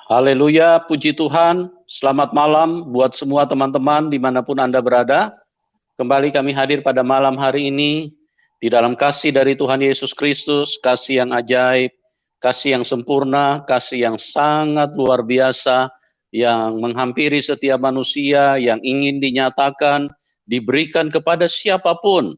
Haleluya, puji Tuhan. Selamat malam buat semua teman-teman dimanapun Anda berada. Kembali kami hadir pada malam hari ini di dalam kasih dari Tuhan Yesus Kristus, kasih yang ajaib, kasih yang sempurna, kasih yang sangat luar biasa, yang menghampiri setiap manusia, yang ingin dinyatakan, diberikan kepada siapapun,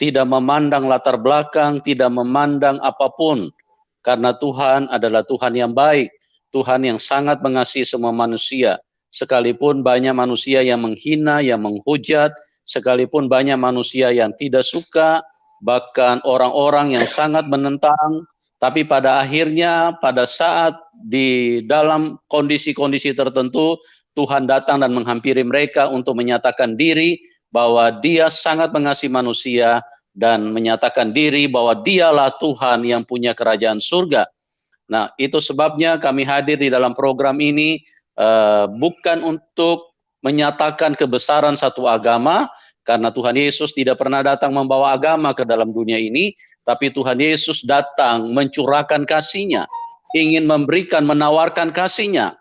tidak memandang latar belakang, tidak memandang apapun, karena Tuhan adalah Tuhan yang baik, Tuhan yang sangat mengasihi semua manusia. Sekalipun banyak manusia yang menghina, yang menghujat, sekalipun banyak manusia yang tidak suka, bahkan orang-orang yang sangat menentang, tapi pada akhirnya, pada saat di dalam kondisi-kondisi tertentu, Tuhan datang dan menghampiri mereka untuk menyatakan diri bahwa Dia sangat mengasihi manusia dan menyatakan diri bahwa Dialah Tuhan yang punya kerajaan surga. Nah, itu sebabnya kami hadir di dalam program ini bukan untuk menyatakan kebesaran satu agama, karena Tuhan Yesus tidak pernah datang membawa agama ke dalam dunia ini, tapi Tuhan Yesus datang mencurahkan kasih-Nya, ingin memberikan, menawarkan kasih-Nya.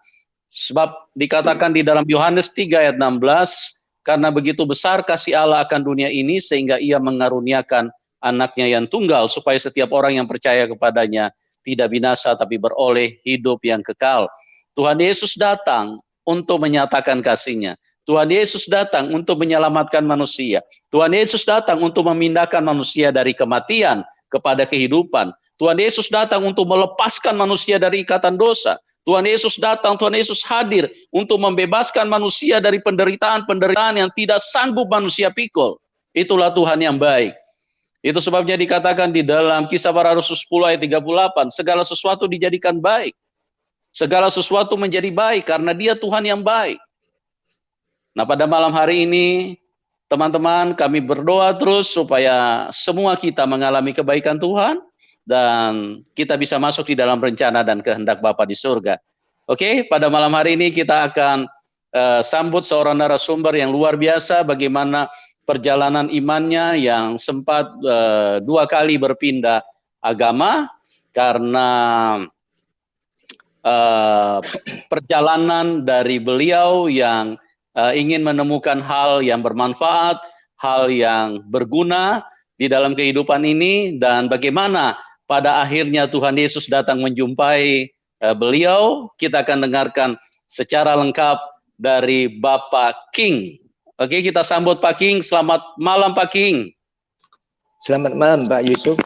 Sebab dikatakan di dalam Yohanes 3 ayat 16, karena begitu besar kasih Allah akan dunia ini, sehingga Ia mengaruniakan anaknya yang tunggal, supaya setiap orang yang percaya kepadanya tidak binasa tapi beroleh hidup yang kekal. Tuhan Yesus datang untuk menyatakan kasih-Nya. Tuhan Yesus datang untuk menyelamatkan manusia. Tuhan Yesus datang untuk memindahkan manusia dari kematian kepada kehidupan. Tuhan Yesus datang untuk melepaskan manusia dari ikatan dosa. Tuhan Yesus datang, Tuhan Yesus hadir untuk membebaskan manusia dari penderitaan-penderitaan yang tidak sanggup manusia pikul. Itulah Tuhan yang baik. Itu sebabnya dikatakan di dalam Kisah Para Rasul 10 ayat 38, segala sesuatu dijadikan baik. Segala sesuatu menjadi baik karena Dia Tuhan yang baik. Nah, pada malam hari ini, teman-teman, kami berdoa terus supaya semua kita mengalami kebaikan Tuhan dan kita bisa masuk di dalam rencana dan kehendak Bapa di surga. Oke, pada malam hari ini kita akan sambut seorang narasumber yang luar biasa, bagaimana perjalanan imannya yang sempat 2 kali berpindah agama karena perjalanan dari beliau yang ingin menemukan hal yang bermanfaat, hal yang berguna di dalam kehidupan ini, dan bagaimana pada akhirnya Tuhan Yesus datang menjumpai beliau. Kita akan dengarkan secara lengkap dari Bapak King. Oke, kita sambut Pak King. Selamat malam Pak King. Selamat malam Pak Yusuf.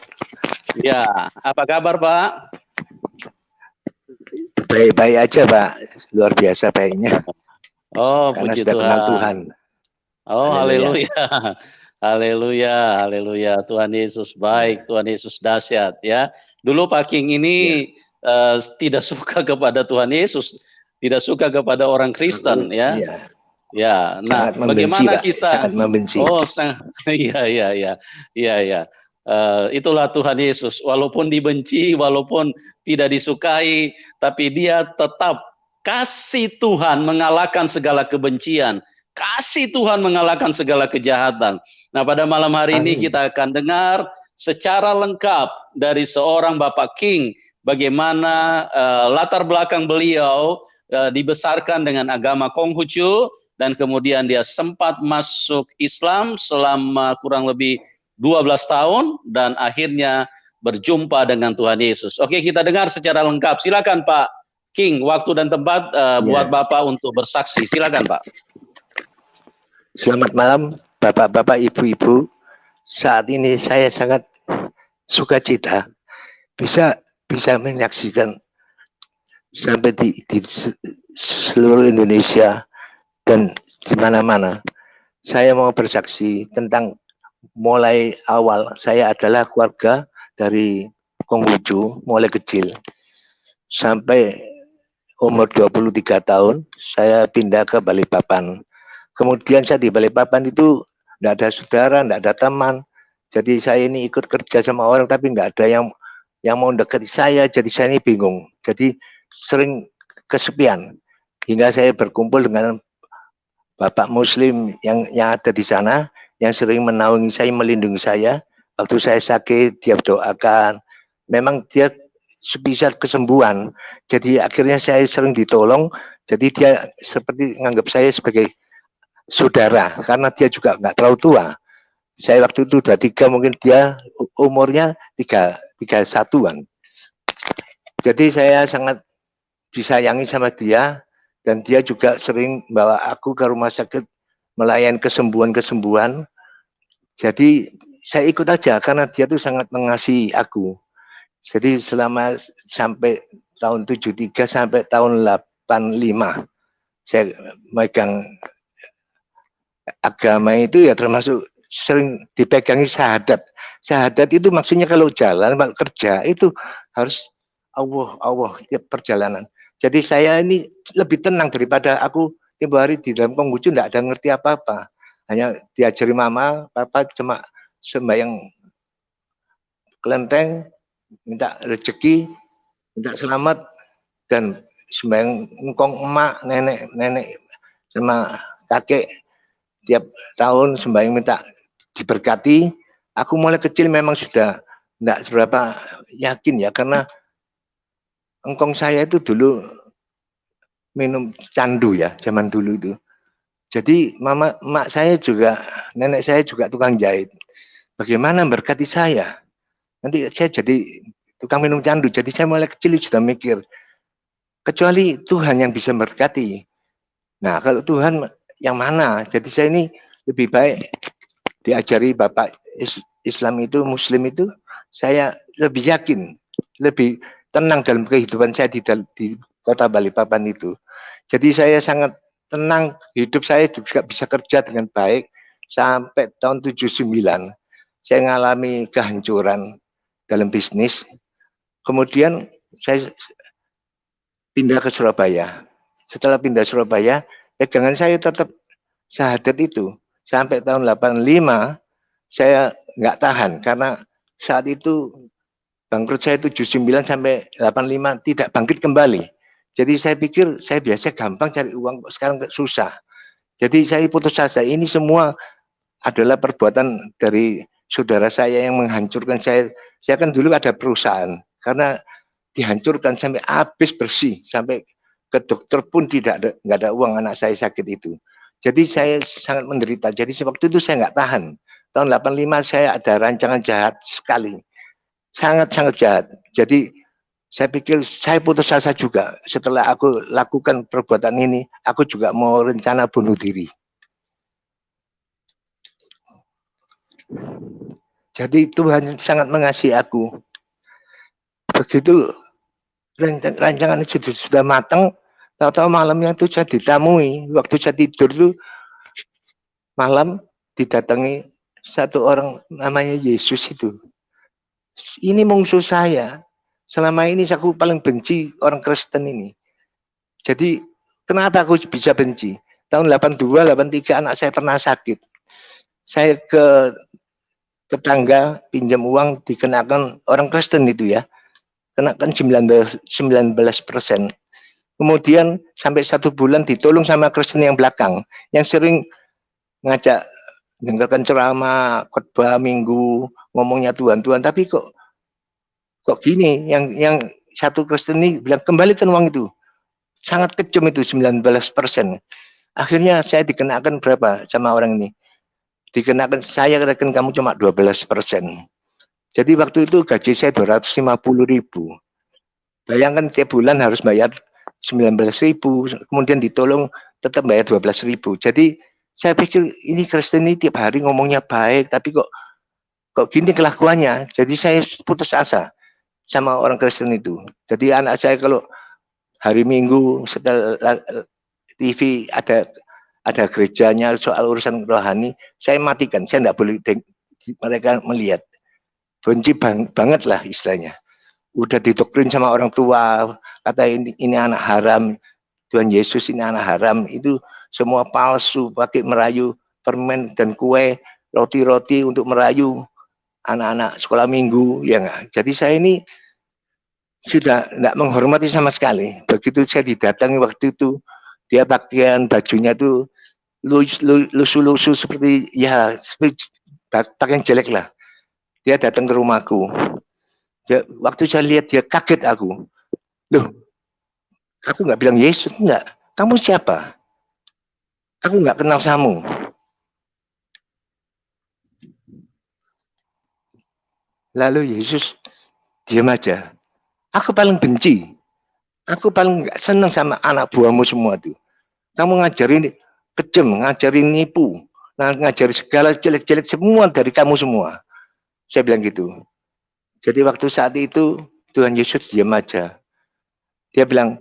Ya, apa kabar Pak? Baik-baik aja Pak, luar biasa baiknya. Oh, karena puji sudah Tuhan. Kenal Tuhan. Oh, haleluya. Haleluya, haleluya. Tuhan Yesus baik, Tuhan Yesus dahsyat ya. Dulu Pak King ini tidak suka kepada Tuhan Yesus, tidak suka kepada orang Kristen ya. Ya, nah, bagaimana kisah? Sangat membenci. Oh, iya. Itulah Tuhan Yesus. Walaupun dibenci, walaupun tidak disukai, tapi Dia tetap kasih Tuhan mengalahkan segala kebencian. Kasih Tuhan mengalahkan segala kejahatan. Nah, pada malam hari ini kita akan dengar secara lengkap dari seorang Bapak King, bagaimana latar belakang beliau dibesarkan dengan agama Konghucu, dan kemudian dia sempat masuk Islam selama kurang lebih 12 tahun dan akhirnya berjumpa dengan Tuhan Yesus. Oke, kita dengar secara lengkap. Silakan Pak King, waktu dan tempat buat Bapak untuk bersaksi. Silakan Pak. Selamat malam Bapak-bapak, Ibu-ibu. Saat ini saya sangat sukacita bisa menyaksikan sampai di seluruh Indonesia dan di mana-mana. Saya mau bersaksi tentang mulai awal. Saya adalah keluarga dari Konghucu mulai kecil. Sampai umur 23 tahun, saya pindah ke Balikpapan. Kemudian saya di Balikpapan itu tidak ada saudara, tidak ada teman. Jadi saya ini ikut kerja sama orang, tapi tidak ada yang mau dekati saya. Jadi saya ini bingung. Jadi sering kesepian. Hingga saya berkumpul dengan Bapak Muslim yang ada di sana, yang sering menaungi saya, melindungi saya. Waktu saya sakit, dia doakan. Memang dia sepisah kesembuhan. Jadi akhirnya saya sering ditolong. Jadi dia seperti menganggap saya sebagai saudara karena dia juga nggak terlalu tua. Saya waktu itu 23, mungkin dia umurnya 31-an. Jadi saya sangat disayangi sama dia, dan dia juga sering bawa aku ke rumah sakit melayani kesembuhan-kesembuhan. Jadi saya ikut aja karena dia tuh sangat mengasihi aku. Jadi selama sampai tahun 73 sampai tahun 85 saya megang agama itu, ya termasuk sering dipegangi syahadat. Syahadat itu maksudnya kalau jalan, kalau kerja itu harus Allah tiap perjalanan. Jadi saya ini lebih tenang daripada aku tiap hari di dalam Konghucu tidak ada ngerti apa-apa. Hanya diajari mama, papa cuma sembahyang kelenteng, minta rezeki, minta selamat, dan sembahyang ngkong emak, nenek sama kakek tiap tahun sembahyang minta diberkati. Aku mulai kecil memang sudah tidak seberapa yakin ya, karena engkong saya itu dulu minum candu ya, zaman dulu itu. Jadi emak saya juga, nenek saya juga tukang jahit. Bagaimana berkati saya? Nanti saya jadi tukang minum candu. Jadi saya mulai kecil sudah mikir, kecuali Tuhan yang bisa berkati. Nah, kalau Tuhan yang mana? Jadi saya ini lebih baik diajari Bapak Islam itu, Muslim itu, saya lebih yakin, lebih tenang dalam kehidupan saya di kota Balikpapan itu. Jadi saya sangat tenang, hidup saya juga bisa kerja dengan baik sampai tahun 79. Saya mengalami kehancuran dalam bisnis. Kemudian saya pindah ke Surabaya. Setelah pindah Surabaya, pegangan saya tetap syahadat itu. Sampai tahun 85 saya nggak tahan karena saat itu bangkrut saya 79 sampai 85 tidak bangkit kembali. Jadi saya pikir saya biasa gampang cari uang, sekarang susah. Jadi saya putus asa. Ini semua adalah perbuatan dari saudara saya yang menghancurkan saya. Saya kan dulu ada perusahaan, karena dihancurkan sampai habis bersih, sampai ke dokter pun nggak ada uang, anak saya sakit itu. Jadi saya sangat menderita. Jadi waktu itu saya nggak tahan. Tahun 85 saya ada rancangan jahat sekali, sangat-sangat jahat. Jadi saya pikir saya putus asa juga. Setelah aku lakukan perbuatan ini, aku juga mau rencana bunuh diri. Jadi Tuhan sangat mengasihi aku. Begitu rancangan itu sudah matang, tahu-tahu malamnya itu saya ditamui. Waktu saya tidur tuh malam didatangi satu orang namanya Yesus itu. Ini musuh saya. Selama ini aku paling benci orang Kristen ini. Jadi kenapa aku bisa benci? Tahun 82, 83 anak saya pernah sakit. Saya ke tetangga pinjam uang, dikenakan orang Kristen itu ya. Kenakan 19%. Kemudian sampai 1 bulan ditolong sama Kristen yang belakang, yang sering ngajak dengarkan ceramah, khotbah minggu, ngomongnya Tuhan, tapi kok gini, yang satu Kristen ini bilang kembalikan uang itu. Sangat kejam itu 19%. Akhirnya saya dikenakan berapa sama orang ini? Dikenakan, saya katakan kamu cuma 12%. Jadi waktu itu gaji saya 250.000. Bayangkan tiap bulan harus bayar 19.000, kemudian ditolong tetap bayar 12.000. Jadi saya pikir ini Kristen ini tiap hari ngomongnya baik, tapi kok gini kelakuannya. Jadi saya putus asa sama orang Kristen itu. Jadi anak saya kalau hari Minggu setelah TV ada gerejanya soal urusan rohani, saya matikan. Saya tidak boleh mereka melihat. Benci banget lah istilahnya. Udah didoktrin sama orang tua, kata ini anak haram, Tuhan Yesus ini anak haram, itu semua palsu, pakai merayu permen dan kue, roti-roti untuk merayu anak-anak sekolah minggu, ya enggak. Jadi saya ini sudah tidak menghormati sama sekali. Begitu saya didatangi waktu itu, dia pakaian bajunya tuh lusu-lusu seperti ya pakaian jelek lah. Dia datang ke rumahku. Waktu saya lihat dia kaget aku. Loh, aku nggak bilang Yesus, enggak. Kamu siapa? Aku nggak kenal kamu. Lalu Yesus diam aja. Aku paling benci. Aku paling nggak senang sama anak buahmu semua tuh. Kamu ngajarin kejam, ngajarin nipu, ngajarin segala jelek-jelek semua dari kamu semua. Saya bilang gitu. Jadi waktu saat itu Tuhan Yesus diam aja. Dia bilang,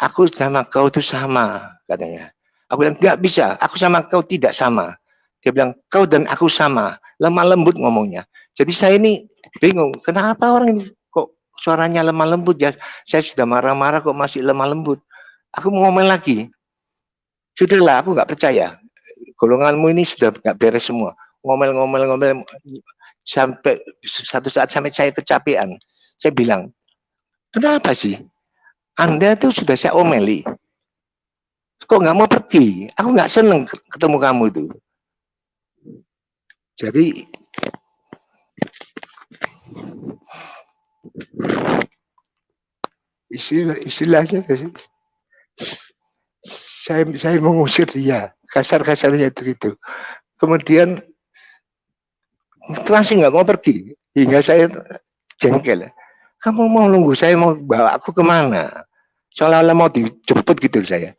aku sama kau itu sama, katanya. Aku bilang, nggak bisa, aku sama kau tidak sama. Dia bilang, kau dan aku sama, lemah lembut ngomongnya. Jadi saya ini bingung, kenapa orang ini kok suaranya lemah lembut ya? Saya sudah marah-marah kok masih lemah lembut. Aku mau ngomel lagi. Sudahlah, aku nggak percaya. Golonganmu ini sudah nggak beres semua. Ngomel-ngomel sampai satu saat sampai saya kecapean. Saya bilang, kenapa sih? Anda tuh sudah saya omeli. Kok nggak mau pergi? Aku nggak seneng ketemu kamu itu. Jadi istilahnya saya mengusir dia, kasar-kasarnya itu gitu. Kemudian masih nggak mau pergi, hingga saya jengkel. Kamu mau nunggu saya mau bawa aku kemana? Seolah-olah mau dijemput gitu saya.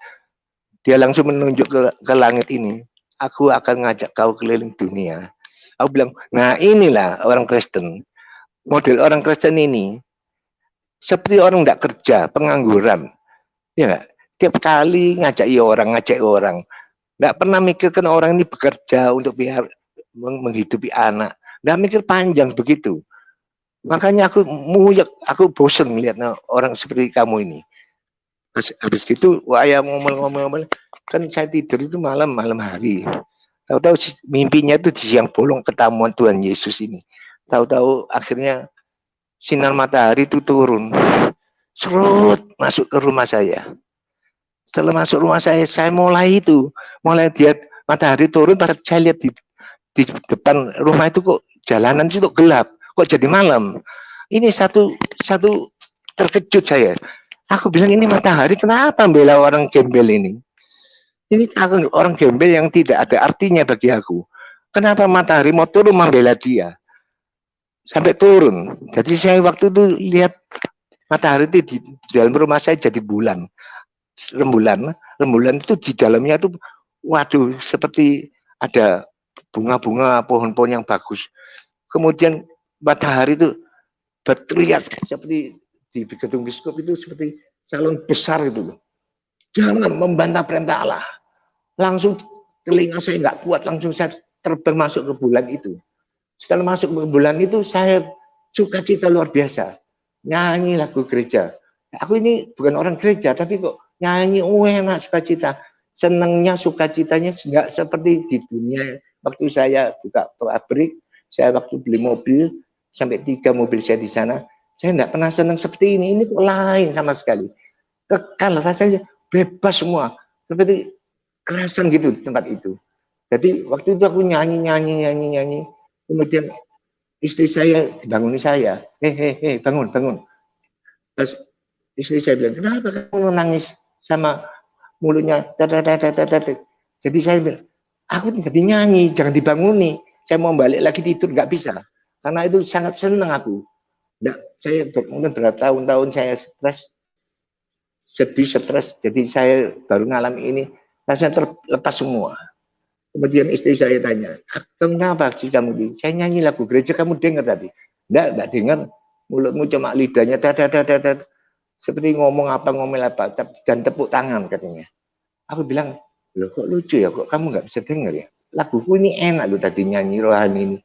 Dia langsung menunjuk ke langit ini. Aku akan ngajak kau keliling dunia. Aku bilang, nah inilah orang Kristen. Model orang Kristen ini seperti orang tidak kerja, pengangguran. Ya nggak? Tiap kali ngajak orang. Nggak pernah mikirkan orang ini bekerja untuk biar menghidupi anak. Nggak mikir panjang begitu. Makanya aku muyek, aku bosen melihat orang seperti kamu ini. Habis gitu, wah ngomel-ngomel, kan saya tidur itu malam hari. Tahu-tahu mimpinya itu di siang bolong ketemuan Tuhan Yesus ini. Tahu-tahu akhirnya sinar matahari itu turun. Serut masuk ke rumah saya. Setelah masuk rumah saya mulai lihat matahari turun, pas saya lihat di depan rumah itu kok jalanan itu gelap, kok jadi malam. Ini satu terkejut saya. Aku bilang ini matahari kenapa bela orang gembel ini? Ini orang gembel yang tidak ada artinya bagi aku. Kenapa matahari mau turun membela dia? Sampai turun. Jadi saya waktu itu lihat matahari itu di dalam rumah saya jadi bulan. Rembulan itu di dalamnya tuh waduh seperti ada bunga-bunga pohon-pohon yang bagus. Kemudian matahari itu berteriak seperti di gedung biskup itu seperti salon besar itu. Jangan membantah perintah Allah. Langsung telinga saya nggak kuat, langsung saya terbang masuk ke bulan itu. Setelah masuk ke bulan itu saya sukacita luar biasa. Nyanyi lagu gereja. Aku ini bukan orang gereja, tapi kok nyanyi enak sukacita. Senangnya sukacitanya nggak seperti di dunia. Waktu saya buka pabrik, saya waktu beli mobil, sampai 3 mobil saya di sana, saya nggak pernah senang seperti ini. Ini kok lain sama sekali. Kekal rasanya, bebas semua. Seperti kerasan gitu di tempat itu. Jadi waktu itu aku nyanyi. Kemudian istri saya bangun saya, bangun. Terus istri saya bilang, kenapa kamu nangis sama mulutnya? Jadi saya bilang, aku tidak nyanyi, jangan dibanguni. Saya mau balik lagi tidur nggak bisa, karena itu sangat senang aku. Nggak, saya mungkin bertahun-tahun saya sedih, stres. Jadi saya baru ngalami ini, rasanya terlepas semua. Kemudian istri saya tanya, kenapa sih kamu ini? Saya nyanyi lagu gereja, kamu dengar tadi? Enggak dengar. Mulutmu cuma lidahnya, seperti ngomel apa, dan tepuk tangan katanya. Aku bilang, loh kok lucu ya, kok kamu nggak bisa dengar ya? Laguku ini enak loh tadi nyanyi rohani ini.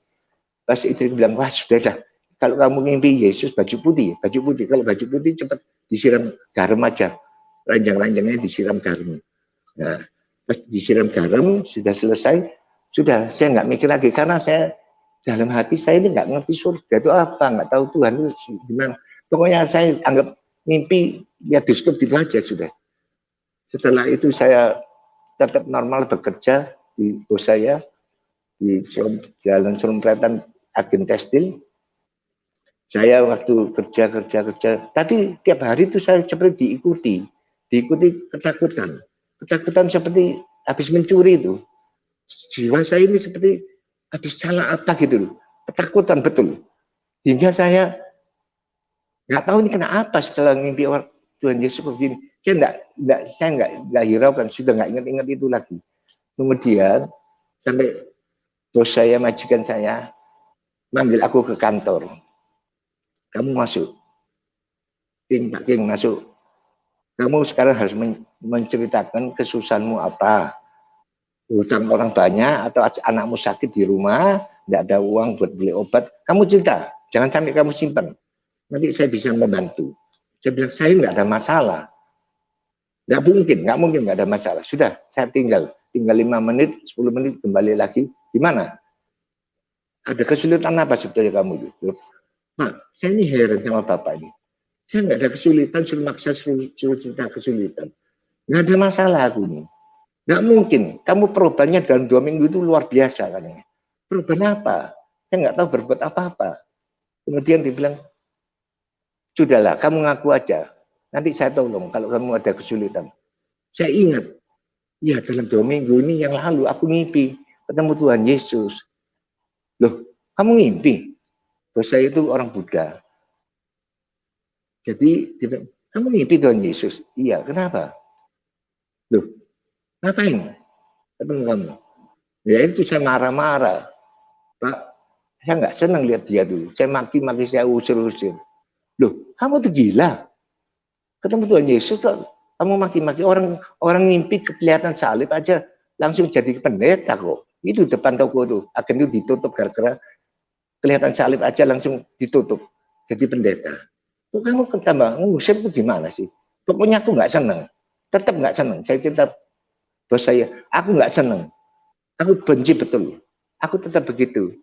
Pas istri bilang, wah sudah dah. Kalau kamu mimpi Yesus baju putih. Kalau baju putih cepat disiram garam aja. Ranjang-ranjangnya disiram garam. Nah, pas disiram garam sudah selesai, sudah saya nggak mikir lagi karena saya dalam hati saya ini nggak ngerti surga itu apa, nggak tahu Tuhan itu gimana. Pokoknya saya anggap mimpi ya diskup gitu aja sudah. Setelah itu saya tetap normal bekerja di bos saya di Jalan Surumpretan agen tekstil. Saya waktu kerja, tapi tiap hari itu saya seperti diikuti ketakutan. Ketakutan seperti habis mencuri itu. Jiwa saya ini seperti habis salah apa gitu loh. Ketakutan betul. Hingga saya nggak tahu ini kenapa setelah mimpi orang Tuhan Yesus begini. Saya nggak hiraukan, sudah nggak ingat-ingat itu lagi. Kemudian sampai bos saya, majikan saya manggil aku ke kantor. Kamu masuk. Pak King masuk. Kamu sekarang harus menceritakan kesusahanmu apa. Hutang orang banyak atau anakmu sakit di rumah, tidak ada uang buat beli obat. Kamu cerita, jangan sampai kamu simpan. Nanti saya bisa membantu. Saya bilang, saya nggak ada masalah. Nggak mungkin nggak ada masalah. Sudah, saya tinggal 5 menit, 10 menit kembali lagi. Gimana? Ada kesulitan apa sebetulnya kamu itu? Pak, saya ini heran sama Bapak ini. Saya nggak ada kesulitan, suruh maksa, suruh cerita kesulitan. Nggak ada masalah aku ini. Nggak mungkin. Kamu perubahannya dalam 2 minggu itu luar biasa katanya. Perubahan apa? Saya nggak tahu berbuat apa-apa. Kemudian dibilang, sudahlah, kamu ngaku aja. Nanti saya tolong kalau kamu ada kesulitan. Saya ingat, ya dalam 2 minggu ini yang lalu aku ngimpi ketemu Tuhan Yesus. Loh, kamu ngimpi? Bos saya itu orang Buddha. Jadi, kamu ngimpi Tuhan Yesus? Iya, kenapa? Loh, ngapain ketemu kamu? Ya itu saya marah-marah. Pak, saya nggak senang lihat dia tuh. Saya maki-maki, saya usir-usir. Loh, kamu tuh gila. Ketemu Tuhan Yesus kok kamu maki-maki orang ngimpi kelihatan salib aja langsung jadi pendeta kok. Itu depan toko tuh. Agen itu ditutup gara-gara kelihatan salib aja langsung ditutup. Jadi pendeta. Kok kamu tambah ngusir itu gimana sih? Pokoknya aku nggak senang. Tetap nggak senang. Saya cerita bos saya, aku nggak senang. Aku benci betul. Aku tetap begitu.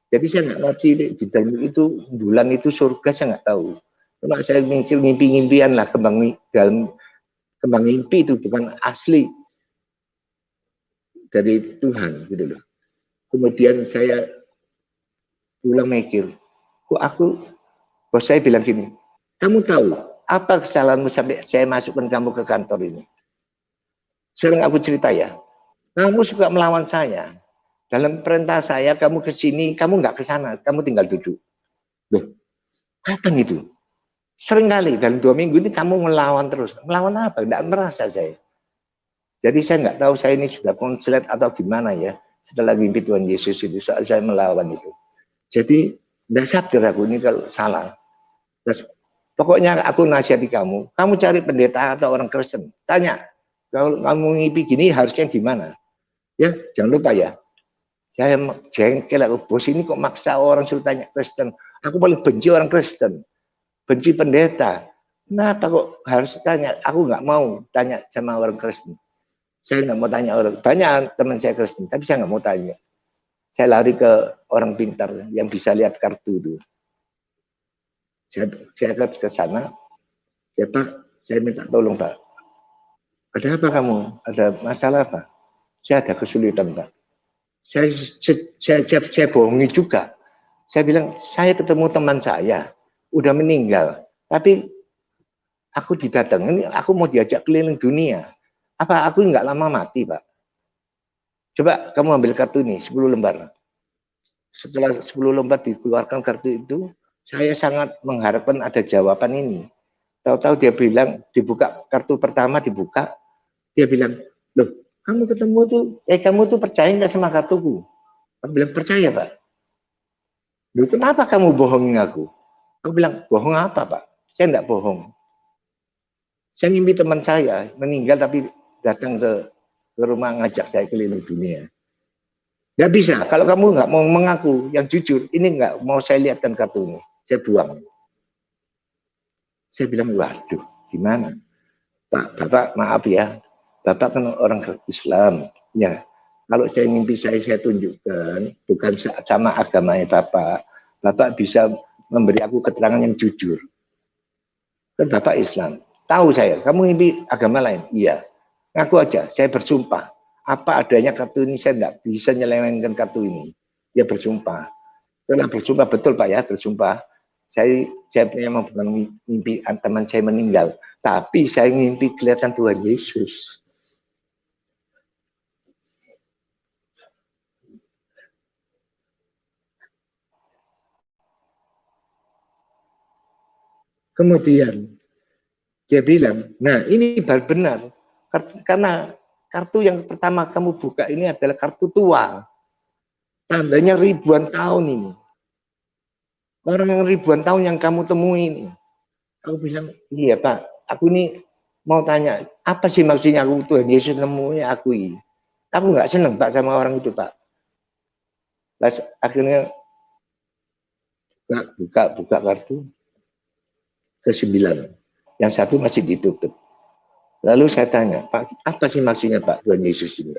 Jadi saya nggak ngerti di dalam itu bulan itu surga, saya nggak tahu. Cuma saya mikir ngimpi-ngimpian lah, kembang mimpi itu bukan asli dari Tuhan gitu loh. Kemudian saya pulang mikir, kok bos saya bilang gini, kamu tahu apa kesalahanmu sampai saya masukkan kamu ke kantor ini? Sering aku cerita ya, kamu suka melawan saya. Dalam perintah saya, kamu ke sini, kamu nggak ke sana, kamu tinggal duduk. Loh, kapan itu? Sering kali dalam 2 minggu ini kamu melawan terus. Melawan apa? Nggak merasa saya. Jadi saya nggak tahu saya ini sudah konslet atau gimana ya. Setelah mimpi Tuhan Yesus itu, saat saya melawan itu. Jadi nggak sadar aku ini kalau salah. Terus, pokoknya aku nasihati kamu cari pendeta atau orang Kristen. Tanya, kalau kamu ngimpi gini harusnya gimana? Ya, jangan lupa ya. Saya jengkel aku, bos ini kok maksa orang suruh tanya Kristen. Aku paling benci orang Kristen, benci pendeta. Kenapa kok harus tanya? Aku nggak mau tanya sama orang Kristen. Saya nggak mau tanya orang. Banyak teman saya Kristen, tapi saya nggak mau tanya. Saya lari ke orang pintar yang bisa lihat kartu itu. Saya ke sana. Ya Pak, saya minta tolong Pak. Ada apa kamu? Ada masalah apa? Saya ada kesulitan Pak. Saya bohongi juga. Saya bilang, saya ketemu teman saya, udah meninggal. Tapi aku didatengin, aku mau diajak keliling dunia. Apa aku nggak lama mati, Pak? Coba kamu ambil kartu ini, 10 lembar. Setelah 10 lembar dikeluarkan kartu itu, saya sangat mengharapkan ada jawaban ini. Tahu-tahu dia bilang, dibuka kartu pertama, dibuka. Dia bilang, loh, kamu tuh percaya nggak sama kartuku? Aku bilang, percaya Pak. Loh, kenapa kamu bohongin aku? Aku bilang, bohong apa Pak? Saya enggak bohong. Saya mimpi teman saya meninggal tapi datang ke rumah ngajak saya keliling dunia. Nggak bisa, kalau kamu nggak mau mengaku yang jujur, ini nggak mau saya lihatkan kartunya. Saya buang. Saya bilang, waduh, gimana? Pak, Bapak maaf ya, Bapak kan orang Islam. Ya, kalau saya mimpi saya tunjukkan, bukan sama agamanya Bapak. Bapak bisa memberi aku keterangan yang jujur. Kan Bapak Islam. Tahu saya, kamu mimpi agama lain? Iya. Ngaku aja, saya bersumpah. Apa adanya kartu ini, saya tidak bisa nyelewengkan kartu ini. Dia bersumpah. Setelah bersumpah, betul Pak ya, bersumpah. Saya memang bukan mimpi teman saya meninggal, tapi saya mimpi kelihatan Tuhan Yesus. Kemudian dia bilang, nah ini benar, karena kartu yang pertama kamu buka ini adalah kartu tua, tandanya ribuan tahun ini. Orang yang ribuan tahun yang kamu temui ini. Aku bilang, iya Pak, aku ini mau tanya, apa sih maksudnya aku Tuhan Yesus nemunya aku ini? Aku nggak seneng Pak sama orang itu Pak. Lalu akhirnya buka kartu ke-9. Yang satu masih ditutup. Lalu saya tanya, Pak, apa sih maksudnya Pak Tuhan Yesus ini?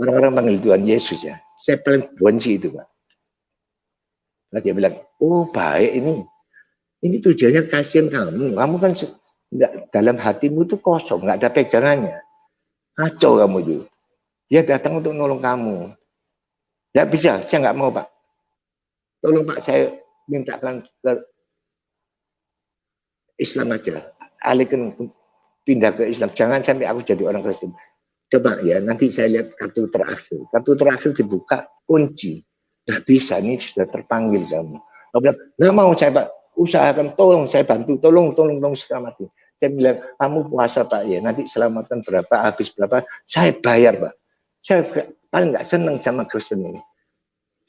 Orang-orang panggil Tuhan Yesus ya. Saya paling benci itu Pak. Lalu dia bilang, oh baik ini. Ini tujuannya kasihan kamu. Kamu kan dalam hatimu itu kosong, nggak ada pegangannya. Kacau kamu itu. Dia datang untuk nolong kamu. Nggak bisa, saya nggak mau Pak. Tolong Pak, saya mintakan ke Islam aja. Alihkan pindah ke Islam. Jangan sampai aku jadi orang Kristen. Coba ya, nanti saya lihat kartu terakhir. Kartu terakhir dibuka, kunci. Nggak bisa, ini sudah terpanggil kamu. Aku bilang, nggak mau saya Pak. Usahakan, tolong saya bantu. Tolong selamatin. Saya bilang, kamu puasa Pak ya. Nanti selamatkan berapa, habis berapa. Saya bayar Pak. Saya paling nggak seneng sama Kristen ini.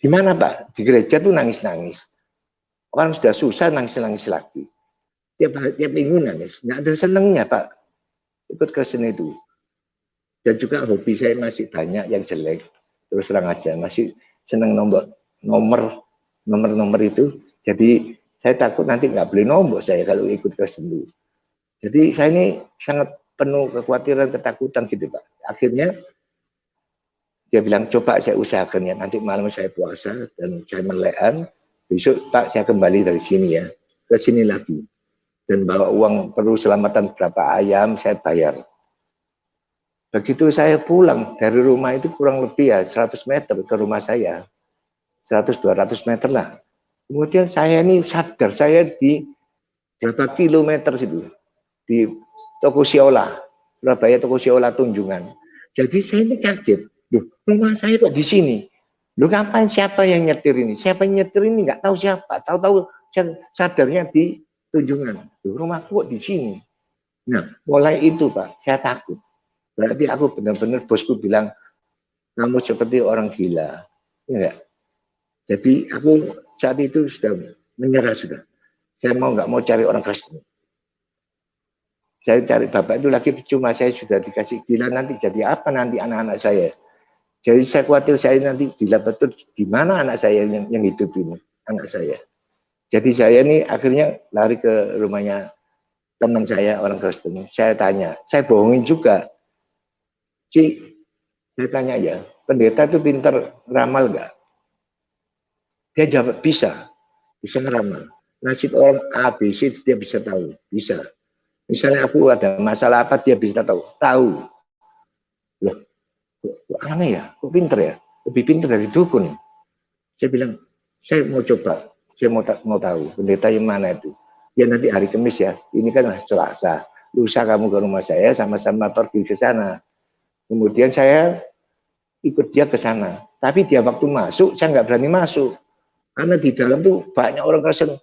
Gimana Pak? Di gereja tuh nangis-nangis. Orang sudah susah nangis-nangis lagi. Tiap minggu nangis. Nggak ada senengnya Pak. Ikut Kristen itu. Dan juga hobi saya masih banyak yang jelek. Terus terang aja. Masih seneng nomor itu. Jadi saya takut nanti nggak boleh nombok saya kalau ikut Kristen itu. Jadi saya ini sangat penuh kekhawatiran, ketakutan gitu Pak. Akhirnya dia bilang, coba saya usahakan ya, nanti malam saya puasa dan saya melekan, besok Pak saya kembali dari sini ya, ke sini lagi. Dan bawa uang perlu selamatan berapa ayam, saya bayar. Begitu saya pulang dari rumah itu kurang lebih ya 100 meter ke rumah saya. 100-200 meter lah. Kemudian saya ini sadar, saya di berapa kilometer situ. Di Toko Siola, Surabaya Toko Siola Tunjungan. Jadi saya ini kaget. Loh, rumah saya kok di sini? Loh, ngapain, siapa yang nyetir ini? Siapa yang nyetir ini? Nggak tahu siapa. Tahu-tahu sadarnya di Tunjungan. Loh, rumahku kok di sini? Nah, mulai itu Pak, saya takut. Berarti aku benar-benar, bosku bilang, kamu seperti orang gila. Ya, jadi aku saat itu sudah menyerah sudah. Saya nggak mau cari orang Kristen. Saya cari bapak itu lagi cuma saya sudah dikasih gila, nanti jadi apa nanti anak-anak saya. Jadi saya khawatir saya nanti gila betul, gimana anak saya yang hidup ini, anak saya. Jadi saya ini akhirnya lari ke rumahnya teman saya orang Kristen. Saya tanya, saya bohongin juga. Ci, saya tanya ya, pendeta itu pintar ramal nggak? Dia jawab bisa ngeramal. Nasib orang A, B, C dia bisa tahu, bisa. Misalnya aku ada masalah apa dia bisa tahu. Loh, kok aneh ya, kok pinter ya, lebih pinter dari dukun. Saya bilang, saya mau coba, saya mau tahu pendeta yang mana itu. Ya nanti hari Kamis ya, ini kan Selasa. Lusa kamu ke rumah saya, sama-sama pergi ke sana. Kemudian saya ikut dia ke sana. Tapi dia waktu masuk, saya nggak berani masuk. Karena di dalam tuh banyak orang Kristen,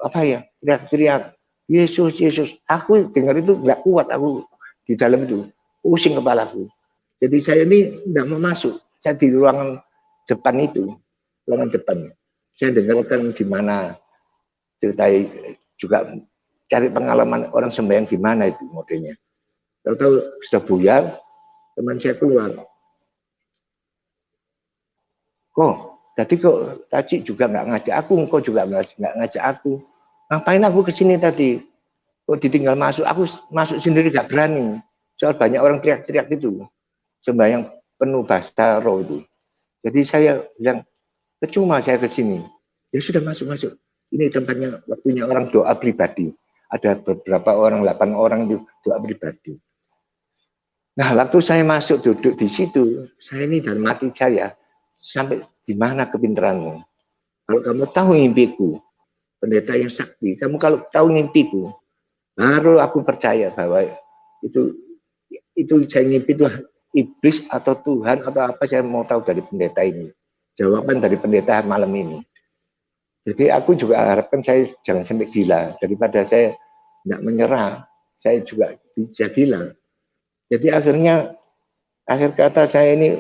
apa ya, teriak-teriak, Yesus, Yesus. Aku dengar itu nggak kuat, aku di dalam itu, pusing kepalaku. Jadi saya ini nggak mau masuk. Saya di ruangan depan itu, ruangan depan. Saya dengarkan gimana ceritai juga cari pengalaman orang sembahyang gimana itu modelnya. Tahu-tahu sudah buyar, teman saya keluar. Kok, tadi kok Taci juga nggak ngajak aku, kok juga nggak ngajak aku. Ngapain aku kesini tadi? Kok ditinggal masuk? Aku masuk sendiri nggak berani. Soal banyak orang teriak-teriak itu. Sembahyang penuh bahasa roh itu. Jadi saya bilang, percuma saya ke sini. Ya sudah masuk-masuk. Ini tempatnya, waktunya orang doa pribadi. Ada beberapa orang, 8 orang itu doa pribadi. Nah, waktu saya masuk duduk di situ, saya ini dalam hati saya, sampai di mana kepintaranmu? Kalau kamu tahu mimpiku, pendeta yang sakti. Kamu kalau tahu mimpiku, baru aku percaya bahwa itu saya ngimpi itu iblis atau Tuhan atau apa, saya mau tahu dari pendeta ini. Jawaban dari pendeta malam ini. Jadi aku juga harapkan saya jangan sampai gila. Daripada saya tidak menyerah, saya juga bisa gila. Jadi akhirnya, akhir kata saya ini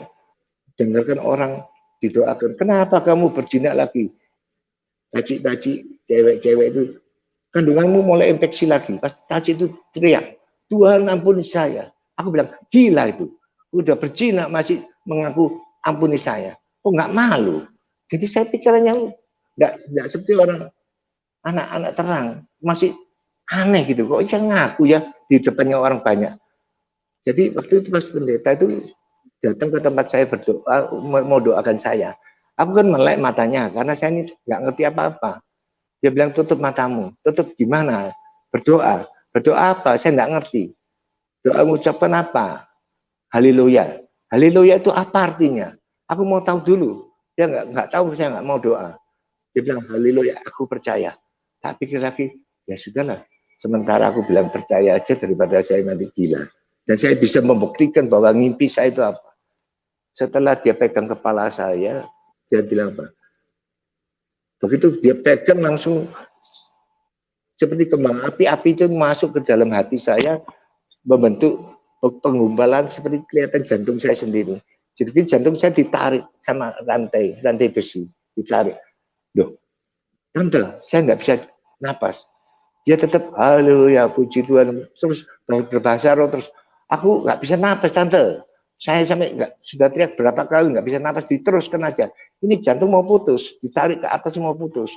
dengarkan orang didoakan. Kenapa kamu berjinak lagi? Taci-taci, cewek-cewek itu, kandunganmu mulai infeksi lagi. Pas taci itu teriak, Tuhan ampuni saya. Aku bilang, gila itu. Udah berjinak masih mengaku ampuni saya. Kok nggak malu? Jadi saya pikirannya nggak seperti orang anak-anak terang. Masih aneh gitu. Kok yang ngaku ya di depannya orang banyak. Jadi waktu itu pas pendeta itu datang ke tempat saya berdoa, mau doakan saya. Aku kan melek matanya karena saya ini nggak ngerti apa-apa. Dia bilang tutup matamu, tutup gimana? Berdoa, berdoa apa? Saya nggak ngerti. Doa mengucapkan apa? Haleluya. Haleluya itu apa artinya? Aku mau tahu dulu. Dia nggak tahu, saya nggak mau doa. Dia bilang haleluya, aku percaya. Tak pikir lagi, ya sudahlah. Sementara aku bilang percaya aja daripada saya nanti gila. Dan saya bisa membuktikan bahwa ngimpi saya itu apa. Setelah dia pegang kepala saya, dia bilang apa? Begitu dia pegang langsung seperti kembang api itu masuk ke dalam hati saya, membentuk penggumpalan seperti kelihatan jantung saya sendiri. Jadi jantung saya ditarik sama rantai besi, ditarik. Loh, tante, saya nggak bisa napas. Dia tetap haleluya, puji Tuhan, terus berbahasa roh, terus aku nggak bisa napas tante. Saya sampai sudah teriak berapa kali nggak bisa napas, diteruskan aja. Ini jantung mau putus, ditarik ke atas mau putus.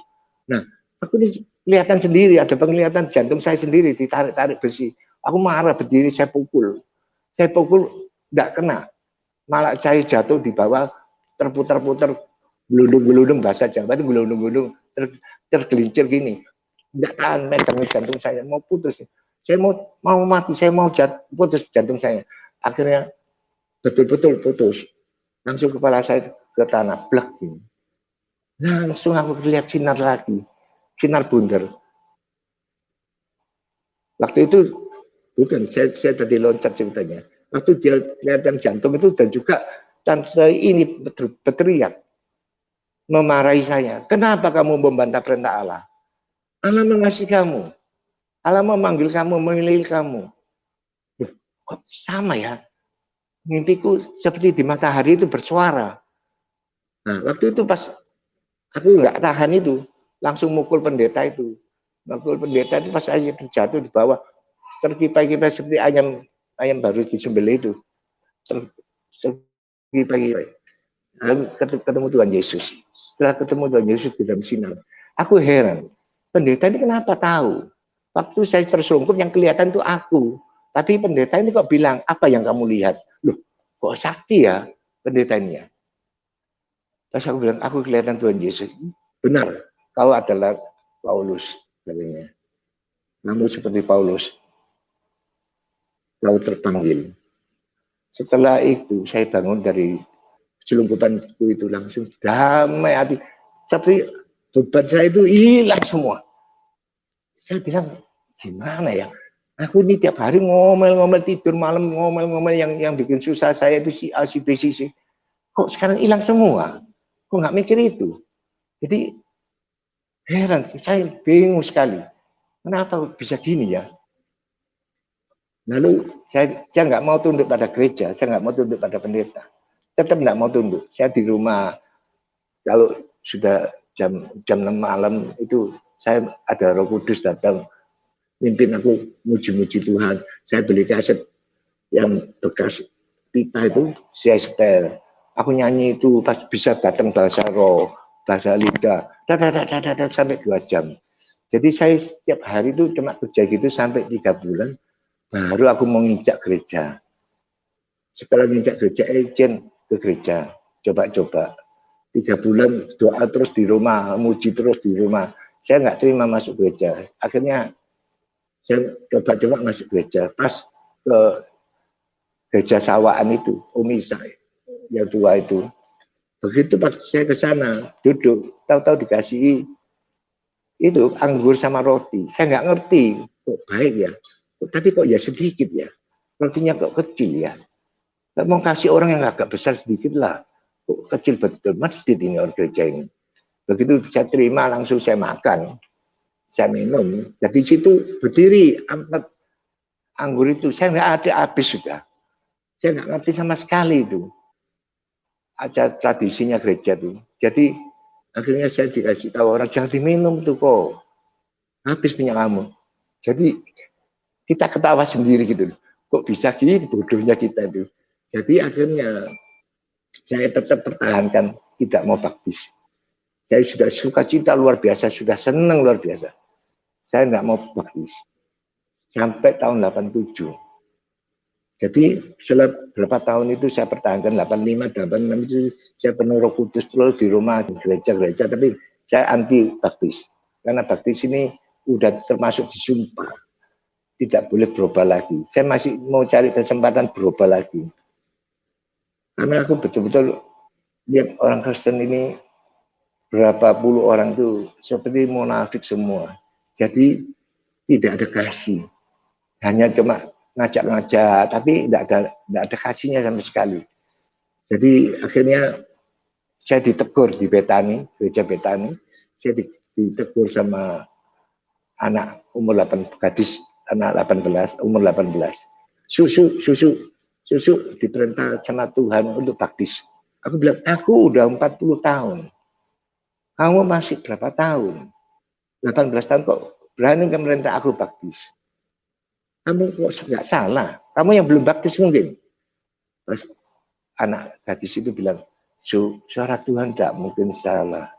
Nah, aku ini kelihatan sendiri, ada penglihatan jantung saya sendiri ditarik-tarik besi. Aku marah berdiri, saya pukul, nggak kena, malah saya jatuh di bawah, terputar-putar, gelundung-gelundung, bahasa Jawa itu gelundung-gelundung, tergelincir gini, nggak tahan megang jantung saya, mau putus. Saya mau mati, saya mau putus jantung saya. Akhirnya betul-betul putus. Langsung kepala saya ke tanah, blek. Langsung aku lihat sinar lagi, sinar bundar. Waktu itu bukan, saya tadi loncat ceritanya. Waktu dia kelihatan jantung itu, dan juga tante ini berteriak, memarahi saya. Kenapa kamu membantah perintah Allah? Allah mengasihi kamu. Allah memanggil kamu, memilih kamu. Kok sama ya? Mimpiku seperti di matahari itu bersuara. Nah, waktu itu pas aku nggak tahan itu, langsung mukul pendeta itu. Mukul pendeta itu pas saya terjatuh di bawah, terkipai-kipai seperti ayam baru disembelih itu. Terkipai-kipai. Ketemu Tuhan Yesus. Setelah ketemu Tuhan Yesus di dalam sinar, aku heran. Pendeta ini kenapa tahu? Waktu saya tersungkup yang kelihatan itu aku. Tapi pendeta ini kok bilang, apa yang kamu lihat? Loh, kok sakti ya pendeta ini ya? Terus aku bilang, aku kelihatan Tuhan Yesus. Benar, kau adalah Paulus, katanya. Namun seperti Paulus, kau terpanggil. Setelah itu, saya bangun dari celungkupanku itu, langsung damai hati. Seperti beban saya itu hilang semua. Saya bilang, gimana ya? Aku ini tiap hari ngomel-ngomel, tidur malam ngomel-ngomel, yang bikin susah saya itu si A, si B, si C. Kok sekarang hilang semua? Kok nggak mikir itu? Jadi heran, saya bingung sekali. Kenapa bisa gini ya? Lalu saya nggak mau tunduk pada gereja, saya nggak mau tunduk pada pendeta. Tetap nggak mau tunduk. Saya di rumah, kalau sudah jam 6 malam itu, saya ada Roh Kudus datang, mimpin aku muji-muji Tuhan. Saya beli kaset yang bekas pita itu, saya setel. Aku nyanyi itu pas bisa datang bahasa roh, bahasa lidah, sampai 2 jam. Jadi saya setiap hari itu cuma kerja gitu sampai 3 bulan, baru aku mau nginjak gereja. Setelah nginjak gereja, izin ke gereja, coba-coba. 3 bulan doa terus di rumah, muji terus di rumah. Saya nggak terima masuk gereja. Akhirnya saya coba-coba masuk gereja. Pas ke gereja Sawaan itu, Umi saya yang tua itu. Begitu pas saya ke sana, duduk, tahu-tahu dikasih itu anggur sama roti. Saya nggak ngerti, kok baik ya. Tapi kok ya sedikit ya. Rotinya kok kecil ya. Nggak mau kasih orang yang agak besar sedikit lah. Kok kecil betul, masjid ini orang gereja ini. Begitu saya terima langsung saya makan. Saya minum. Jadi situ berdiri angkat anggur itu. Saya nggak ada habis sudah. Saya nggak ngerti sama sekali itu. Ada tradisinya gereja tuh. Jadi akhirnya saya dikasih tahu orang jangan diminum tuh kok. Habis minyak kamu. Jadi kita ketawa sendiri gitu. Kok bisa gitu bodohnya kita itu. Jadi akhirnya saya tetap pertahankan tidak mau baptis. Saya sudah suka cita luar biasa, sudah senang luar biasa. Saya nggak mau baptis. Sampai tahun 87. Jadi setelah berapa tahun itu saya pertahankan 85, 86 itu saya penuh Roh Kudus terus di rumah di gereja-gereja, tapi saya anti baptis. Karena baptis ini udah termasuk disumpah. Tidak boleh berubah lagi. Saya masih mau cari kesempatan berubah lagi. Karena aku betul-betul lihat orang Kristen ini berapa puluh orang itu seperti munafik semua. Jadi tidak ada kasih. Hanya cuma ngajak-ngajak, tapi tidak ada kasihnya sama sekali. Jadi akhirnya saya ditegur di Betani, gereja Betani. Saya ditegur sama anak umur 8, gadis anak 18, umur 18. Susu diperintah sama Tuhan untuk baptis. Aku bilang, aku udah 40 tahun. Kamu masih berapa tahun? 18 tahun kok berani merintah aku baptis. Kamu kok nggak salah. Kamu yang belum baptis mungkin. Terus anak gadis itu bilang, suara Tuhan tidak mungkin salah.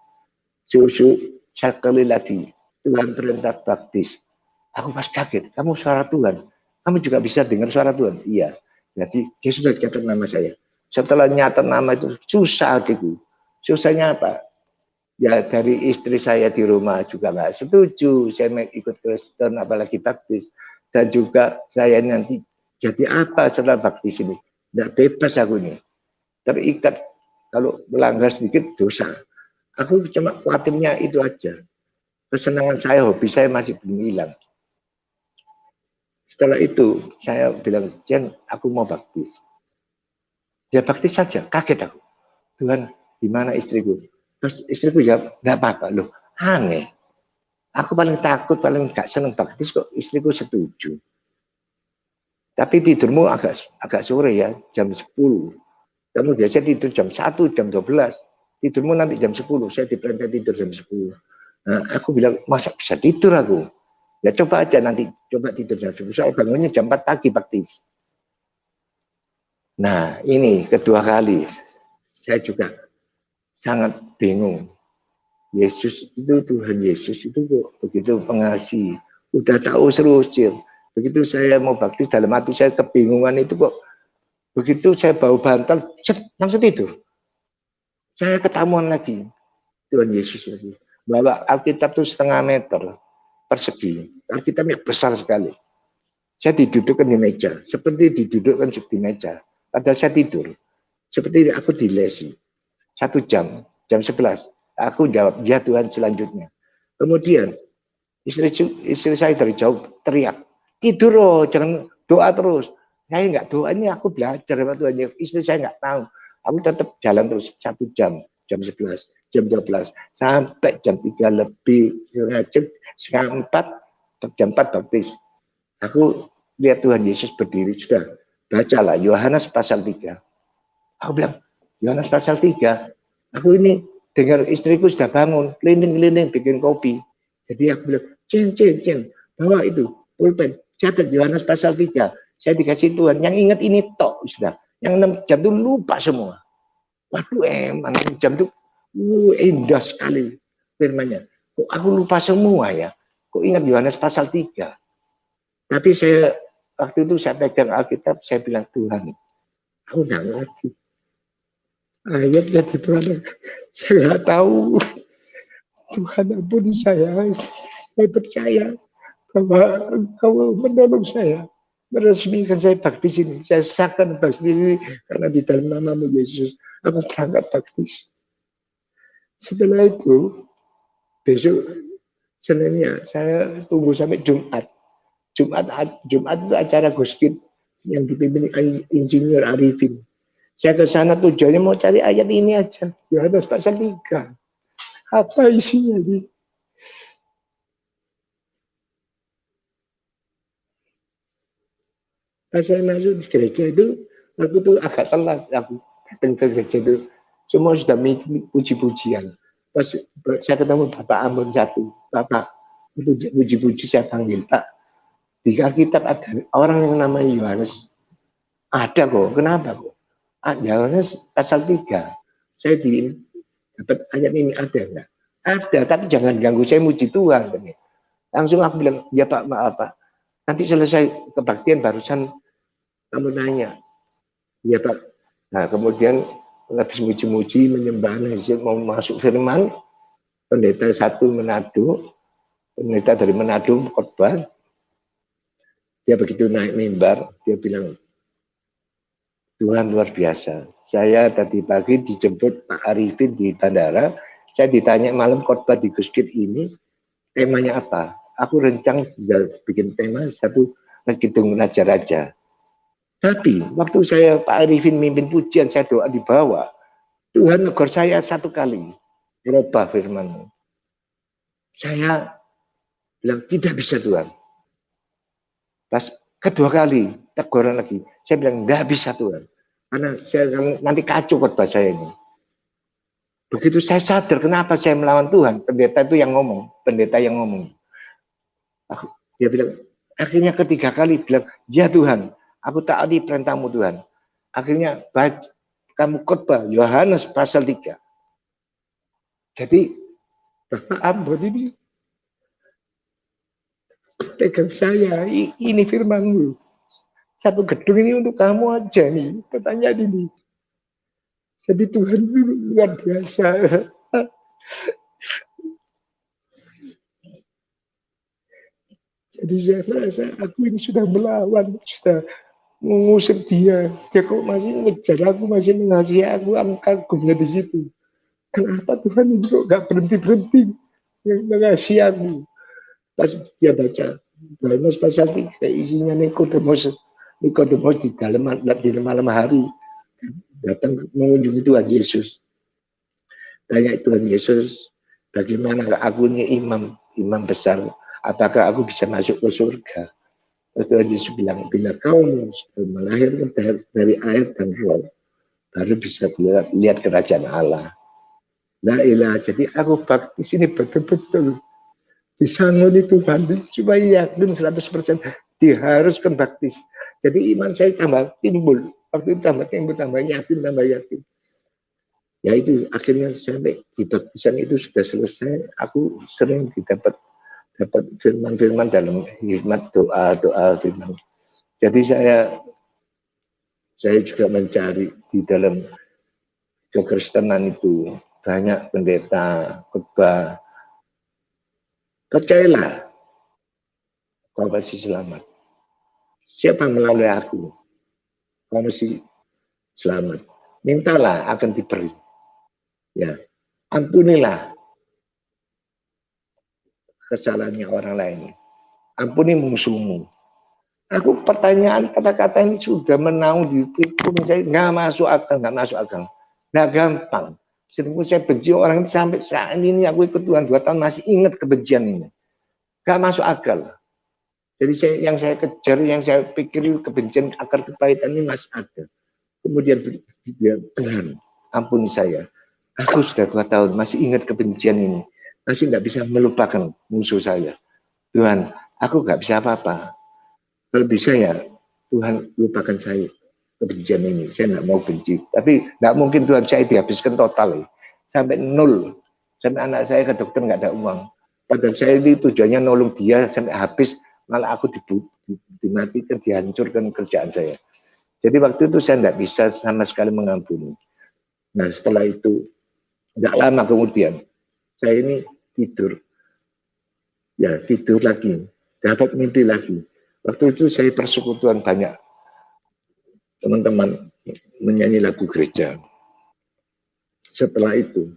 Sekali lagi Tuhan perintah baptis. Aku pas kaget, kamu suara Tuhan. Kamu juga bisa dengar suara Tuhan. Iya. Jadi dia sudah catat nama saya. Setelah nyatat nama itu susah hatiku. Susahnya apa? Ya dari istri saya di rumah juga nggak setuju. Saya ikut Kristen apalagi baptis. Dan juga saya nanti jadi apa setelah baptis ini? Tidak bebas aku ini. Terikat. Kalau melanggar sedikit dosa. Aku cuma khawatirnya itu aja. Kesenangan saya, hobi saya masih belum hilang. Setelah itu saya bilang, Jen, aku mau baptis. Ya baptis saja, kaget aku. Tuhan, gimana istriku? Terus istriku jawab, nggak apa-apa loh, aneh. Aku paling takut, paling gak seneng baptis kok istriku setuju. Tapi tidurmu agak sore ya, jam 10. Kamu biasa tidur jam 1, jam 12. Tidurmu nanti jam 10, saya diperintah tidur jam 10. Nah, aku bilang, masa bisa tidur aku? Ya coba aja nanti, coba tidur jam 10. Saya bangunnya jam 4 pagi baptis. Nah, ini kedua kali. Saya juga sangat bingung. Yesus itu, Tuhan Yesus itu kok begitu pengasih. Udah tahu serucil. Begitu saya mau baptis, dalam hati saya kebingungan itu kok. Begitu saya bau bantal, langsung tidur. Saya ketamuan lagi. Tuhan Yesus lagi. Bawa Alkitab itu 1,5 meter persegi. Alkitabnya besar sekali. Saya didudukkan di meja. Seperti didudukkan di meja. Padahal saya tidur. Seperti aku dilesi. 1 jam. Jam 11. Aku jawab, ya Tuhan selanjutnya. Kemudian istri saya dari jauh teriak, tidur loh, jangan doa terus. Saya nggak doa, ini aku belajar sama Tuhan. Istri saya nggak tahu. Aku tetap jalan terus 1 jam, jam 11, jam 12, sampai jam 3 lebih, setengah 4, jam 4 baptis. Aku lihat Tuhan Yesus berdiri, sudah bacalah Yohanes pasal 3. Aku bilang, Yohanes pasal 3, aku ini dengar istriku sudah bangun, keliling-keliling bikin kopi. Jadi aku bilang, Cin, bawa itu, pulpen, catat Yohanes pasal 3. Saya dikasih Tuhan, yang ingat ini tok, sudah. Yang 6 jam itu lupa semua. Waduh emang, jam itu indah sekali firmannya. Kok aku lupa semua ya? Kok ingat Yohanes pasal 3? Tapi saya, waktu itu saya pegang Alkitab, saya bilang, Tuhan, aku nggak ngerti. Ayatnya di mana? Saya nggak tahu. Tuhan ampuni saya percaya bahwa Engkau menolong saya, meresmikan saya baptis ini. Saya sahkan baptis ini karena di dalam nama-Mu Yesus aku berangkat baptis. Setelah itu besok Seninnya saya tunggu sampai Jumat. Jumat itu acara Guskit yang dipimpin Insinyur Arifin. Saya ke sana tujuannya mau cari ayat ini aja. Yohanes pasal 3. Apa isinya ini? Pas saya masuk di gereja itu, aku tuh agak telat. Aku datang ke gereja itu, semua sudah puji-pujian. Pas saya ketemu Bapak Ambon satu, Bapak itu puji-puji saya panggil, Pak, di Alkitab ada orang yang namanya Yohanes. Ada kok, kenapa kok? Yohanes pasal 3. Saya dapat ayat ini ada enggak? Ada, tapi jangan ganggu saya muji Tuhan. Langsung aku bilang, ya Pak, maaf Pak. Nanti selesai kebaktian barusan kamu tanya. Ya Pak. Nah kemudian habis muji-muji, menyembah, mau masuk firman, pendeta satu Manado, pendeta dari Manado khotbah, dia begitu naik mimbar, dia bilang, Tuhan luar biasa. Saya tadi pagi dijemput Pak Arifin di bandara, saya ditanya malam khotbah di Guskit ini, temanya apa? Aku rencang bikin tema satu Kidung Raja-Raja. Tapi waktu saya Pak Arifin mimpin pujian, saya doa di bawah, Tuhan negur saya satu kali, berubah firman. Saya bilang, tidak bisa Tuhan. Pas kedua kali, teguran lagi, saya bilang, nggak bisa Tuhan. Karena saya nanti kacau khotbah saya ini. Begitu saya sadar kenapa saya melawan Tuhan, pendeta itu yang ngomong, pendeta yang ngomong. Dia bilang, akhirnya ketiga kali bilang, ya Tuhan, aku taati perintahmu Tuhan. Akhirnya kamu khotbah Yohanes pasal 3. Jadi Bapak Ambon ini pegang saya, ini firmanmu. Satu gedung ini untuk kamu aja nih, pertanyaan ini. Jadi Tuhan itu luar biasa. Jadi saya merasa aku ini sudah melawan, sudah mengusir dia. Dia kok masih ngejar aku, masih mengasihi aku, kagumnya di situ. Kenapa Tuhan ini kok gak berhenti-berhenti yang mengasihi aku? Pas dia baca Yohanes pasal 3, isinya Nikodemus di malam hari datang mengunjungi Tuhan Yesus. Tanya Tuhan Yesus, bagaimana aku ini imam besar, apakah aku bisa masuk ke surga? Tuhan Yesus bilang, bila kau melahirkan dari air dan roh, baru bisa lihat kerajaan Allah. La ilaha, jadi aku baptis ini betul-betul disangoni Tuhan supaya yakin 100% diharuskan baptis. Jadi iman saya tambah timbul, waktu itu tambah yakin, Ya itu akhirnya sampai di baptisan itu sudah selesai, aku sering dapat firman-firman dalam hikmat doa firman. Jadi saya juga mencari di dalam kekristenan itu banyak pendeta khotbah. Percayalah, kau pasti selamat. Siapa melalui aku, kau mesti selamat. Mintalah akan diberi. Ya, ampunilah kesalahannya orang lain. Ampuni musuhmu. Aku pertanyaan kata-kata ini sudah menaung di pikiran saya, nggak masuk akal. Nggak gampang. Sedangkan saya benci orang itu sampai saat ini aku ikut Tuhan 2 tahun masih ingat kebencian ini. Nggak masuk akal. Jadi yang saya kejar, yang saya pikir kebencian, akar kepahitan ini masih ada. Kemudian Tuhan, ampuni saya. Aku sudah 2 tahun masih ingat kebencian ini. Masih nggak bisa melupakan musuh saya. Tuhan, aku nggak bisa apa-apa. Kalau bisa ya, Tuhan lupakan saya kebencian ini. Saya nggak mau benci. Tapi nggak mungkin Tuhan saya dihabiskan total. Sampai 0. Sampai anak saya ke dokter nggak ada uang. Padahal saya ini tujuannya nolong dia sampai habis. Malah aku dimatikan, dihancurkan kerjaan saya. Jadi waktu itu saya nggak bisa sama sekali mengampuni. Nah setelah itu, nggak lama kemudian, saya ini tidur. Ya tidur lagi. Dapat mimpi lagi. Waktu itu saya persekutuan banyak teman-teman menyanyi lagu gereja. Setelah itu,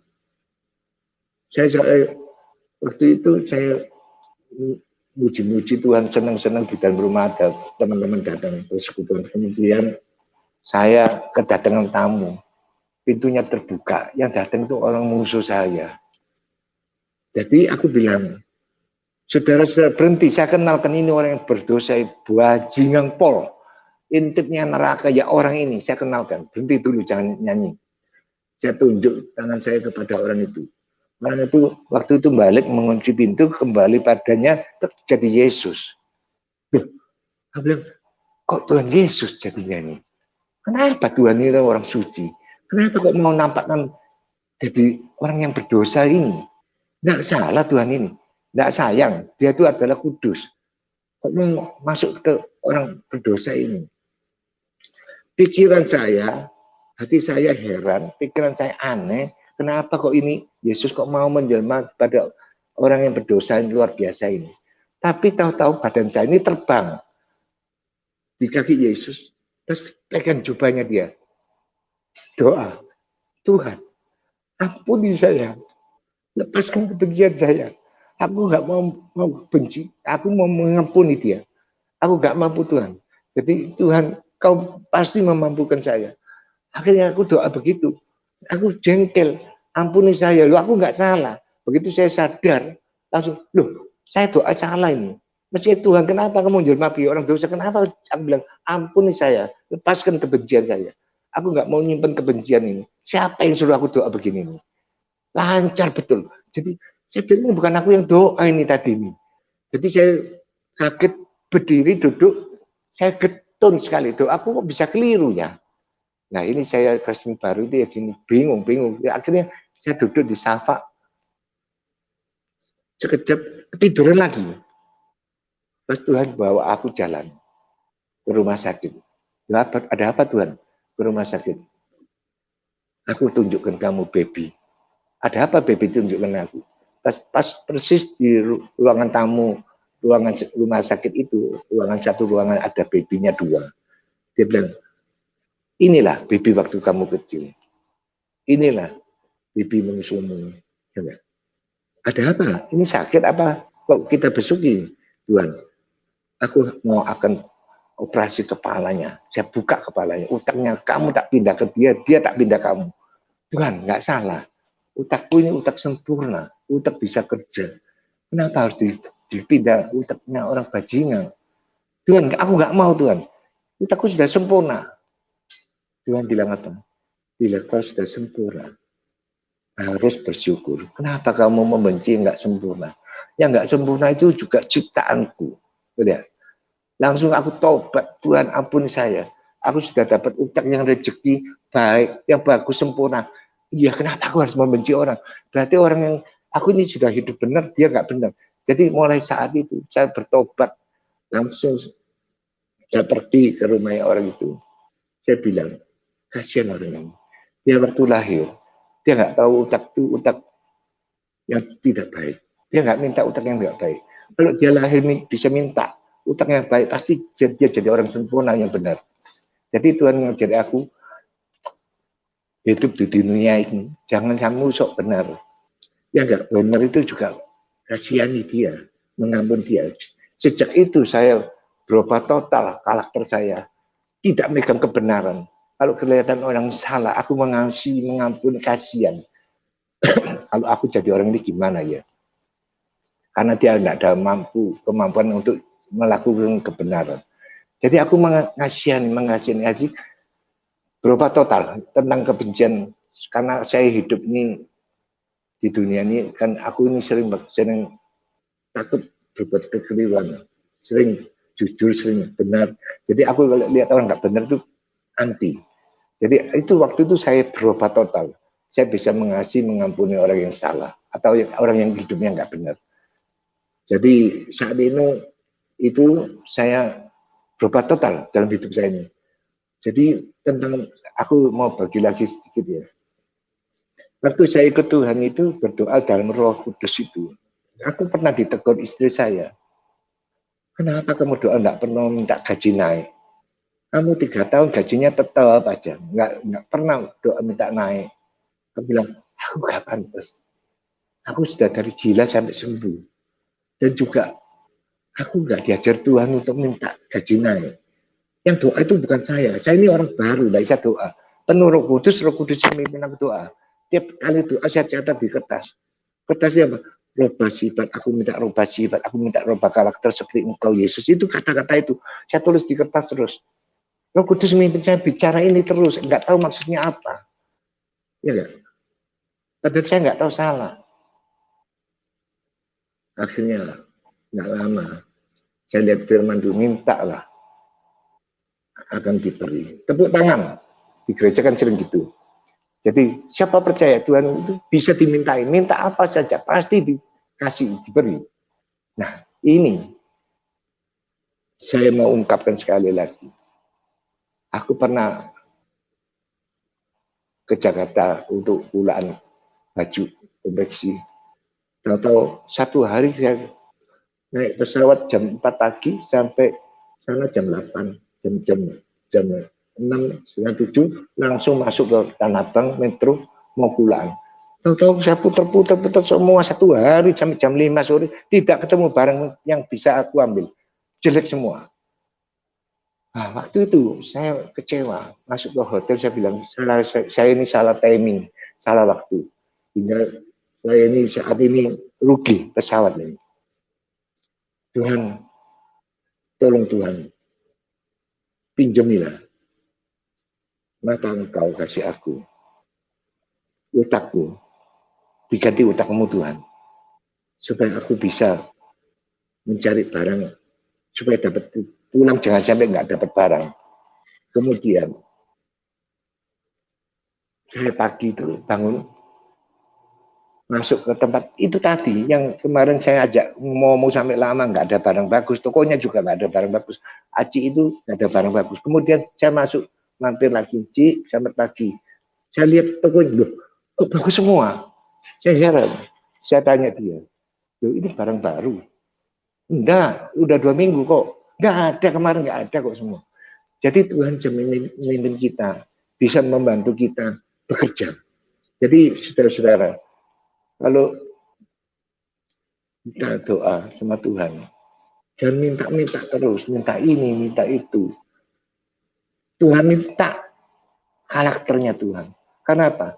waktu itu saya muji-muji Tuhan, senang-senang di dalam rumah ada teman-teman datang persekutuan. Kemudian saya kedatangan tamu, pintunya terbuka, yang datang itu orang musuh saya. Jadi aku bilang, saudara-saudara berhenti, saya kenalkan ini orang yang berdosa, bajingan pol, intipnya neraka, ya orang ini, saya kenalkan, berhenti dulu, jangan nyanyi. Saya tunjuk tangan saya kepada orang itu. Orang itu waktu itu balik mengunci pintu, kembali padanya jadi Yesus. Duh, saya bilang, kok Tuhan Yesus jadinya ini? Kenapa Tuhan ini orang suci? Kenapa kok mau nampakkan jadi orang yang berdosa ini? Nggak salah Tuhan ini. Nggak sayang. Dia itu adalah kudus. Kok mau masuk ke orang berdosa ini? Pikiran saya, hati saya heran, pikiran saya aneh. Kenapa kok ini Yesus kok mau menjelma pada orang yang berdosa yang luar biasa ini? Tapi tahu-tahu badan saya ini terbang di kaki Yesus. Terus pegang jubahnya dia. Doa, Tuhan, ampuni saya. Lepaskan kebencian saya. Aku nggak mau benci. Aku mau mengampuni dia. Aku nggak mampu Tuhan. Jadi Tuhan, kau pasti memampukan saya. Akhirnya aku doa begitu. Aku jengkel. Ampuni saya. Loh, aku nggak salah. Begitu saya sadar, langsung, loh, saya doa salah ini. Mestinya Tuhan, kenapa kamu menjelma orang dosa? Kenapa? Aku bilang, ampuni saya. Lepaskan kebencian saya. Aku nggak mau nyimpen kebencian ini. Siapa yang suruh aku doa begini ini? Lancar betul. Jadi saya bilang ini bukan aku yang doa ini tadi ini. Jadi saya kaget berdiri duduk, saya getun sekali doa. Aku kok bisa keliru ya? Nah ini saya Kristen baru itu ya gini, bingung. Ya, akhirnya saya duduk di safa, sekejap tiduran lagi. Terus Tuhan bawa aku jalan ke rumah sakit. Ada apa Tuhan? Ke rumah sakit. Aku tunjukkan kamu baby. Ada apa baby, tunjukkan aku. Pas persis di ruangan tamu, ruangan rumah sakit itu, ruangan satu ruangan ada babynya 2. Dia bilang, inilah baby waktu kamu kecil. Inilah baby mengisumu. Ya, ada apa? Ini sakit apa? Kok kita besuki, Tuhan? Aku mau akan operasi kepalanya. Saya buka kepalanya. Utaknya kamu tak pindah ke dia, dia tak pindah kamu. Tuhan, nggak salah. Utakku ini utak sempurna. Utak bisa kerja. Kenapa harus dipindah utaknya orang bajingan? Tuhan, aku nggak mau Tuhan. Utakku sudah sempurna. Tuhan bilang apa? Bila kau sudah sempurna, harus bersyukur. Kenapa kamu membenci nggak sempurna? Yang nggak sempurna itu juga ciptaanku. Lihat. Langsung aku tobat, Tuhan ampuni saya. Aku sudah dapat utak yang rezeki baik, yang bagus, sempurna. Iya, kenapa aku harus membenci orang? Berarti orang yang aku ini sudah hidup benar, dia nggak benar. Jadi mulai saat itu saya bertobat, langsung saya pergi ke rumah orang itu. Saya bilang, kasihan orang ini. Dia waktu lahir, dia nggak tahu utak itu utak yang tidak baik. Dia nggak minta utak yang nggak baik. Kalau dia lahir bisa minta utak yang baik, pasti dia jadi orang sempurna yang benar. Jadi Tuhan mengajari aku hidup di dunia ini, jangan kamu sok benar. Yang nggak benar itu juga kasihani dia, mengampuni dia. Sejak itu saya berubah total karakter saya. Tidak megang kebenaran. Kalau kelihatan orang salah, aku mengasihi, mengampuni, kasihan. Kalau aku jadi orang ini gimana ya? Karena dia tidak ada kemampuan untuk melakukan kebenaran. Jadi aku mengasihani, jadi berubah total tentang kebencian. Karena saya hidup ini di dunia ini, kan aku ini sering takut berbuat kekeliruan, sering jujur, sering benar. Jadi aku kalau lihat orang nggak benar itu anti. Jadi itu waktu itu saya berubah total. Saya bisa mengasihi, mengampuni orang yang salah atau orang yang hidupnya nggak benar. Jadi saat ini itu saya berubah total dalam hidup saya ini. Jadi tentang aku mau bagi lagi sedikit ya. Waktu saya ikut Tuhan itu berdoa dalam Roh Kudus itu. Aku pernah ditegur istri saya. Kenapa kamu doa enggak pernah minta gaji naik? Kamu 3 tahun gajinya tetap aja, enggak pernah doa minta naik. Aku bilang, aku gak pantas. Aku sudah dari gila sampai sembuh. Dan juga Aku nggak diajar Tuhan untuk minta gaji naik. Yang doa itu bukan saya. Saya ini orang baru, nggak bisa doa. Penuh Roh Kudus yang memimpin aku doa. Tiap kali doa saya catat di kertas. Kertasnya apa? Robah sifat, aku minta robah sifat, aku minta robah karakter seperti Engkau Yesus. Itu kata-kata itu. Saya tulis di kertas terus. Roh Kudus memimpin saya bicara ini terus. Nggak tahu maksudnya apa. Ya nggak? Padahal saya nggak tahu salah. Akhirnya nggak lama. Saya lihat firman itu, mintalah akan diberi. Tepuk tangan. Di gereja kan sering gitu. Jadi siapa percaya Tuhan itu bisa dimintain. Minta apa saja pasti dikasih, diberi. Nah ini saya mau ungkapkan sekali lagi. Aku pernah ke Jakarta untuk pulaan baju konveksi. Tahu-tahu satu hari saya naik pesawat jam 4 pagi sampai sana jam 8, jam 6, setengah 7, langsung masuk ke Tanah Abang, metro, mau pulang. Tahu-tahu saya putar semua satu hari sampai jam 5 sore, tidak ketemu barang yang bisa aku ambil. Jelek semua. Nah, waktu itu saya kecewa, masuk ke hotel saya bilang, saya ini salah timing, salah waktu. Hingga saya ini saat ini rugi pesawat ini. Tuhan, tolong Tuhan, pinjamilah mata Engkau kasih aku, utakku, diganti utakmu Tuhan, supaya aku bisa mencari barang, supaya dapat pulang, jangan sampai nggak dapat barang. Kemudian saya pagi itu bangun, masuk ke tempat itu tadi yang kemarin saya ajak mau sampai lama nggak ada barang bagus, tokonya juga nggak ada barang bagus, Aci itu nggak ada barang bagus. Kemudian saya masuk mampir lagi, Ci, selamat pagi. Saya lihat tokonya, kok bagus semua. Saya heran, saya tanya dia, ini barang baru? Enggak, udah 2 minggu kok. Enggak ada, kemarin nggak ada kok semua. Jadi Tuhan memimpin kita, bisa membantu kita bekerja. Jadi saudara-saudara, kalau kita doa sama Tuhan, jangan minta-minta terus, minta ini, minta itu. Tuhan minta karakternya Tuhan. Kenapa?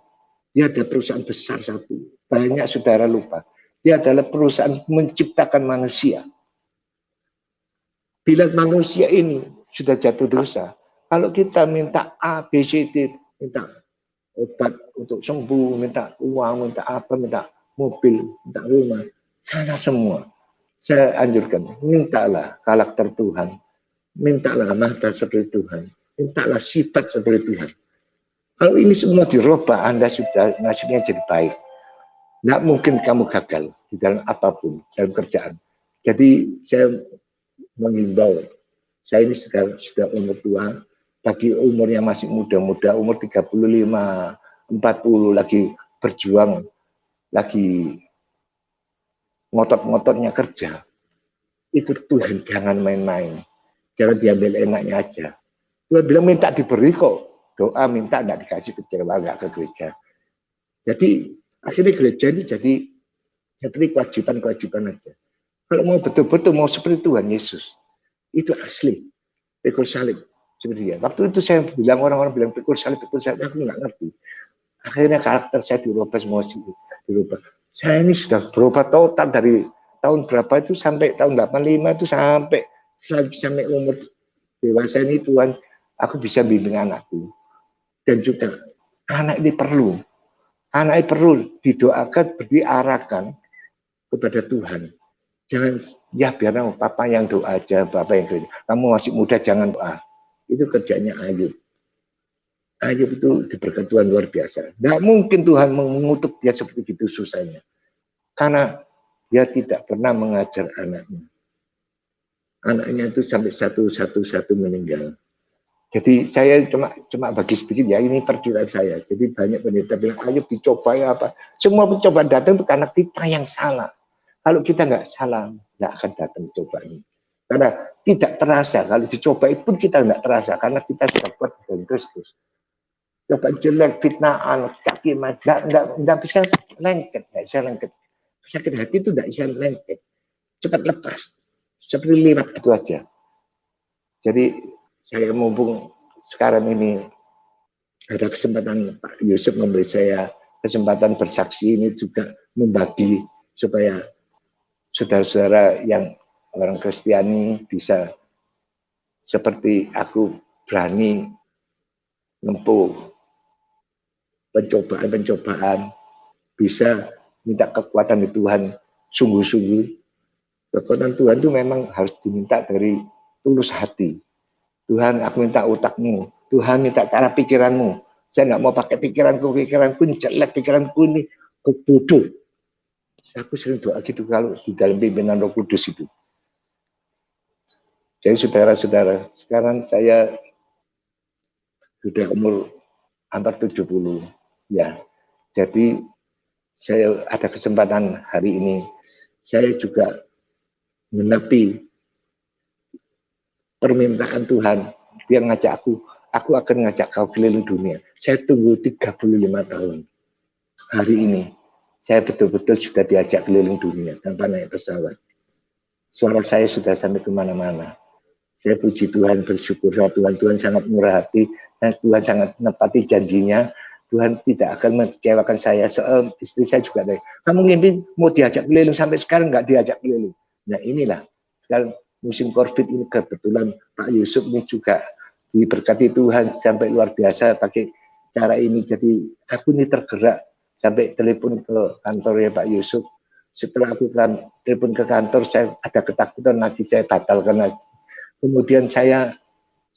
Dia ada perusahaan besar satu. Banyak saudara lupa. Dia adalah perusahaan menciptakan manusia. Bila manusia ini sudah jatuh dosa, kalau kita minta A, B, C, D, minta obat untuk sembuh, minta uang, minta apa, minta mobil, minta rumah, salah semua. Saya anjurkan, mintalah karakter Tuhan, mintalah mata seperti Tuhan, mintalah sifat seperti Tuhan. Kalau ini semua dirubah, Anda sudah nasibnya jadi baik. Nggak mungkin kamu gagal di dalam apapun, dalam kerjaan. Jadi saya mengimbau, saya ini sudah umur tua, bagi umur yang masih muda-muda, umur 35, 40 lagi berjuang, lagi ngotot-ngototnya kerja. Ikut Tuhan, jangan main-main. Jangan diambil enaknya aja. Tuhan bilang minta diberi kok. Doa minta enggak dikasih, kecewa enggak ke gereja. Jadi akhirnya gereja ini jadi kewajiban-kewajiban aja. Kalau mau betul-betul mau seperti Tuhan Yesus, itu asli. Pikul salib seperti dia. Waktu itu saya bilang, orang-orang bilang pikul salib, aku nggak ngerti. Akhirnya karakter saya dirubah semua sih, dirubah. Saya ini sudah berubah total dari tahun berapa itu sampai tahun 85 itu sampai umur dewasa ini Tuhan, aku bisa bimbing anakku. Dan juga anak ini perlu didoakan, diarahkan kepada Tuhan. Jangan, ya biar papa yang doa aja, bapak yang doa. Kamu masih muda, jangan doa. Itu kerjanya Ayub. Ayub itu diberkati Tuhan luar biasa. Nggak mungkin Tuhan mengutuk dia seperti itu susahnya. Karena dia tidak pernah mengajar anaknya. Anaknya itu sampai satu meninggal. Jadi saya cuma bagi sedikit ya, ini perkiraan saya. Jadi banyak pendeta bilang, Ayub dicoba ya apa. Semua pencobaan datang itu karena kita yang salah. Kalau kita nggak salah, nggak akan datang cobaan ini. Karena tidak terasa, kalau dicoba pun kita nggak terasa, karena kita sudah kuat dalam Kristus. Coba jelek, fitnaan, caci maki, nggak bisa lengket, nggak bisa lengket. Sakit hati itu nggak bisa lengket, cepat lepas. seperti lewat itu aja. Jadi saya mumpung sekarang ini ada kesempatan Pak Yusuf memberi saya kesempatan bersaksi ini juga membagi supaya saudara-saudara yang orang Kristiani bisa seperti aku berani menempuh pencobaan-pencobaan, bisa minta kekuatan di Tuhan sungguh-sungguh. Kekuatan Tuhan itu memang harus diminta dari tulus hati. Tuhan, aku minta otakmu. Tuhan, minta cara pikiranmu. Saya nggak mau pakai pikiranku ini jelek, pikiranku ini bodoh. Aku sering doa gitu kalau di dalam pimpinan Roh Kudus itu. Jadi saudara-saudara, sekarang saya sudah umur hampir 70. Ya, jadi saya ada kesempatan hari ini. Saya juga menepi permintaan Tuhan. Dia ngajak aku akan ngajak kau keliling dunia. Saya tunggu 35 tahun. Hari ini, saya betul-betul sudah diajak keliling dunia tanpa naik pesawat. Suara saya sudah sampai kemana-mana. Saya puji Tuhan, bersyukur Tuhan sangat murah hati, dan Tuhan sangat menepati janjinya. Tuhan tidak akan mengecewakan saya. Soal istri saya juga ada. Kamu ngimpi mau diajak keliling sampai sekarang nggak diajak keliling. Nah inilah sekarang musim COVID ini kebetulan Pak Yusuf ini juga diberkati Tuhan sampai luar biasa pakai cara ini. Jadi aku ini tergerak sampai telepon ke kantornya Pak Yusuf. Setelah aku telepon ke kantor, saya ada ketakutan lagi, saya batalkan lagi. Kemudian saya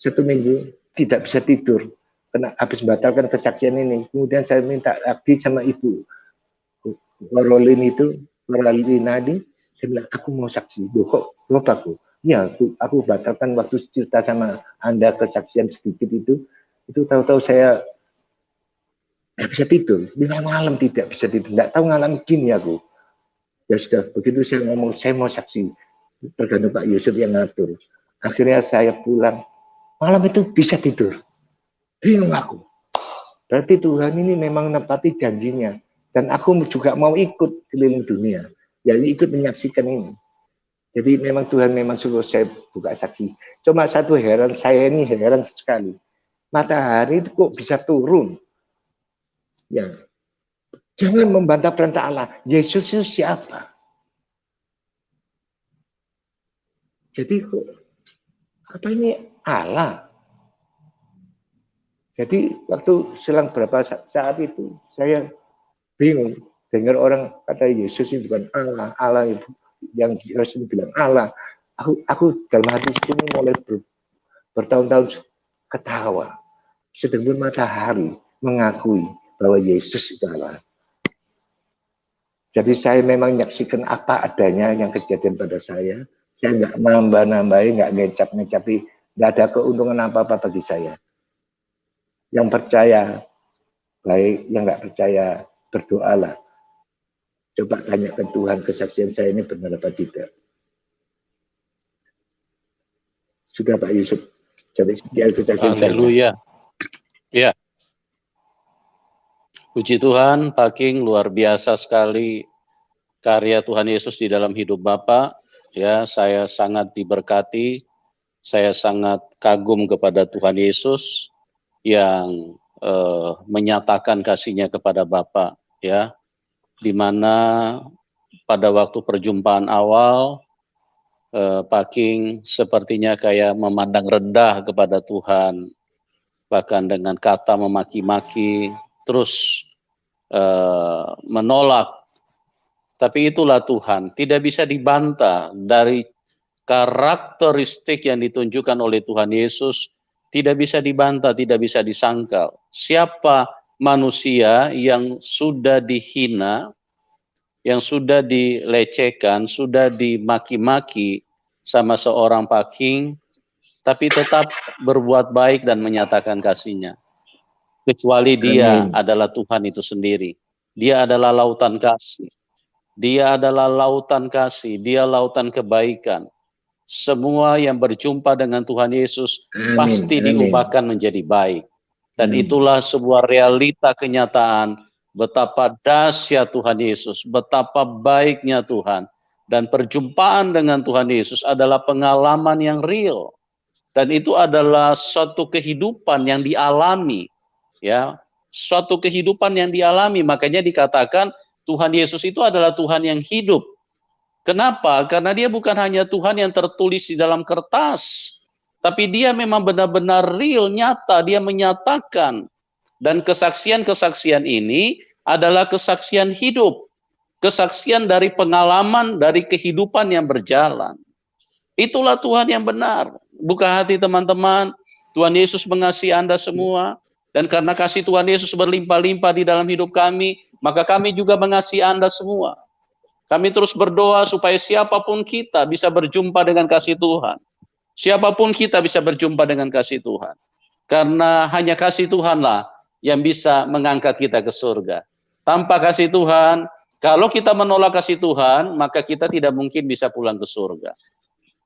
1 minggu tidak bisa tidur karena habis membatalkan kesaksian ini. Kemudian saya minta lagi sama Ibu Carolina ini, saya bilang aku mau saksi. Kok aku? Ya, aku batalkan waktu cerita sama Anda kesaksian sedikit itu tahu-tahu saya nggak bisa tidur. Malam tidak bisa tidur, nggak tahu ngalami gini aku. Ya sudah, begitu saya ngomong, saya mau saksi. Tergantung Pak Yusuf yang ngatur. Akhirnya saya pulang, malam itu bisa tidur. Bingung aku. Berarti Tuhan ini memang menepati janjinya. Dan aku juga mau ikut keliling dunia. Ya ikut menyaksikan ini. Jadi memang Tuhan memang suruh saya buka saksi. Cuma satu heran, saya ini heran sekali. Matahari itu kok bisa turun? Ya, jangan membantah perintah Allah. Yesus itu siapa? Jadi kok apa ini Allah? Jadi waktu selang berapa saat itu saya bingung dengar orang kata Yesus ini bukan Allah, Allah itu yang Rasul bilang Allah. Aku dalam hati ini mulai bertahun-tahun ketawa. Sedangkan matahari mengakui bahwa Yesus itu Allah. Jadi saya memang menyaksikan apa adanya yang kejadian pada saya. Saya nggak nambah-nambahin, nggak ngecap-ngecapi, nggak ada keuntungan apa-apa bagi saya. Yang percaya baik, yang nggak percaya berdoalah. Coba tanyakan Tuhan kesaksian saya ini benar apa tidak. Sudah Pak Yusuf, jadi kesaksian saya. Haleluya. Ya. Puji Tuhan, Pak King, luar biasa sekali karya Tuhan Yesus di dalam hidup Bapak. Ya, saya sangat diberkati, saya sangat kagum kepada Tuhan Yesus yang menyatakan kasih-Nya kepada Bapak, ya, di mana pada waktu perjumpaan awal Pak King sepertinya kayak memandang rendah kepada Tuhan, bahkan dengan kata memaki-maki, terus menolak. Tapi itulah Tuhan, tidak bisa dibantah dari karakteristik yang ditunjukkan oleh Tuhan Yesus, tidak bisa dibantah, tidak bisa disangkal. Siapa manusia yang sudah dihina, yang sudah dilecehkan, sudah dimaki-maki sama seorang Pak King, tapi tetap berbuat baik dan menyatakan kasih-Nya. Kecuali Dia adalah Tuhan itu sendiri. Dia adalah lautan kasih. Dia adalah lautan kasih, Dia lautan kebaikan. Semua yang berjumpa dengan Tuhan Yesus pasti diubahkan menjadi baik. Dan itulah sebuah realita kenyataan betapa dahsyat Tuhan Yesus, betapa baiknya Tuhan, Dan perjumpaan dengan Tuhan Yesus adalah pengalaman yang real. Dan itu adalah suatu kehidupan yang dialami. Ya, suatu kehidupan yang dialami. Makanya dikatakan Tuhan Yesus itu adalah Tuhan yang hidup. Kenapa? Karena dia bukan hanya Tuhan yang tertulis di dalam kertas. Tapi dia memang benar-benar real, nyata. Dia menyatakan. Dan kesaksian-kesaksian ini adalah kesaksian hidup. Kesaksian dari pengalaman, dari kehidupan yang berjalan. Itulah Tuhan yang benar. Buka hati teman-teman. Tuhan Yesus mengasihi Anda semua. Dan karena kasih Tuhan Yesus berlimpah-limpah di dalam hidup kami, maka kami juga mengasihi Anda semua. Kami terus berdoa supaya siapapun kita bisa berjumpa dengan kasih Tuhan. Siapapun kita bisa berjumpa dengan kasih Tuhan. Karena hanya kasih Tuhanlah yang bisa mengangkat kita ke surga. Tanpa kasih Tuhan, kalau kita menolak kasih Tuhan, maka kita tidak mungkin bisa pulang ke surga.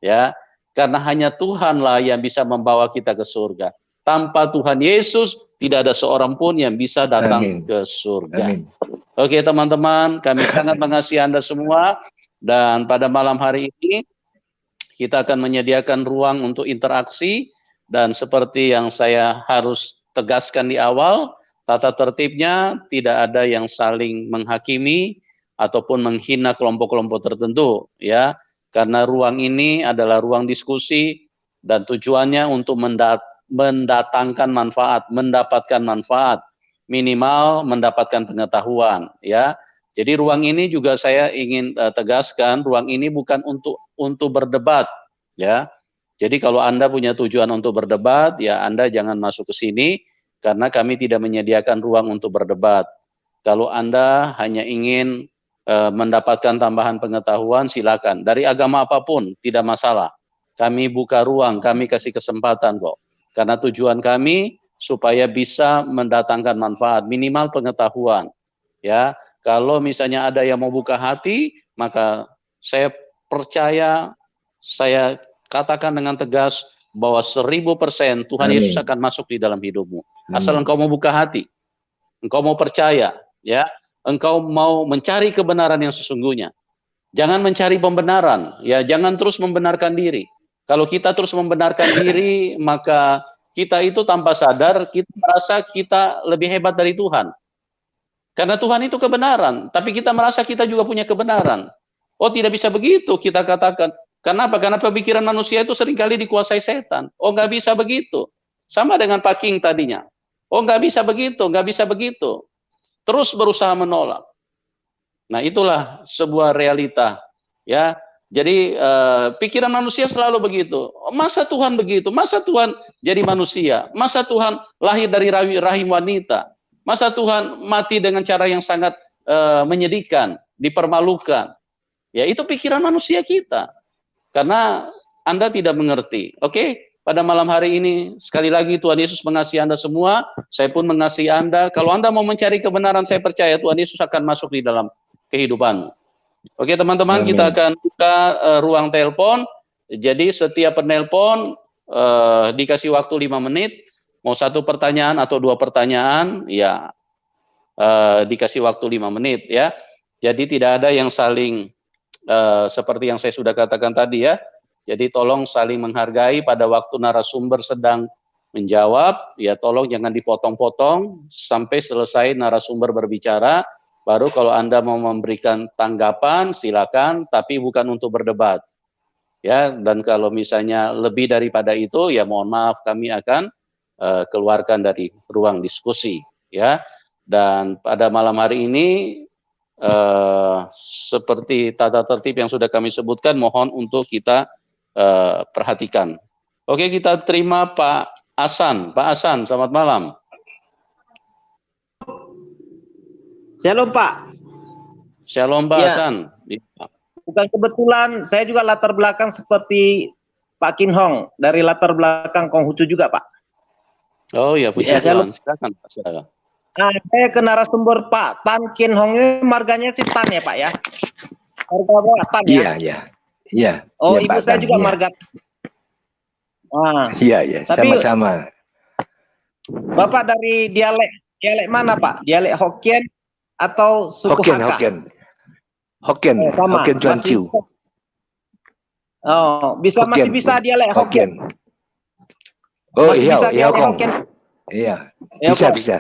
Ya, karena hanya Tuhanlah yang bisa membawa kita ke surga. Tanpa Tuhan Yesus, tidak ada seorang pun yang bisa datang ke surga. Amin. Oke teman-teman, kami sangat mengasihi Anda semua. Dan pada malam hari ini, kita akan menyediakan ruang untuk interaksi. Dan seperti yang saya harus tegaskan di awal, tata tertibnya tidak ada yang saling menghakimi ataupun menghina kelompok-kelompok tertentu, ya. Karena ruang ini adalah ruang diskusi dan tujuannya untuk mendatangkan manfaat, mendapatkan manfaat, minimal mendapatkan pengetahuan, ya. Jadi ruang ini juga saya ingin tegaskan, ruang ini bukan untuk berdebat, ya. Jadi kalau Anda punya tujuan untuk berdebat, ya Anda jangan masuk ke sini karena kami tidak menyediakan ruang untuk berdebat. Kalau Anda hanya ingin mendapatkan tambahan pengetahuan, silakan. Dari agama apapun, tidak masalah. Kami buka ruang, kami kasih kesempatan kok. Karena tujuan kami supaya bisa mendatangkan manfaat, minimal pengetahuan. Ya, kalau misalnya ada yang mau buka hati, maka saya percaya, saya katakan dengan tegas bahwa 1000% Tuhan Amin. Yesus akan masuk di dalam hidupmu. Asal engkau mau buka hati, engkau mau percaya, ya. Engkau mau mencari kebenaran yang sesungguhnya. Jangan mencari pembenaran, ya, jangan terus membenarkan diri. Kalau kita terus membenarkan diri, maka kita itu tanpa sadar, kita merasa kita lebih hebat dari Tuhan. Karena Tuhan itu kebenaran, tapi kita merasa kita juga punya kebenaran. Oh, tidak bisa begitu kita katakan. Kenapa? Karena pemikiran manusia itu seringkali dikuasai setan. Oh, nggak bisa begitu. Sama dengan Pak King tadinya. Oh, nggak bisa begitu, nggak bisa begitu. Terus berusaha menolak. Nah, itulah sebuah realita, ya. Jadi pikiran manusia selalu begitu. Masa Tuhan begitu? Masa Tuhan jadi manusia? Masa Tuhan lahir dari rahim wanita? Masa Tuhan mati dengan cara yang sangat menyedihkan, dipermalukan? Ya, itu pikiran manusia kita. Karena Anda tidak mengerti. Oke? Pada malam hari ini, sekali lagi Tuhan Yesus mengasihi Anda semua, saya pun mengasihi Anda. Kalau Anda mau mencari kebenaran, saya percaya Tuhan Yesus akan masuk di dalam kehidupanmu. Oke teman-teman, kita akan buka ruang telepon. Jadi setiap penelpon dikasih waktu 5 menit, mau 1 pertanyaan atau 2 pertanyaan, ya dikasih waktu 5 menit, ya. Jadi tidak ada yang saling, seperti yang saya sudah katakan tadi, ya. Jadi tolong saling menghargai pada waktu narasumber sedang menjawab, ya tolong jangan dipotong-potong sampai selesai narasumber berbicara, baru kalau Anda mau memberikan tanggapan silakan, tapi bukan untuk berdebat. Ya, dan kalau misalnya lebih daripada itu, ya mohon maaf kami akan keluarkan dari ruang diskusi, ya. Dan pada malam hari ini seperti tata tertib yang sudah kami sebutkan, mohon untuk kita perhatikan. Oke, kita terima Pak Hasan. Pak Hasan, selamat malam. Shalom Pak. Shalom Pak Hasan. Bukan kebetulan, saya juga latar belakang seperti Pak Kin Hong, dari latar belakang Konghucu juga Pak. Oh ya, puji Tuhan. Silakan Pak. Silakan. Nah, saya ke narasumber Pak Tan Kin Hong ini marganya si Tan ya Pak ya? Marga Tan ya? Iya. Iya. Oh, ya, ibu Pak saya Tan, juga ya. marga. Iya, sama-sama. Bapak dari dialek mana Pak? Dialek Hokkien atau suku Hakka? Hokkien, sama. Hokkien Chuan Masih- Chiu. Oh, masih Hokkien. bisa dialek Hokkien. Oh Masih iya, bisa iya dialek Kong. Hokkien. Iya, Ya, bisa Kong. bisa.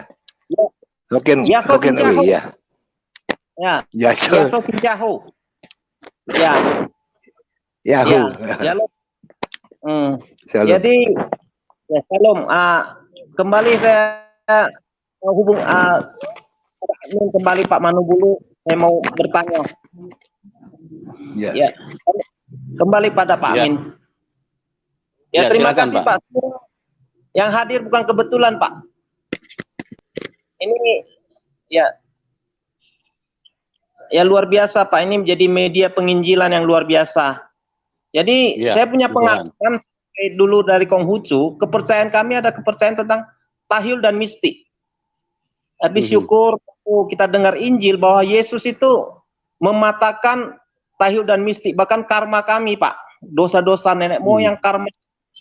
Ya. Hokkien, Ya, so Hokkien cincang. iya. Ya, Ya, ya so cincaho. Ya, Yahoo. ya lo. Shalom. Jadi, ya shalom. Kembali saya mau hubung kembali Pak Manubulu. Saya mau bertanya. Ya. Ya, kembali pada Pak Ya. Amin. Ya, Ya, terima silakan, kasih Pak. Yang hadir bukan kebetulan Pak. Ini ya luar biasa Pak. Ini menjadi media penginjilan yang luar biasa. Jadi Ya, saya punya Tuhan. pengalaman dulu dari Konghucu. Kepercayaan kami ada kepercayaan tentang tahyul dan mistik. Habis syukur kita dengar Injil bahwa Yesus itu mematahkan tahyul dan mistik. Bahkan karma kami Pak, dosa-dosa nenek moyang karma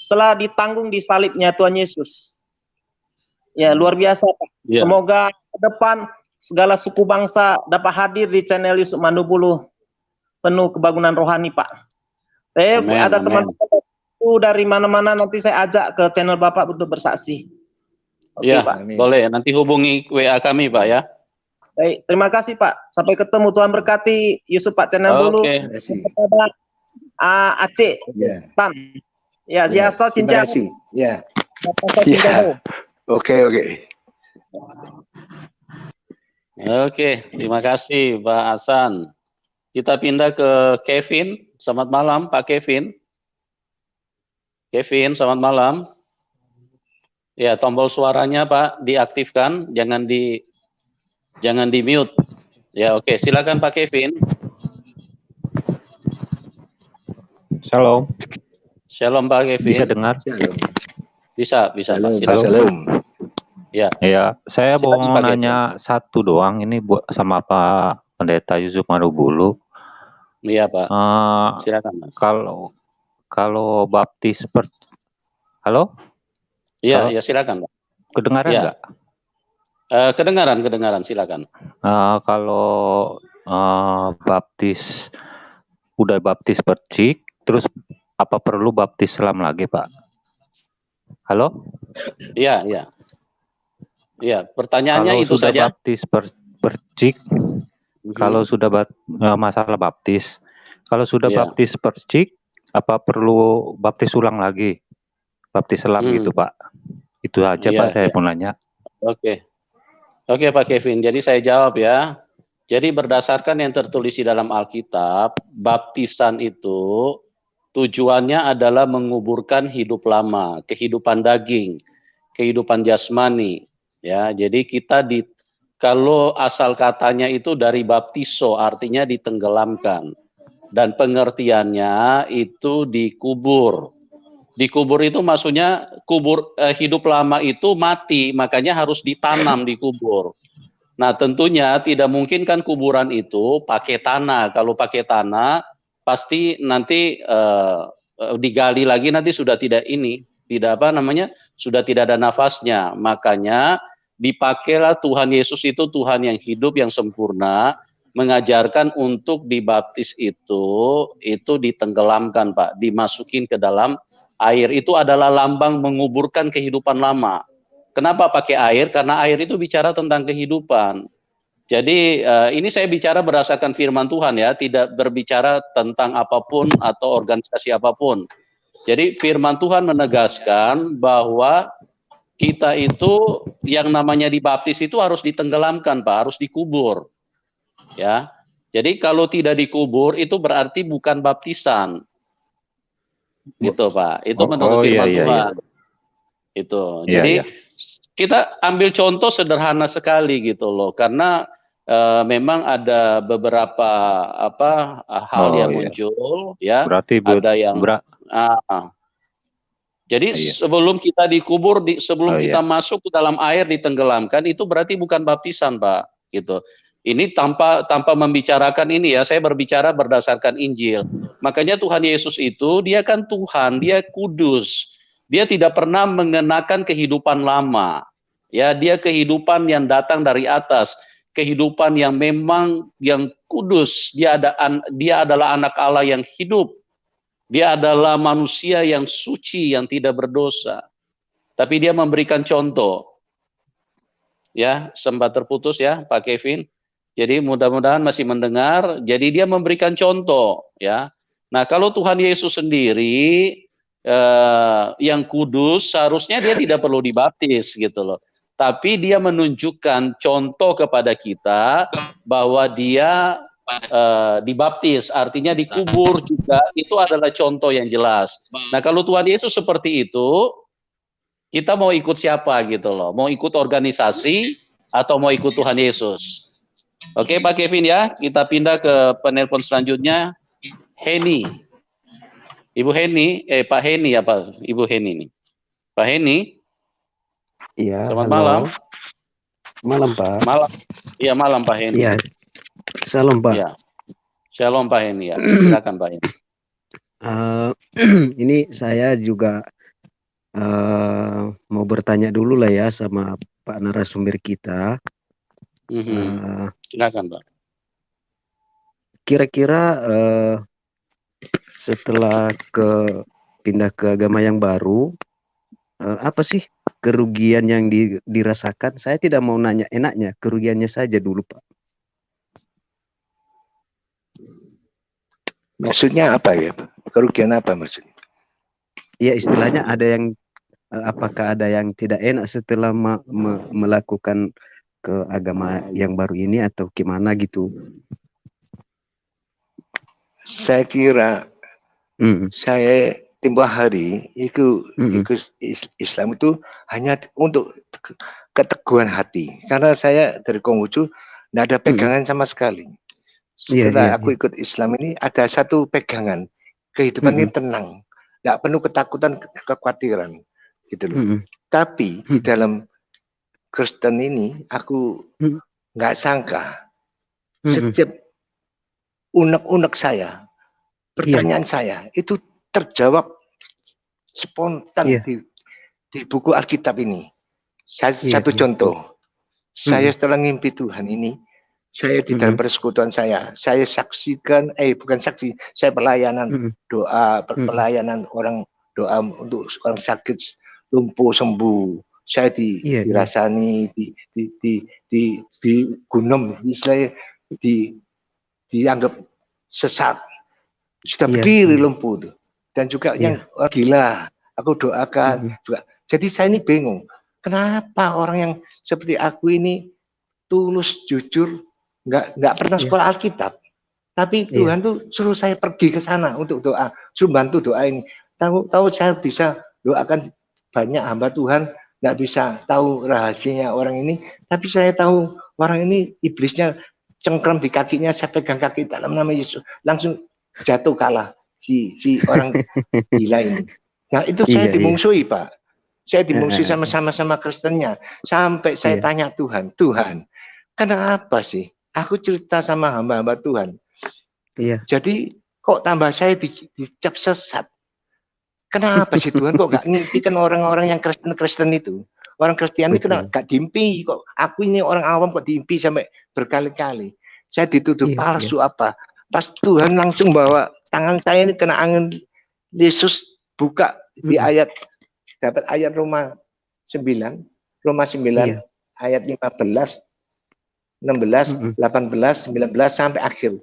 telah ditanggung di salibnya Tuhan Yesus. Ya luar biasa Pak. Ya. Semoga ke depan segala suku bangsa dapat hadir di channel Yusuf Manubulu penuh kebangunan rohani Pak. Saya Amen, ada amen. teman-teman dari mana-mana, nanti saya ajak ke channel Bapak untuk bersaksi. Oke Ya, Pak. Amin. boleh. Nanti hubungi WA kami, Pak ya. Baik, terima kasih Pak. Sampai ketemu. Tuhan berkati Yusuf Pak channel dulu. Oke. Terima kasih. Kepada Aceh Ya. Tan. Ya, Ya, Ziasol terima Cincang. kasih. Ya. Ya. Oke, oke. Oke, terima kasih Pak Hasan. Kita pindah ke Kevin. Selamat malam Pak Kevin. Kevin, selamat malam. Ya, tombol suaranya Pak diaktifkan, jangan di mute. Ya, oke, silakan Pak Kevin. Shalom, Shalom Pak Kevin. bisa dengar? Shalom. Bisa Pak. Shalom. Silakan. Shalom. Ya. Ya, saya Silakan, mau Pak nanya satu doang. Ini buat sama Pak Pendeta Yusuf Manubulu. Iya Pak. Silakan Mas. Kalau baptis halo? Iya, Halo? ya silakan Pak. Kedengaran Ya. nggak? Kedengaran, silakan. Kalau baptis udah baptis percik, terus apa perlu baptis selam lagi, Pak? Halo? Iya. Iya, pertanyaannya Kalau itu sudah saja. baptis percik, kalau sudah masalah baptis, kalau sudah Iya. baptis percik, apa perlu baptis ulang lagi? Baptis selam gitu, Pak. Itu aja, Iya, Pak, saya iya. mau nanya. Oke, Pak Kevin. Jadi saya jawab ya. Jadi berdasarkan yang tertulis di dalam Alkitab, baptisan itu tujuannya adalah menguburkan hidup lama, kehidupan daging, kehidupan jasmani. Ya, jadi kita kalau asal katanya itu dari baptiso, artinya ditenggelamkan. Dan pengertiannya itu dikubur. Dikubur itu maksudnya hidup lama itu mati, makanya harus ditanam dikubur. Nah, tentunya tidak mungkin kan kuburan itu pakai tanah. Kalau pakai tanah pasti nanti digali lagi, nanti sudah tidak sudah tidak ada nafasnya. Makanya dipakailah Tuhan Yesus itu Tuhan yang hidup, yang sempurna, mengajarkan untuk dibaptis itu ditenggelamkan Pak, dimasukin ke dalam air. Itu adalah lambang menguburkan kehidupan lama. Kenapa pakai air? Karena air itu bicara tentang kehidupan. Jadi ini saya bicara berdasarkan firman Tuhan ya, tidak berbicara tentang apapun atau organisasi apapun. Jadi firman Tuhan menegaskan bahwa kita itu yang namanya dibaptis itu harus ditenggelamkan Pak, harus dikubur. Ya. Jadi kalau tidak dikubur itu berarti bukan baptisan. Gitu Pak. Itu menurut firman Tuhan. Itu. Jadi kita ambil contoh sederhana sekali gitu loh, karena memang ada beberapa hal yang muncul ya. Berarti ada yang jadi sebelum kita dikubur, sebelum kita masuk ke dalam air ditenggelamkan, itu berarti bukan baptisan Pak, gitu. Ini tanpa membicarakan ini ya, saya berbicara berdasarkan Injil. Makanya Tuhan Yesus itu dia kan Tuhan, dia kudus. Dia tidak pernah mengenakan kehidupan lama. Ya, dia kehidupan yang datang dari atas. kehidupan yang memang yang kudus. Dia adalah anak Allah yang hidup. Dia adalah manusia yang suci, yang tidak berdosa. Tapi dia memberikan contoh. Ya, sempat terputus ya Pak Kevin. Jadi mudah-mudahan masih mendengar. Jadi dia memberikan contoh ya. Nah, kalau Tuhan Yesus sendiri yang kudus, seharusnya dia tidak perlu dibaptis gitu loh. Tapi dia menunjukkan contoh kepada kita bahwa dia dibaptis, artinya dikubur juga, itu adalah contoh yang jelas. Nah, kalau Tuhan Yesus seperti itu, kita mau ikut siapa gitu loh? Mau ikut organisasi atau mau ikut Tuhan Yesus? Oke, Pak Kevin ya, kita pindah ke penelpon selanjutnya. Heni. Ibu Heni, Pak Heni apa? Ibu Heni nih. Pak Heni. Iya, Selamat halo. malam. Malam, Pak. Malam. Iya, malam Pak Heni. Iya. Salam, Pak. Iya. Shalom Pak Heni ya. Silakan Pak Heni. Ini saya juga mau bertanya dulu lah ya sama Pak narasumber kita. Silakan Pak. Kira-kira setelah pindah ke agama yang baru, apa sih kerugian yang dirasakan? Saya tidak mau nanya enaknya, kerugiannya saja dulu, Pak. Maksudnya apa ya? Kerugian apa maksudnya? Ya istilahnya ada yang apakah ada yang tidak enak setelah melakukan ke agama yang baru ini atau gimana gitu? Saya kira saya tempoh hari ikut Islam itu hanya untuk keteguhan hati, karena saya dari Konghucu tidak ada pegangan sama sekali. Setelah aku ikut Islam ini ada satu pegangan, kehidupan ini tenang, tidak penuh ketakutan, kekhawatiran, gitu loh. Tapi di dalam Kristen ini aku nggak sangka setiap unek-unek saya, pertanyaan saya itu terjawab spontan di buku Alkitab ini. Satu contoh, saya setelah ngimpi Tuhan ini, saya di dalam persekutuan saya saksikan, bukan saksi, saya pelayanan doa, pelayanan orang, doa untuk orang sakit lumpuh sembuh. Saya dirasani, di gunung, istilahnya dianggap sesat, sudah berdiri lumpuh tuh. Dan juga yang gila, aku doakan juga. Jadi saya ini bingung, kenapa orang yang seperti aku ini tulus, jujur, nggak pernah sekolah Alkitab, tapi Tuhan tuh suruh saya pergi ke sana untuk doa, suruh bantu doa ini. Tahu saya bisa doakan banyak hamba Tuhan, nggak bisa tahu rahasianya orang ini, tapi saya tahu orang ini iblisnya cengkram di kakinya, saya pegang kaki dalam nama Yesus, langsung jatuh kalah si orang gila ini. Nah itu saya dimungsuhi Pak, saya dimungsuhi sama Kristennya, sampai saya tanya Tuhan, kenapa sih aku cerita sama hamba-hamba Tuhan, jadi kok tambah saya dicap sesat? Kenapa sih Tuhan kok gak ngimpikan orang-orang yang Kristen itu? Orang Kristiani kena gak diimpi, kok aku ini orang awam kok diimpi sampai berkali-kali. Saya dituduh palsu apa? Pas Tuhan langsung bawa tangan saya ini kena angin Yesus, buka di ayat, dapat ayat Roma 9 ayat 15, 16, 18, 19 sampai akhir.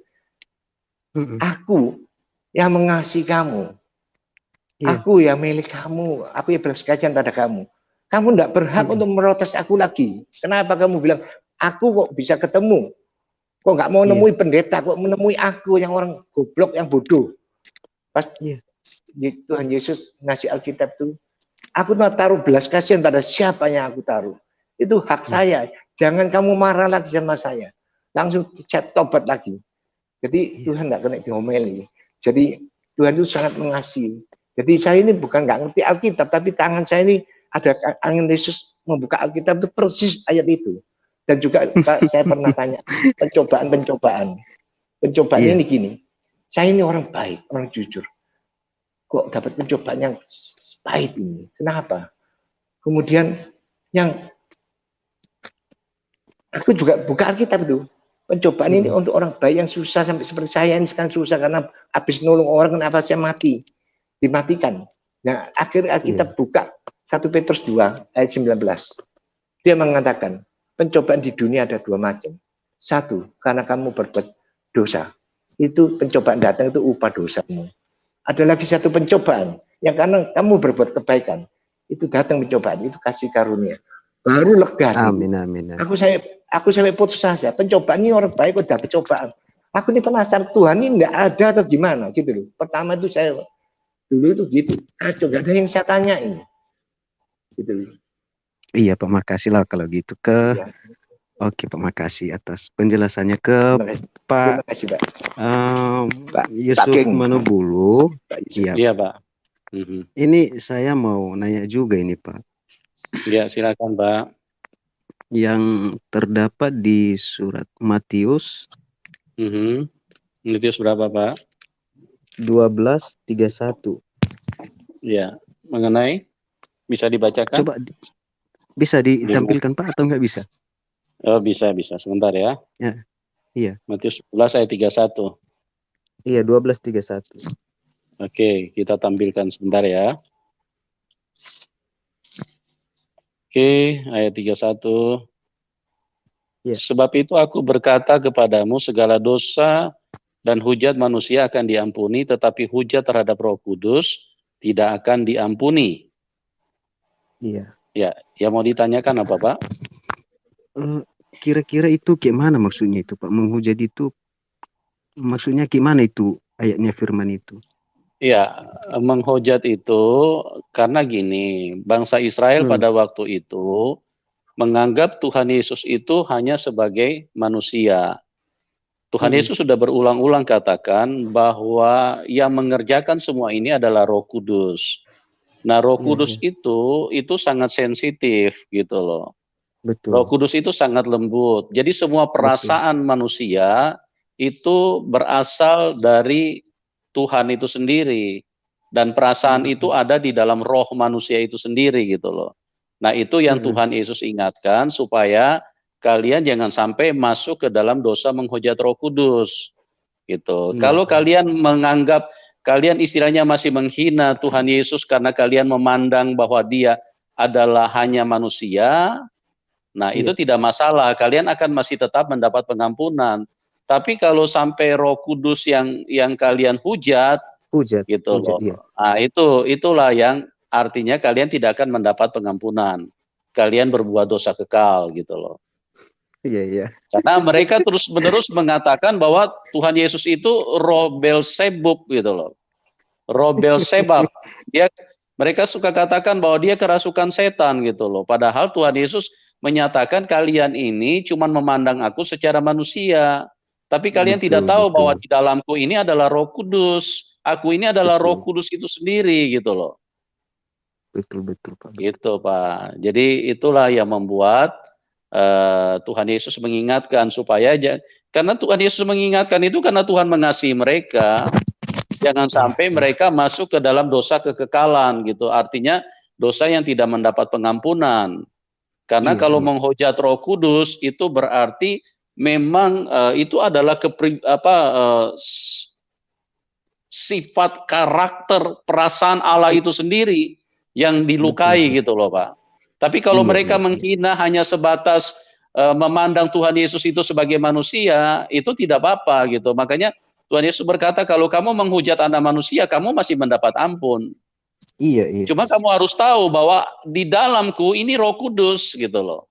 Aku yang mengasihi kamu, aku yang milik kamu, aku yang belas kasihan pada kamu. Kamu tidak berhak untuk merotes aku lagi. Kenapa kamu bilang aku kok bisa ketemu? Kok nggak mau nemui pendeta, kok menemui aku yang orang goblok, yang bodoh. Pas Tuhan Yesus ngasih Alkitab tuh, aku taruh belas kasihan pada siapa yang aku taruh. Itu hak saya. Jangan kamu marah lagi sama saya. Langsung chat tobat lagi. Jadi Tuhan nggak kena diomeli. Jadi Tuhan itu sangat mengasihi. Jadi saya ini bukan nggak ngerti Alkitab, tapi tangan saya ini ada angin Yesus membuka Alkitab itu persis ayat itu. Dan juga saya pernah tanya pencobaan ini gini. Saya ini orang baik, orang jujur. Kok dapat pencobaan yang pahit ini? Kenapa? Kemudian yang Aku juga buka Alkitab itu. Pencobaan ini untuk orang baik yang susah sampai seperti saya ini sekarang susah karena habis nolong orang kenapa saya mati, dimatikan. Nah, akhirnya Alkitab buka 1 Petrus 2 ayat 19. Dia mengatakan, pencobaan di dunia ada 2 macam. 1, karena kamu berbuat dosa. Itu pencobaan datang itu upah dosamu. Ada lagi 1 pencobaan yang karena kamu berbuat kebaikan. Itu datang pencobaan, itu kasih karunia. Baru lega. Amin, amin. Aku sampai putus asa. Pencobaan ini orang baik udah pencobaan. Aku ini penasaran Tuhan ini enggak ada atau gimana gitu loh. Pertama itu saya dulu itu gitu. Kacau, enggak ada yang saya tanyain. Gitu loh. Iya Pak, makasih lah kalau gitu ke. Ya. Oke Pak, makasih atas penjelasannya ke Pak. Terima kasih Pak. Pak Yusuf Manobulu. Iya Pak. Ini saya mau nanya juga ini Pak. Ya silakan Pak. Yang terdapat di surat Matius. Matius berapa Pak? 12:31. Ya, mengenai bisa dibacakan? Coba bisa ditampilkan Pak atau enggak bisa? Oh bisa sebentar ya. Ya. Iya. Matius 11 ayat 31. Iya 12:31. Oke, kita tampilkan sebentar ya. Oke, ayat 31. Ya. Sebab itu aku berkata kepadamu, segala dosa dan hujat manusia akan diampuni, tetapi hujat terhadap Roh Kudus tidak akan diampuni. Iya. Ya, yang mau ditanyakan apa Pak? Kira-kira itu gimana maksudnya itu Pak? Menghujat itu maksudnya gimana itu ayatnya firman itu? Ya, menghujat itu karena gini, bangsa Israel pada waktu itu menganggap Tuhan Yesus itu hanya sebagai manusia. Tuhan Yesus sudah berulang-ulang katakan bahwa yang mengerjakan semua ini adalah Roh Kudus. Nah, Roh Kudus itu sangat sensitif gitu loh. Betul. Roh Kudus itu sangat lembut. Jadi semua perasaan manusia itu berasal dari Tuhan itu sendiri, dan perasaan itu ada di dalam roh manusia itu sendiri gitu loh. Nah itu yang Tuhan Yesus ingatkan supaya kalian jangan sampai masuk ke dalam dosa menghujat Roh Kudus gitu. Kalau kalian menganggap kalian istilahnya masih menghina Tuhan Yesus karena kalian memandang bahwa dia adalah hanya manusia, nah itu tidak masalah, kalian akan masih tetap mendapat pengampunan. Tapi kalau sampai Roh Kudus yang kalian hujat gitu loh. Iya. Nah, itulah yang artinya kalian tidak akan mendapat pengampunan. Kalian berbuat dosa kekal gitu loh. Iya. Karena mereka terus-menerus mengatakan bahwa Tuhan Yesus itu roh Beelzebub gitu loh. Roh Beelzebub. Mereka suka katakan bahwa dia kerasukan setan gitu loh. Padahal Tuhan Yesus menyatakan kalian ini cuma memandang aku secara manusia. Tapi kalian tidak tahu bahwa di dalamku ini adalah Roh Kudus. Aku ini adalah Roh Kudus itu sendiri gitu loh. Betul Pak. Gitu Pak. Jadi itulah yang membuat Tuhan Yesus mengingatkan supaya karena Tuhan Yesus mengingatkan itu karena Tuhan mengasihi mereka. Jangan sampai mereka masuk ke dalam dosa kekekalan gitu. Artinya dosa yang tidak mendapat pengampunan. Karena kalau menghujat Roh Kudus itu berarti memang itu adalah sifat karakter perasaan Allah itu sendiri yang dilukai gitu loh Pak. Tapi kalau mereka menghina hanya sebatas memandang Tuhan Yesus itu sebagai manusia, itu tidak apa-apa gitu. Makanya Tuhan Yesus berkata kalau kamu menghujat anak manusia, kamu masih mendapat ampun. Iya. Cuma kamu harus tahu bahwa di dalamku ini Roh Kudus gitu loh.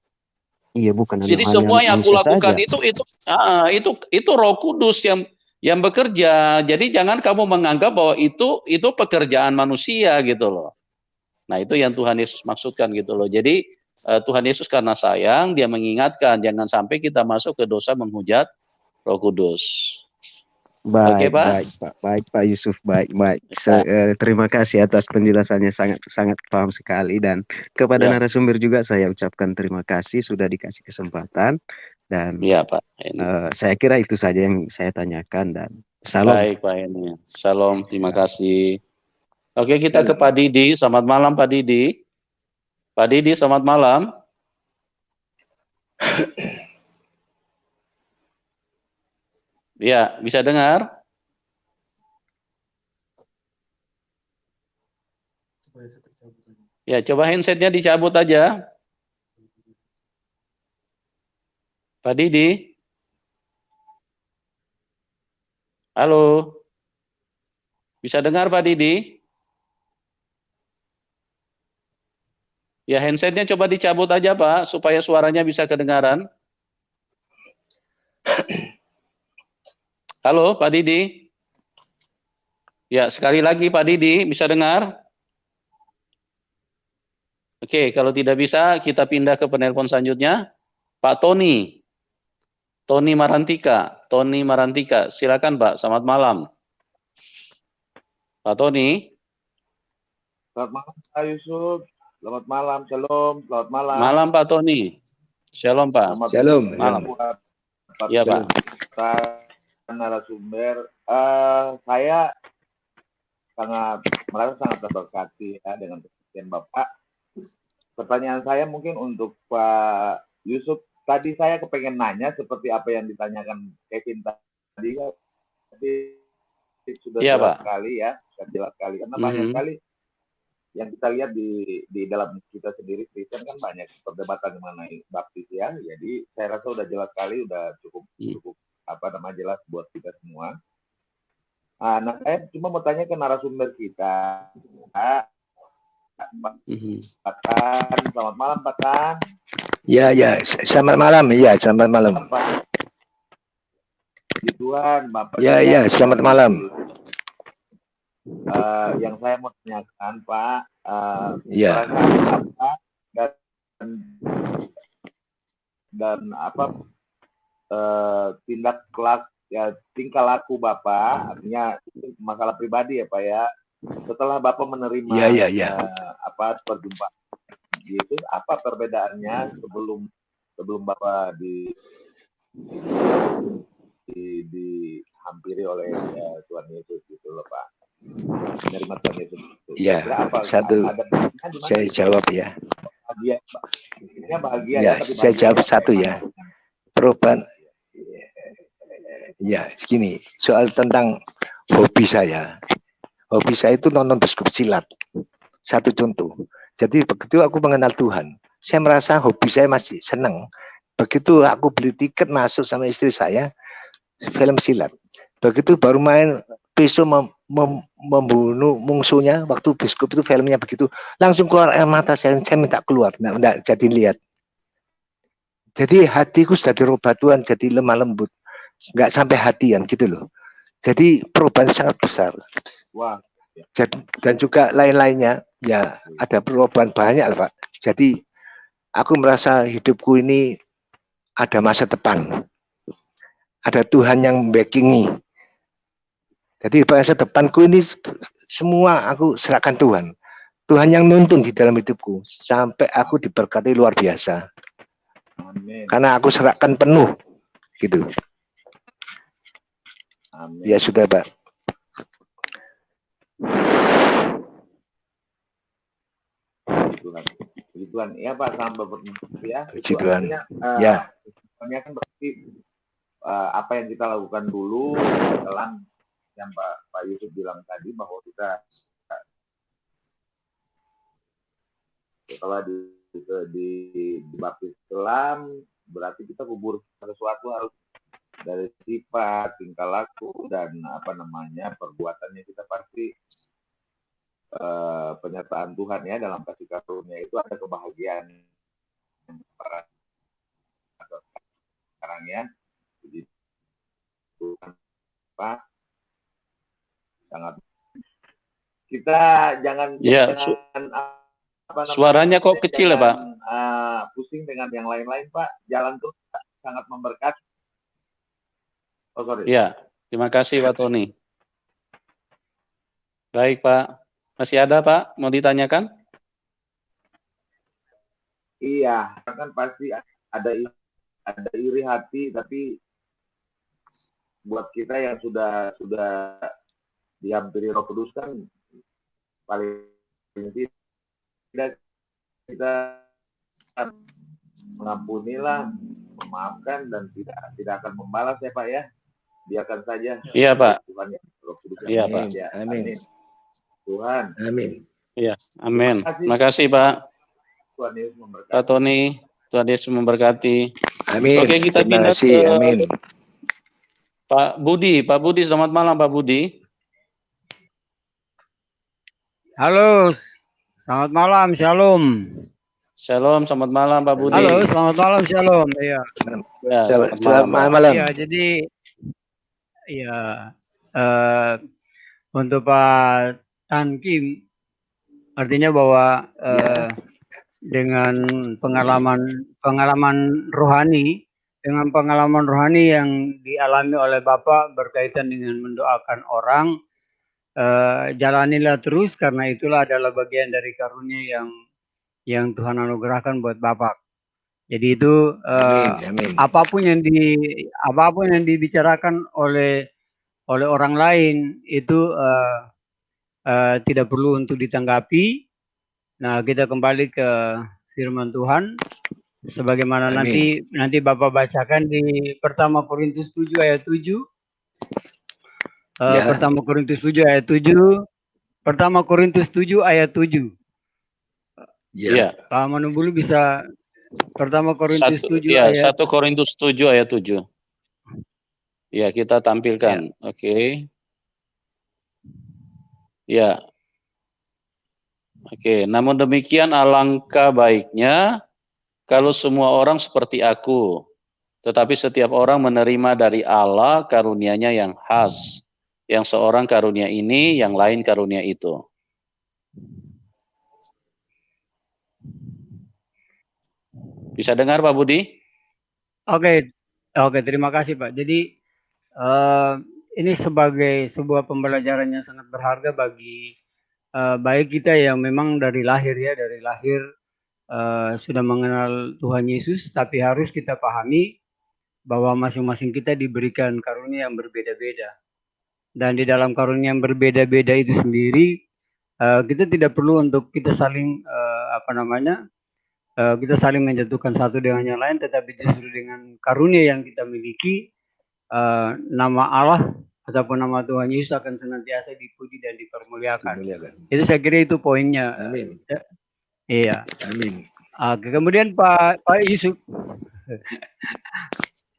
Iya, bukan. Jadi semua yang aku lakukan itu Roh Kudus yang bekerja. Jadi jangan kamu menganggap bahwa itu pekerjaan manusia gitu loh. Nah itu yang Tuhan Yesus maksudkan gitu loh. Jadi Tuhan Yesus karena sayang dia mengingatkan jangan sampai kita masuk ke dosa menghujat Roh Kudus. Baik, Pak Yusuf, baik. Terima kasih atas penjelasannya, sangat paham sekali, dan kepada narasumber juga saya ucapkan terima kasih sudah dikasih kesempatan, dan Pak. Saya kira itu saja yang saya tanyakan, dan salam. Baik Pak Eni. Salam, terima kasih. Oke, kita ke Pak Didi. Selamat malam Pak Didi. Pak Didi, selamat malam. Ya, bisa dengar? Ya, coba handsetnya dicabut aja. Pak Didi? Halo? Bisa dengar Pak Didi? Ya, handsetnya coba dicabut aja Pak, supaya suaranya bisa kedengaran. Halo Pak Didi? Ya, sekali lagi Pak Didi, bisa dengar? Oke, kalau tidak bisa, kita pindah ke penelpon selanjutnya. Pak Tony. Tony Marantika. Tony Marantika, silakan Pak, selamat malam. Pak Tony. Selamat malam Pak Yusuf. Selamat malam, shalom. Selamat malam. Malam Pak Tony. Shalom Pak. Selamat Shalom. Malam. buat Ya Pak. narasumber. Saya merasa sangat terberkati ya dengan kesaksian Bapak. Pertanyaan saya mungkin untuk Pak Yusuf. Tadi saya kepengen nanya seperti apa yang ditanyakan Kevin tadi. Tapi sudah Iya, jelas Pak. sekali ya, sudah jelas sekali karena banyak sekali yang kita lihat di dalam kita sendiri Kristen kan banyak perdebatan mengenai baptis ya. Jadi saya rasa udah jelas sekali, udah cukup jelas buat kita semua. Nah, saya cuma mau tanya ke narasumber kita. Pak Tan, selamat malam Pak Tan. Ya, selamat malam. Ya, selamat malam. Pak. Puji Tuhan, Bapak. Ya, selamat malam. Yang saya mau tanyakan Pak, Ya. perasaan apa dan apa tingkah laku Bapak, artinya masalah pribadi ya Pak ya. Setelah Bapak menerima perjumpaan Yesus, apa perbedaannya sebelum Bapak dihampiri oleh Tuhan Yesus gitu loh Pak. Menerima Tuhan Yesus itu. Ya, saya jawab ya. Bahagia ya, tapi saya jawab satu ya. Perubahan. Ya, gini, soal tentang hobi saya. Hobi saya itu nonton bioskop silat. Satu contoh. Jadi begitu aku mengenal Tuhan, saya merasa hobi saya masih senang. Begitu aku beli tiket masuk sama istri saya, film silat. Begitu baru main pisau membunuh musuhnya, waktu bioskop itu filmnya begitu, langsung keluar air mata saya minta keluar, enggak jadi lihat. Jadi hatiku sudah dirubah Tuhan, jadi lemah lembut, nggak sampai hatian gitu loh. Jadi perubahan sangat besar. Wah. Dan juga lain-lainnya, ya ada perubahan banyak Pak. Jadi aku merasa hidupku ini ada masa depan. Ada Tuhan yang backingi. Jadi masa depanku ini semua aku serahkan Tuhan. Tuhan yang nuntun di dalam hidupku sampai aku diberkati luar biasa. Amin. Karena aku serahkan penuh, gitu. Amin. Ya sudah Pak. Puji Tuhan. Ya Pak, sampai bertemu ya. Puji Tuhan. Ya. Sebenarnya kan berarti apa yang kita lakukan dulu dalam yang Pak Yusuf bilang tadi bahwa kita setelah di baptis Islam berarti kita kubur sesuatu harus dari sifat, tingkah laku dan perbuatannya kita pasti penyertaan Tuhan ya dalam kasih karunia itu ada kebahagiaan para sekarang ya. Jadi Tuhan Pak sangat kita jangan suaranya kok kecil ya Pak? Pusing dengan yang lain-lain Pak, jalan tuh sangat memberkati. Oh sorry. Ya, terima kasih Pak Tony. Baik Pak, masih ada Pak mau ditanyakan? Iya, kan pasti ada iri hati, tapi buat kita yang sudah dihampiri Roh Kudus kan paling tidak kita mengampunilah, memaafkan dan tidak akan membalas ya Pak ya. biarkan saja. Iya, Pak. Tuhan yang Roh Kudus yang Iya, Pak. memimpin ya. Amin. Tuhan. Amin. Iya, amin. Terima Terima kasih, Pak. Tuhan Yesus memberkati. Pak Tony, Tuhan Yesus memberkati. Amin. Oke, kita Terima pindah kasih. ke Amin. Pak Budi. Pak Budi, selamat malam, Pak Budi. Halo, selamat malam, shalom. Shalom, selamat malam, Pak Budi. Halo, selamat malam, shalom. Iya. Ya, selamat malam, Pak. malam. Ya, jadi ya untuk Pak Tan Kim, artinya bahwa dengan pengalaman rohani, dengan pengalaman rohani yang dialami oleh Bapak berkaitan dengan mendoakan orang, jalanilah terus karena itulah adalah bagian dari karunia yang Tuhan anugerahkan buat Bapak. Jadi itu Amin. apapun yang dibicarakan oleh orang lain itu tidak perlu untuk ditanggapi. Nah, kita kembali ke firman Tuhan sebagaimana Amin. nanti Bapak bacakan di Pertama Korintus 7 ayat 7. Pertama Korintus 7 ayat 7. Pertama Korintus 7 ayat 7. Ya. Pak Manubulu bisa Pertama Korintus 7 ya, ayat 1 Korintus 7 ayat 7. Ya, kita tampilkan. Ya. Oke. Ya. Oke, namun demikian alangkah baiknya kalau semua orang seperti aku. Tetapi setiap orang menerima dari Allah karunia-Nya yang khas. Yang seorang karunia ini, yang lain karunia itu. Bisa dengar, Pak Budi? Oke, terima kasih, Pak. Jadi ini sebagai sebuah pembelajaran yang sangat berharga bagi baik kita yang memang dari lahir sudah mengenal Tuhan Yesus, tapi harus kita pahami bahwa masing-masing kita diberikan karunia yang berbeda-beda. Dan di dalam karunia yang berbeda-beda itu sendiri, kita tidak perlu untuk kita saling kita saling menjatuhkan satu dengan yang lain, tetapi justru dengan karunia yang kita miliki, nama Allah ataupun nama Tuhan Yesus akan senantiasa dipuji dan dipermuliakan. Itu saya kira itu poinnya. Amin. Iya. Amin. Kemudian Pak Yusuf,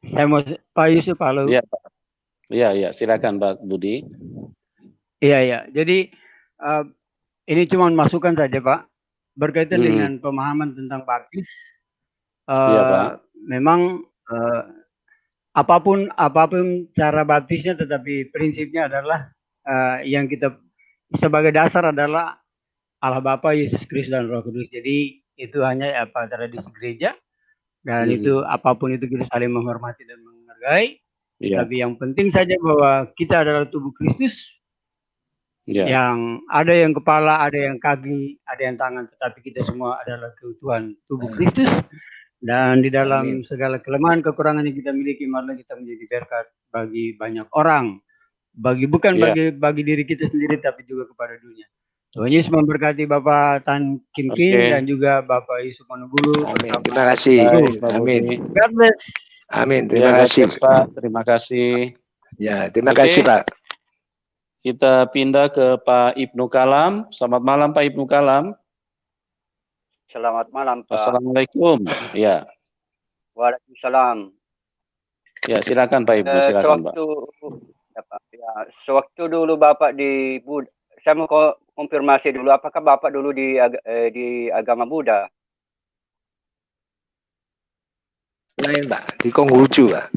saya mau Pak Yusuf, halo. Iya, Pak. Iya, silakan Pak Budi. Iya. Jadi ini cuma masukan saja, Pak. Berkaitan dengan pemahaman tentang baptis, Iya, Pak. memang apapun cara baptisnya, tetapi prinsipnya adalah yang kita sebagai dasar adalah Allah Bapa, Yesus Kristus dan Roh Kudus. Jadi itu hanya tradisi gereja dan itu apapun itu kita saling menghormati dan menghargai. Iya. Tapi yang penting saja bahwa kita adalah tubuh Kristus. Ya. Yang ada yang kepala, ada yang kaki, ada yang tangan, tetapi kita semua adalah keutuhan tubuh Kristus. Dan di dalam segala kelemahan, kekurangan yang kita miliki, marilah kita menjadi berkat bagi banyak orang, bukan bagi diri kita sendiri, tapi juga kepada dunia. Tuhan Yesus memberkati Bapak Tan Kim dan juga Bapak Yusuf Manubulu. Terima kasih. Amin. God bless. Amin. Terima kasih, Pak. Terima kasih. Ya, terima kasih, Pak. Kita pindah ke Pak Ibnu Kalam. Selamat malam, Pak Ibnu Kalam. Selamat malam, Pak. Assalamualaikum. Ya. Waalaikumsalam. Ya, silakan Pak Ibnu, silakan Pak. Sewaktu dulu Bapak di Buddha, saya mau konfirmasi dulu, apakah Bapak dulu di agama Buddha? Lain, Pak. Di Konghucu, Pak.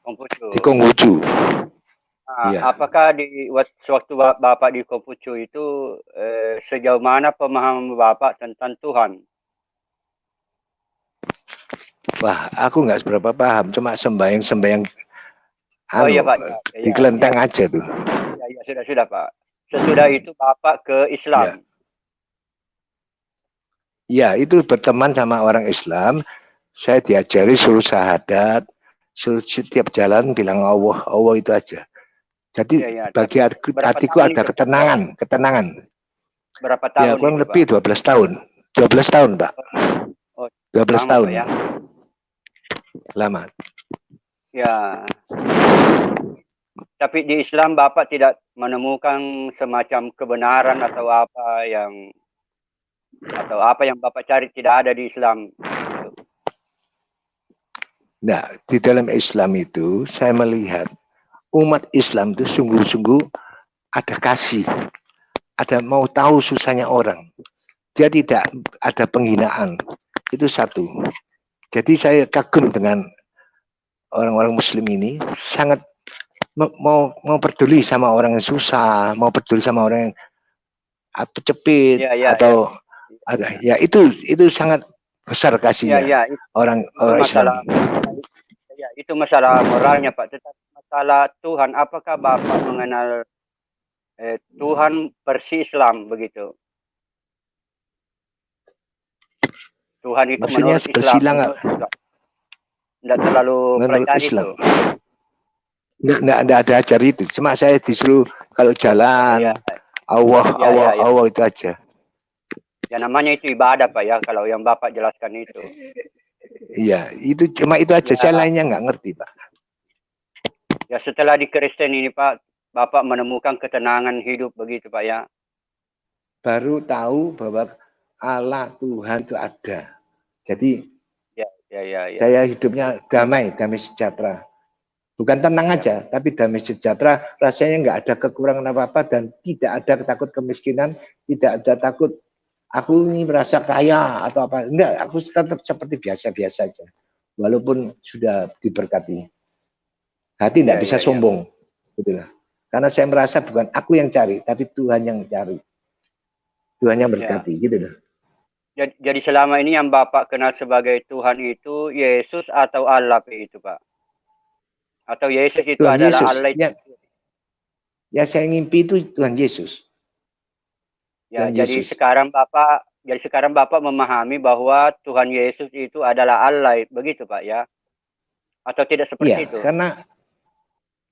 Konghucu. Di Konghucu. Apakah sewaktu Bapak di Konghucu itu sejauh mana pemahaman Bapak tentang Tuhan? Wah, aku nggak seberapa paham, cuma sembahyang iya, Pak. Di kelenteng aja tuh. Ya, sudah Pak. Sesudah itu Bapak ke Islam. Ya, itu berteman sama orang Islam. Saya diajari suruh syahadat, setiap jalan bilang Allah itu aja. Jadi bagi hatiku ada ketenangan. Berapa tahun? Ya, kurang lebih 12 tahun. 12 tahun, Pak. 12 tahun. Ya. Lama. Ya. Tapi di Islam Bapak tidak menemukan semacam kebenaran atau apa yang Bapak cari tidak ada di Islam. Nah, di dalam Islam itu saya melihat umat Islam itu sungguh-sungguh ada kasih, ada mau tahu susahnya orang. Dia tidak ada penghinaan. Itu satu. Jadi saya kagum dengan orang-orang Muslim ini, sangat mau peduli sama orang yang susah, mau peduli sama orang yang cepit atau ada. Ya itu sangat besar kasihnya orang Islam. Ya, itu masalah moralnya Pak. Tetapi masalah Tuhan, apakah Bapak mengenal Tuhan versi Islam begitu? Tuhan itu maksudnya menurut Islam tidak terlalu menurut pelajari Islam. itu. Nggak ada ajar itu. Cuma saya disuruh kalau jalan Allah itu aja. Ya namanya itu ibadah Pak ya, kalau yang Bapak jelaskan itu. Iya, itu cuma itu aja. Saya lainnya nggak ngerti Pak. Ya setelah di Kristen ini Pak, Bapak menemukan ketenangan hidup begitu Pak ya? Baru tahu bahwa Allah Tuhan itu ada. Jadi saya hidupnya damai sejahtera. Bukan tenang aja, tapi damai sejahtera. Rasanya nggak ada kekurangan apa-apa dan tidak ada takut kemiskinan, tidak ada takut aku ini merasa kaya atau apa. Enggak, aku tetap seperti biasa-biasa aja. Walaupun sudah diberkati. Hati tidak bisa sombong. Gitu lah. Karena saya merasa bukan aku yang cari, tapi Tuhan yang cari. Tuhan yang berkati, gitu loh. Jadi selama ini yang Bapak kenal sebagai Tuhan itu Yesus atau Allah itu Pak? Atau Yesus itu Tuhan adalah Yesus. Allah itu? Ya saya ngimpi itu Tuhan Yesus. Ya, Tuhan jadi Yesus. sekarang Bapak memahami bahwa Tuhan Yesus itu adalah Allah, begitu Pak ya? Atau tidak seperti itu? Karena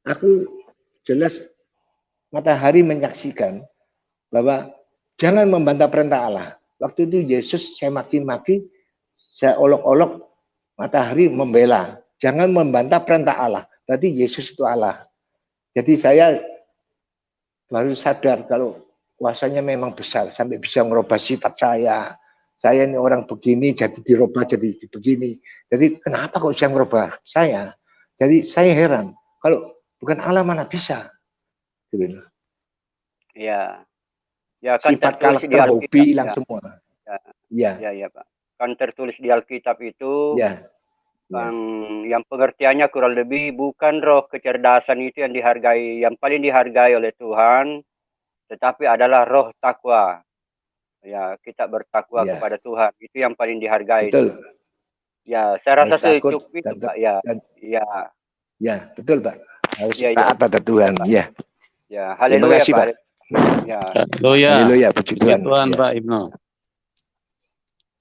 aku jelas matahari menyaksikan bahwa jangan membantah perintah Allah. Waktu itu Yesus saya maki-maki, saya olok-olok, matahari membela. Jangan membantah perintah Allah. Berarti Yesus itu Allah. Jadi saya baru sadar kalau kuasanya memang besar. Sampai bisa merubah sifat saya. Saya ini orang begini, jadi dirubah jadi begini. Jadi kenapa kok bisa merubah saya? Jadi saya heran. Kalau bukan Allah mana bisa? Gitu. Ya. Ya, kan sifat tertulis di karakter hobi hilang ya. semua. Ya Pak. Kan tertulis di Alkitab itu ya. Yang pengertiannya kurang lebih bukan roh kecerdasan itu yang dihargai, yang paling dihargai oleh Tuhan, tetapi adalah roh takwa. Ya, kita bertakwa kepada Tuhan, itu yang paling dihargai. Betul. Itu. Ya, saya rasa cukup itu Pak. Ya, betul Pak. Harus taat pada Tuhan. Ya. Ya, haleluya Pak. Ya. Haleluya, puji Tuhan. Pak Ibnu.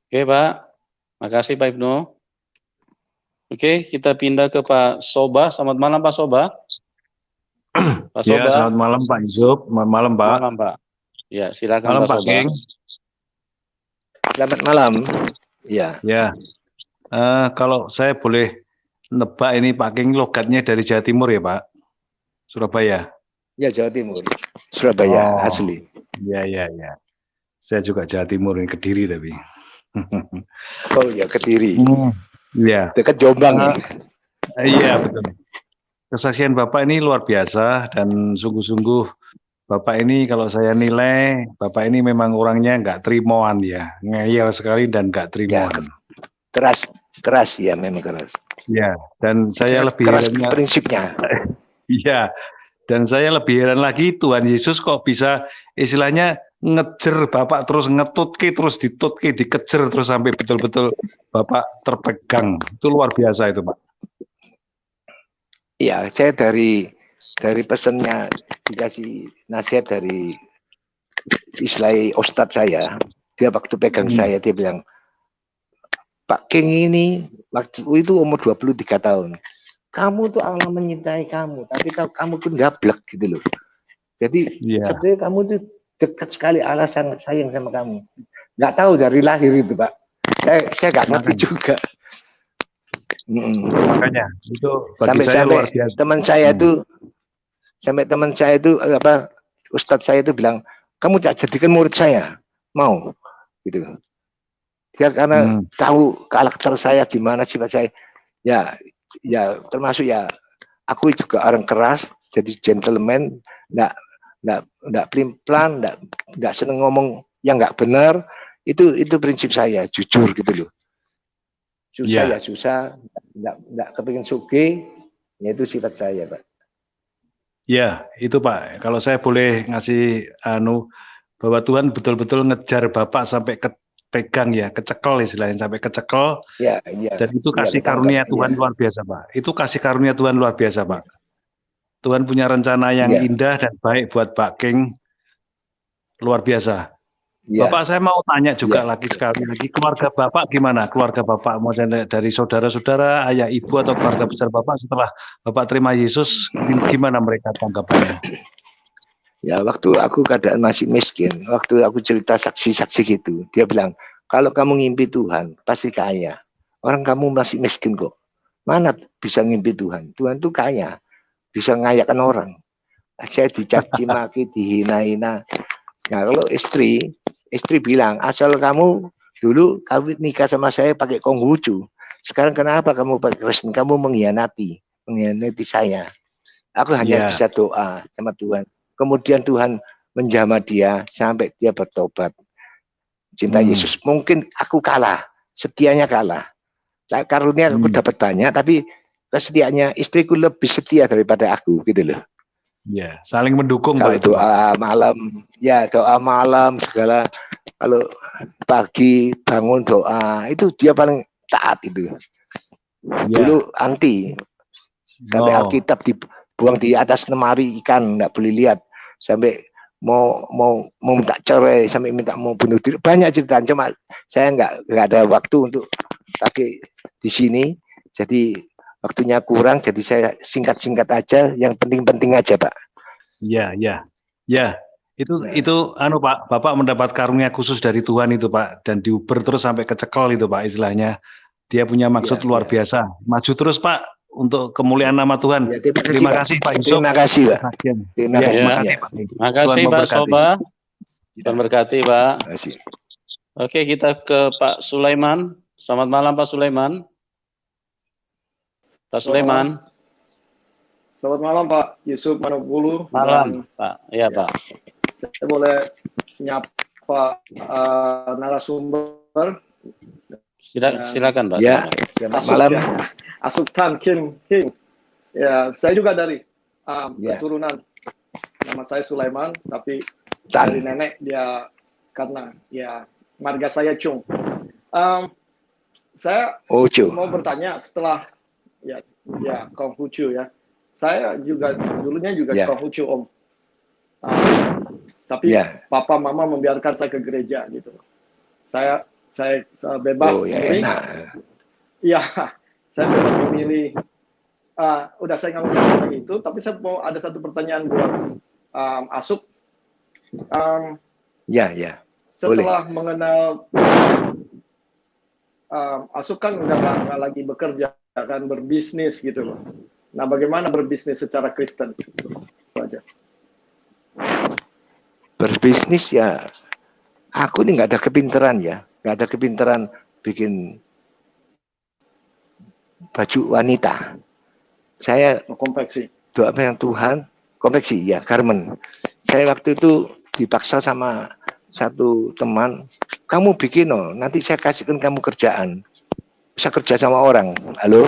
Oke Pak, makasih Pak Ibnu. Oke, kita pindah ke Pak Soba. Selamat malam Pak Soba. Pak Soba. Ya, selamat malam Pak Yusuf. Selamat malam Pak. Malam Pak. Ya, silakan malam, Pak Soba. Geng. Selamat malam. Ya. Ya. Kalau saya boleh nebak ini Pak Geng logatnya dari Jawa Timur ya Pak? Surabaya. Ya, Jawa Timur. Surabaya, asli. Ya. Saya juga Jawa Timur, ini Kediri tapi. Oh ya, Kediri. Iya. Dekat Jombang. Iya, betul. Kesaksian Bapak ini luar biasa dan sungguh-sungguh Bapak ini kalau saya nilai, Bapak ini memang orangnya nggak terimoan ya. Ngeyel sekali dan nggak terimoan. Ya, keras ya, memang keras. Ya, dan saya lebih keras herannya, prinsipnya. Iya. Dan saya lebih heran lagi Tuhan Yesus kok bisa istilahnya ngejer Bapak terus ngetutke terus ditutke dikejar terus sampai betul-betul Bapak terpegang. Itu luar biasa itu Pak. Iya, saya dari pesannya dikasih nasihat dari Islai Ustadz saya. Dia waktu pegang saya dia bilang, Pak King ini waktu itu umur 23 tahun. Kamu tuh Allah menyintai kamu, tapi kamu pun gablek gitu loh. Jadi sebetulnya kamu tuh dekat sekali, Allah sangat sayang sama kamu. Nggak tahu dari lahir itu Pak. Saya nggak ngerti juga. Makanya itu bagi saya luar biasa. Teman saya tuh Sampai teman saya itu ustadz saya itu bilang, kamu tak jadikan murid saya, mau gitu. Dia karena tahu karakter saya gimana, sifat saya, ya termasuk ya aku juga orang keras, jadi gentleman, nggak pelin-pelan, nggak seneng ngomong yang nggak benar. Itu prinsip saya, jujur gitu loh. Susah ya susah, nggak kepingin sugih, ya itu sifat saya, Pak. Ya, itu Pak. Kalau saya boleh ngasih bahwa Tuhan betul-betul ngejar Bapak sampai kepegang ya, kecekel istilahnya, sampai kecekel. Ya. Dan itu kasih karunia Tuhan luar biasa, Pak. Itu kasih karunia Tuhan luar biasa, Pak. Tuhan punya rencana yang indah dan baik buat Pak King, luar biasa. Bapak, saya mau tanya juga lagi sekali lagi, keluarga Bapak gimana? Keluarga Bapak, mau dari saudara-saudara, ayah, ibu, atau keluarga besar Bapak setelah Bapak terima Yesus, gimana mereka tanggapannya? Ya, waktu aku keadaan masih miskin, waktu aku cerita saksi-saksi gitu, dia bilang, kalau kamu ngimpi Tuhan, pasti kaya. Orang kamu masih miskin kok. Mana bisa ngimpi Tuhan? Tuhan tuh kaya, bisa ngayakan orang. Saya dicaci maki, dihina-hina. Nah, kalau istri bilang, asal kamu dulu nikah sama saya pakai Konghucu. Sekarang kenapa kamu pakai Kristen? Kamu mengkhianati saya. Aku hanya bisa doa sama Tuhan. Kemudian Tuhan menjamah dia sampai dia bertobat. Cinta Yesus. Mungkin aku kalah, setianya kalah. Karunia aku dapat banyak, tapi kesetiaannya istriku lebih setia daripada aku, gitu loh. Ya, saling mendukung. Kalau Pak, doa malam, doa malam segala. Kalau pagi bangun doa, itu dia paling taat itu. Dulu anti, sampai Alkitab dibuang di atas lemari ikan, nggak boleh lihat, sampai mau minta cerai, sampai minta mau bunuh diri, banyak cerita. Cuma saya nggak ada waktu untuk pakai di sini, jadi waktunya kurang, jadi saya singkat-singkat aja, yang penting-penting aja, Pak. Ya. Itu Pak, Bapak mendapat karunia khusus dari Tuhan itu, Pak, dan diuber terus sampai kecekel itu, Pak, istilahnya. Dia punya maksud luar biasa. Maju terus, Pak, untuk kemuliaan nama Tuhan. Terima kasih, Pak Yusuf. Terima kasih, Pak. Terima kasih, Pak. Terima kasih, Pak Soba. Tuhan berkati, Pak. Oke, kita ke Pak Sulaiman. Selamat malam, Pak Sulaiman. Pak Sulaiman. Selamat malam, Pak Yusuf Manopulu. Malam, Pak. Iya, Pak. Saya boleh nyapa narasumber. Silakan, Pak. Ya, selamat malam. Asuktan King. Ya, saya juga dari keturunan. Nama saya Sulaiman, tapi dari nenek dia karena marga saya Chung. Saya mau bertanya setelah Konghucu ya. Saya juga dulunya Konghucu, Om. Tapi papa mama membiarkan saya ke gereja gitu. Saya bebas memilih. Iya, saya bebas memilih. Udah saya nggak ngomong itu, tapi saya mau ada satu pertanyaan buat Asuk. Setelah mengenal Asuk kan nggak lagi bekerja, kan berbisnis gitu loh. Nah, bagaimana berbisnis secara Kristen? Itu aja. Berbisnis ya, aku ini nggak ada kepintaran ya, nggak ada kepintaran bikin baju wanita. Saya konveksi. Doa yang Tuhan, konveksi ya, garment. Saya waktu itu dipaksa sama satu teman, kamu bikin nanti saya kasihkan kamu kerjaan, bisa kerja sama orang. Halo?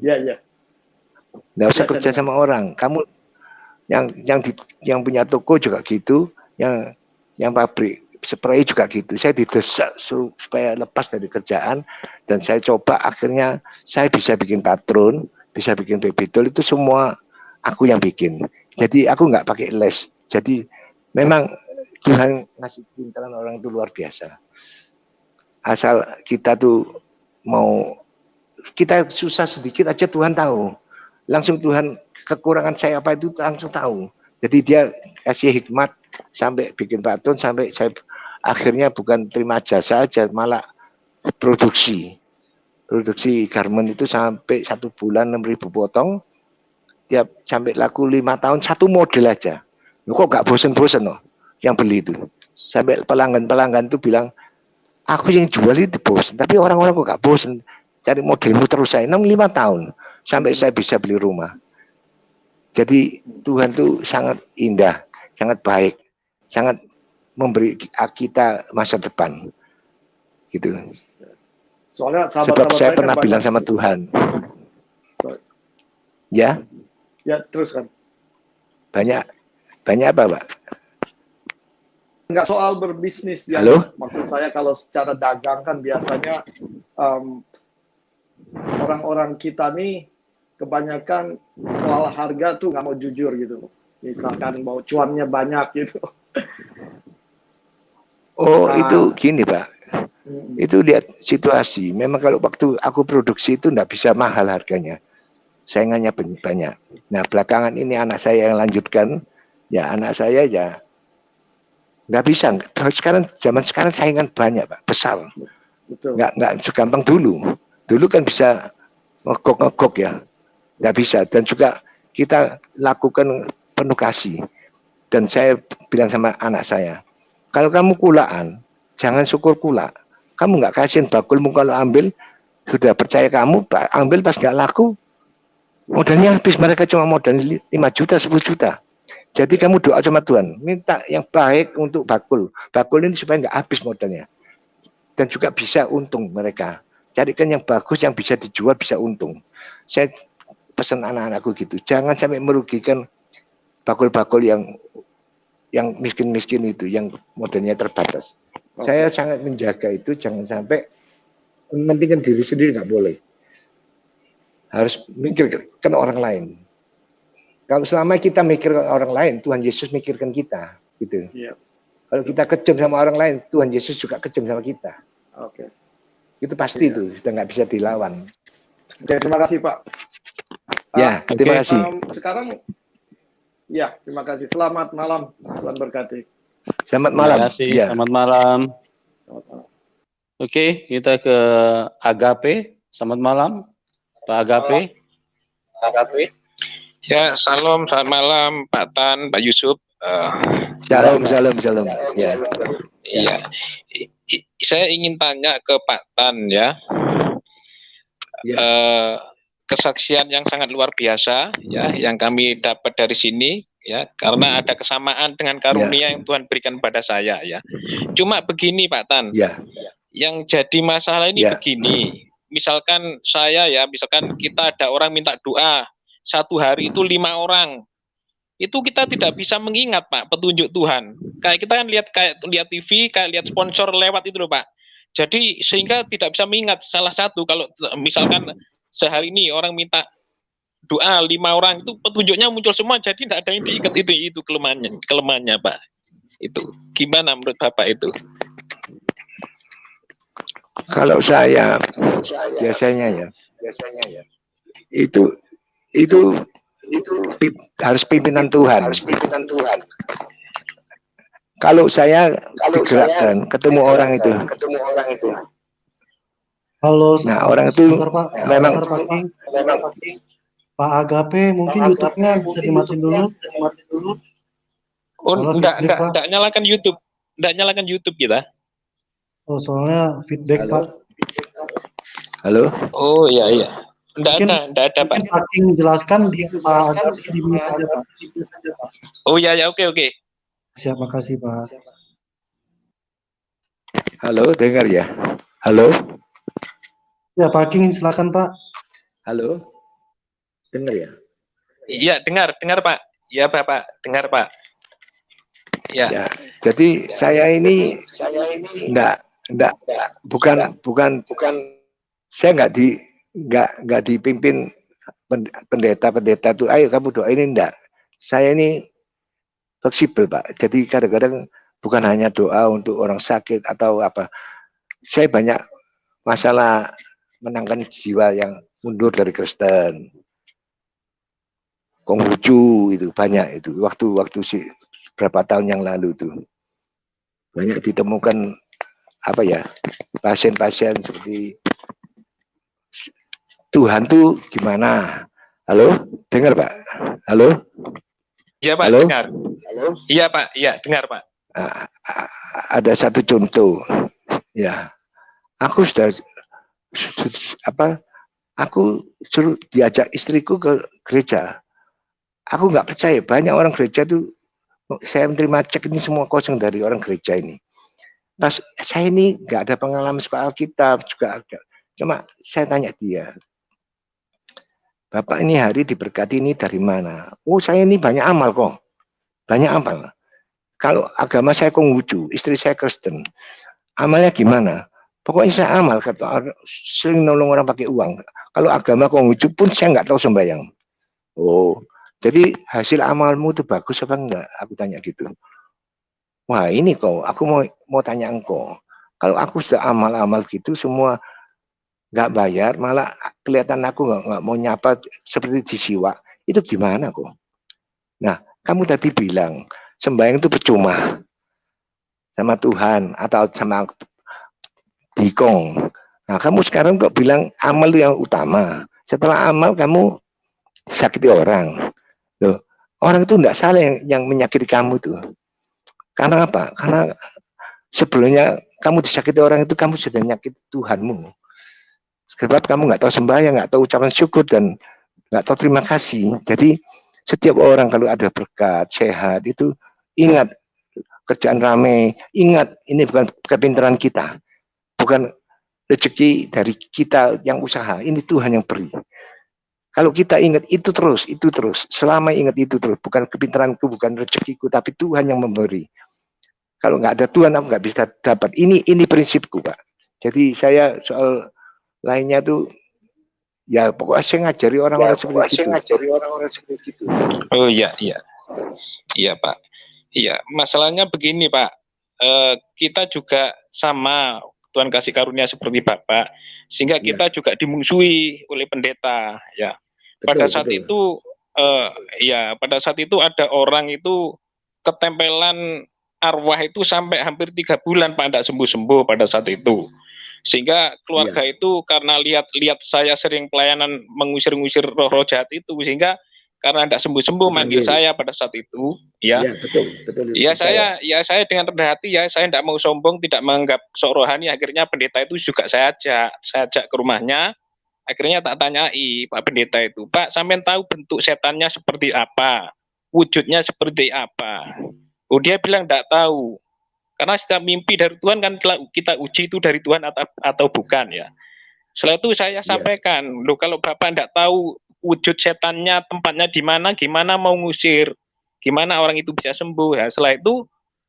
Iya. Nggak usah kerja sama orang. Kamu yang punya toko juga gitu, yang pabrik spray juga gitu. Saya didesak supaya lepas dari kerjaan, dan saya coba akhirnya saya bisa bikin patron, bisa bikin baby doll, itu semua aku yang bikin. Jadi aku nggak pakai les. Jadi memang Tuhan ngasih pintaran orang itu luar biasa. Asal kita tuh kita susah sedikit aja Tuhan tahu. Langsung Tuhan kekurangan saya apa itu langsung tahu. Jadi dia kasih hikmat sampai bikin patron, sampai saya akhirnya bukan terima jasa aja, malah produksi garment itu sampai 1 bulan 6.000 potong. tiap sampai laku 5 tahun satu model aja. Kok gak bosen-bosen loh yang beli itu. Sampai pelanggan-pelanggan itu bilang, aku yang jual itu bosen, tapi orang-orang kok gak bosen cari modelmu terus. Saya 5 tahun sampai saya bisa beli rumah. Jadi Tuhan tuh sangat indah, sangat baik, sangat memberi kita masa depan gitu. Soalnya sebab saya pernah kan bilang sama Tuhan. Ya terus kan. Banyak apa, Pak? Enggak soal berbisnis ya. Halo? Maksud saya kalau secara dagang kan biasanya orang-orang kita nih kebanyakan soal harga tuh nggak mau jujur gitu. Misalkan mau cuannya banyak gitu. Itu gini, Pak. Itu lihat situasi. Memang kalau waktu aku produksi itu nggak bisa mahal harganya. Saingannya banyak. Nah, belakangan ini anak saya yang lanjutkan. Ya, anak saya ya nggak bisa. Zaman sekarang saingan banyak, Pak. Besar. Betul. Nggak segampang dulu. Dulu kan bisa ngegok ya. Nggak bisa. Dan juga kita lakukan penuh kasih. Dan saya bilang sama anak saya, kalau kamu kulaan, jangan syukur kula. Kamu nggak kasihin bakulmu kalau ambil, sudah percaya kamu, ambil pas nggak laku, modalnya habis. Mereka cuma modal 5 juta, 10 juta. Jadi kamu doa sama Tuhan, minta yang baik untuk bakul. Bakul ini supaya nggak habis modalnya. Dan juga bisa untung mereka. Carikan yang bagus, yang bisa dijual, bisa untung. Saya pesan anak-anakku gitu, jangan sampai merugikan bakul-bakul yang miskin-miskin itu, yang modalnya terbatas. Saya sangat menjaga itu, jangan sampai mementingkan diri sendiri, nggak boleh. Harus mikirkan orang lain. Kalau selama kita mikirkan orang lain, Tuhan Yesus mikirkan kita, gitu. Iya. Kalau kita kejam sama orang lain, Tuhan Yesus juga kejam sama kita. Oke. Itu pasti itu, sudah nggak bisa dilawan. Oke, terima kasih Pak. Ya, terima kasih. Sekarang, ya, terima kasih. Selamat malam, Tuhan berkati. Selamat malam. Terima kasih. Ya. Selamat malam. Selamat malam. Oke, kita ke Agape. Selamat malam, Pak Agape. Ya, shalom, selamat malam, Pak Tan, Pak Yusuf. Shalom. Ya. Iya, saya ingin tanya ke Pak Tan ya. Kesaksian yang sangat luar biasa ya, yang kami dapat dari sini ya, karena ada kesamaan dengan karunia yang Tuhan berikan pada saya ya. Cuma begini Pak Tan, yang jadi masalah ini begini. Misalkan misalkan kita ada orang minta doa, satu hari itu 5 orang. Itu kita tidak bisa mengingat Pak petunjuk Tuhan. Kayak kita kan lihat TV, kayak lihat sponsor lewat itu loh Pak. Jadi sehingga tidak bisa mengingat salah satu. Kalau misalkan sehari ini orang minta doa 5 orang, itu petunjuknya muncul semua, jadi tidak ada yang diingat. Itu kelemahannya Pak. Itu gimana menurut Bapak itu? Kalau saya biasanya ya itu harus pimpinan Tuhan. Kalau saya digerakkan ketemu orang itu. Halo. Nah, orang itu memang Pak Agape, mungkin YouTube-nya bisa dimatiin dulu. Oh, enggak nyalakan YouTube. Enggak nyalakan YouTube kita. Oh, soalnya feedback, Pak. Halo. Oh, iya. Enggak ada, Pak. Mungkin Pak jelaskan di Pak Agape di mute aja, Pak. Oh, iya, oke. Siap, makasih, Pak. Halo, dengar ya? Halo. Ya, Pak King, silakan, Pak. Halo. Dengar ya? Iya, dengar, Pak. Iya, Bapak, dengar, Pak. Ya. Jadi saya ini bukan saya nggak dipimpin pendeta tuh, ayo kamu doa ini, enggak. Saya ini fleksibel Pak. Jadi kadang-kadang bukan hanya doa untuk orang sakit atau apa. Saya banyak masalah menangkan jiwa yang mundur dari Kristen. Konghucu itu banyak itu. Waktu berapa tahun yang lalu tuh banyak ditemukan pasien-pasien seperti Tuhan tuh gimana, Halo, dengar Pak? Halo? Iya Pak, Halo? dengar. Iya Pak, iya dengar Pak. Ada satu contoh, ya. Aku sudah aku suruh diajak istriku ke gereja. Aku nggak percaya, banyak orang gereja tuh, saya menerima cek ini semua kosong dari orang gereja ini. Pas saya ini nggak ada pengalaman sekolah Alkitab juga ada. Cuma saya tanya dia, Bapak ini hari diberkati ini dari mana? Oh, saya ini banyak amal kok. Banyak amal. Kalau agama saya Konghucu, istri saya Kristen. Amalnya gimana? Pokoknya saya amal, kata sering nolong orang pakai uang. Kalau agama Konghucu pun saya nggak tahu sembahyang. Oh, jadi hasil amalmu itu bagus apa enggak? Aku tanya gitu. Wah ini kok, aku mau tanya engkau. Kalau aku sudah amal-amal gitu semua nggak bayar, malah kelihatan aku nggak mau nyapa seperti di siwa, itu gimana kok? Nah, kamu tadi bilang sembahyang itu percuma sama Tuhan atau sama dikong. Nah, kamu sekarang kok bilang amal yang utama. Setelah amal kamu sakiti orang. Loh, orang itu enggak salah yang menyakiti kamu tuh. Karena apa? Karena sebelumnya kamu disakiti orang itu kamu sudah menyakiti Tuhanmu. Sebab kamu nggak tahu sembahyang, nggak tahu ucapan syukur dan nggak tahu terima kasih. Jadi setiap orang kalau ada berkat, sehat itu ingat kerjaan rame, ingat ini bukan kepintaran kita, bukan rezeki dari kita yang usaha, ini Tuhan yang beri. Kalau kita ingat itu terus, selama ingat itu terus, bukan kepintaranku, bukan rezekiku, tapi Tuhan yang memberi. Kalau nggak ada Tuhan, aku nggak bisa dapat. Ini prinsipku, Pak. Jadi saya soal lainnya tuh, ya pokoknya saya ngajari orang-orang seperti itu. Oh iya, iya Pak. Iya, masalahnya begini Pak. Kita juga sama Tuhan kasih karunia seperti Bapak, sehingga kita juga dimusuhi oleh pendeta. Ya, pada saat itu, pada saat itu ada orang itu ketempelan arwah itu sampai hampir 3 bulan Pak, tidak sembuh-sembuh pada saat itu. Sehingga keluarga itu karena lihat saya sering pelayanan mengusir-ngusir roh-roh jahat itu, sehingga karena tidak sembuh-sembuh manggil saya pada saat itu, ya. Ya, betul. Ya saya dengan rendah hati ya, saya tidak mau sombong, tidak menganggap sok rohani. Akhirnya pendeta itu juga saya ajak ke rumahnya. Akhirnya tak tanyai Pak pendeta itu, Pak, sampean tahu bentuk setannya seperti apa, wujudnya seperti apa? Oh, dia bilang tidak tahu. Karena setiap mimpi dari Tuhan kan kita uji itu dari Tuhan atau bukan ya. Setelah itu saya sampaikan, loh kalau Bapak tidak tahu wujud setannya, tempatnya di mana, gimana mau ngusir, gimana orang itu bisa sembuh ya. Setelah itu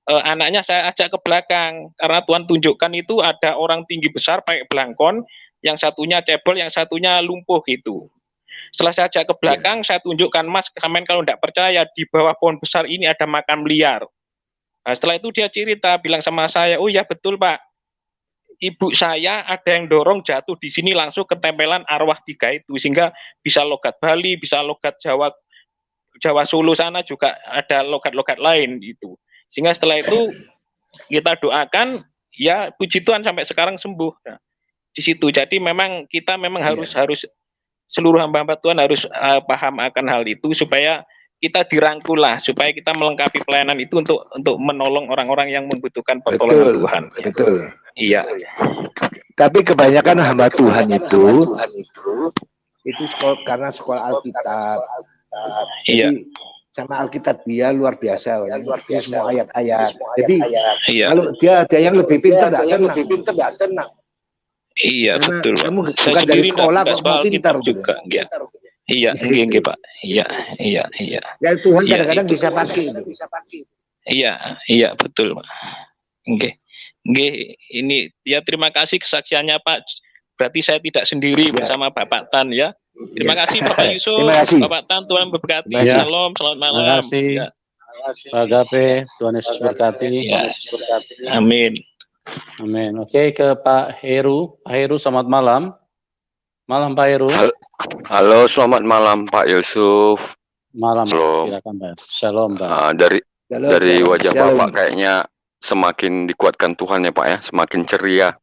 anaknya saya ajak ke belakang, karena Tuhan tunjukkan itu ada orang tinggi besar pakai belangkon, yang satunya cebol, yang satunya lumpuh gitu. Setelah saya ajak ke belakang, saya tunjukkan, Mas, sampean kalau tidak percaya, di bawah pohon besar ini ada makam liar. Nah, setelah itu dia cerita, bilang sama saya, oh ya betul Pak, ibu saya ada yang dorong jatuh di sini langsung ketempelan arwah 3 itu, sehingga bisa logat Bali, bisa logat Jawa Solo sana juga ada logat-logat lain itu. Sehingga setelah itu kita doakan, ya puji Tuhan sampai sekarang sembuh. Nah, di situ. Jadi memang kita harus seluruh hamba-hamba Tuhan harus paham akan hal itu supaya kita dirangkul lah, supaya kita melengkapi pelayanan itu untuk menolong orang-orang yang membutuhkan pertolongan Tuhan. Betul. Iya. Tapi kebanyakan hamba Tuhan itu karena sekolah Alkitab. Iya. Jadi sama Alkitab dia luar biasa, dia semua ayat-ayat. Jadi kalau dia ada yang lebih pintar, tidak senang. Iya, karena betul Pak. Kamu bukan dari sekolah kok mau pintar juga. Iya, enggak Pak. Iya. Ya Tuhan kadang-kadang bisa pakai itu. Iya, betul Pak. Nggih, ini ya terima kasih kesaksiannya Pak. Berarti saya tidak sendiri bersama Bapak Tan ya. Terima kasih Bapak Yusuf, Bapak Tan, Tuhan memberkati. Shalom, selamat malam. Terima kasih Pak Gape, Tuhan Yesus berkati. Amin. Oke, ke Pak Heru. Pak Heru, selamat malam. Malam Pak Heru. Halo, selamat malam Pak Yusuf. Malam, silakan Pak. Shalom Pak. Dari wajah Bapak kayaknya semakin dikuatkan Tuhan ya Pak ya, semakin ceria.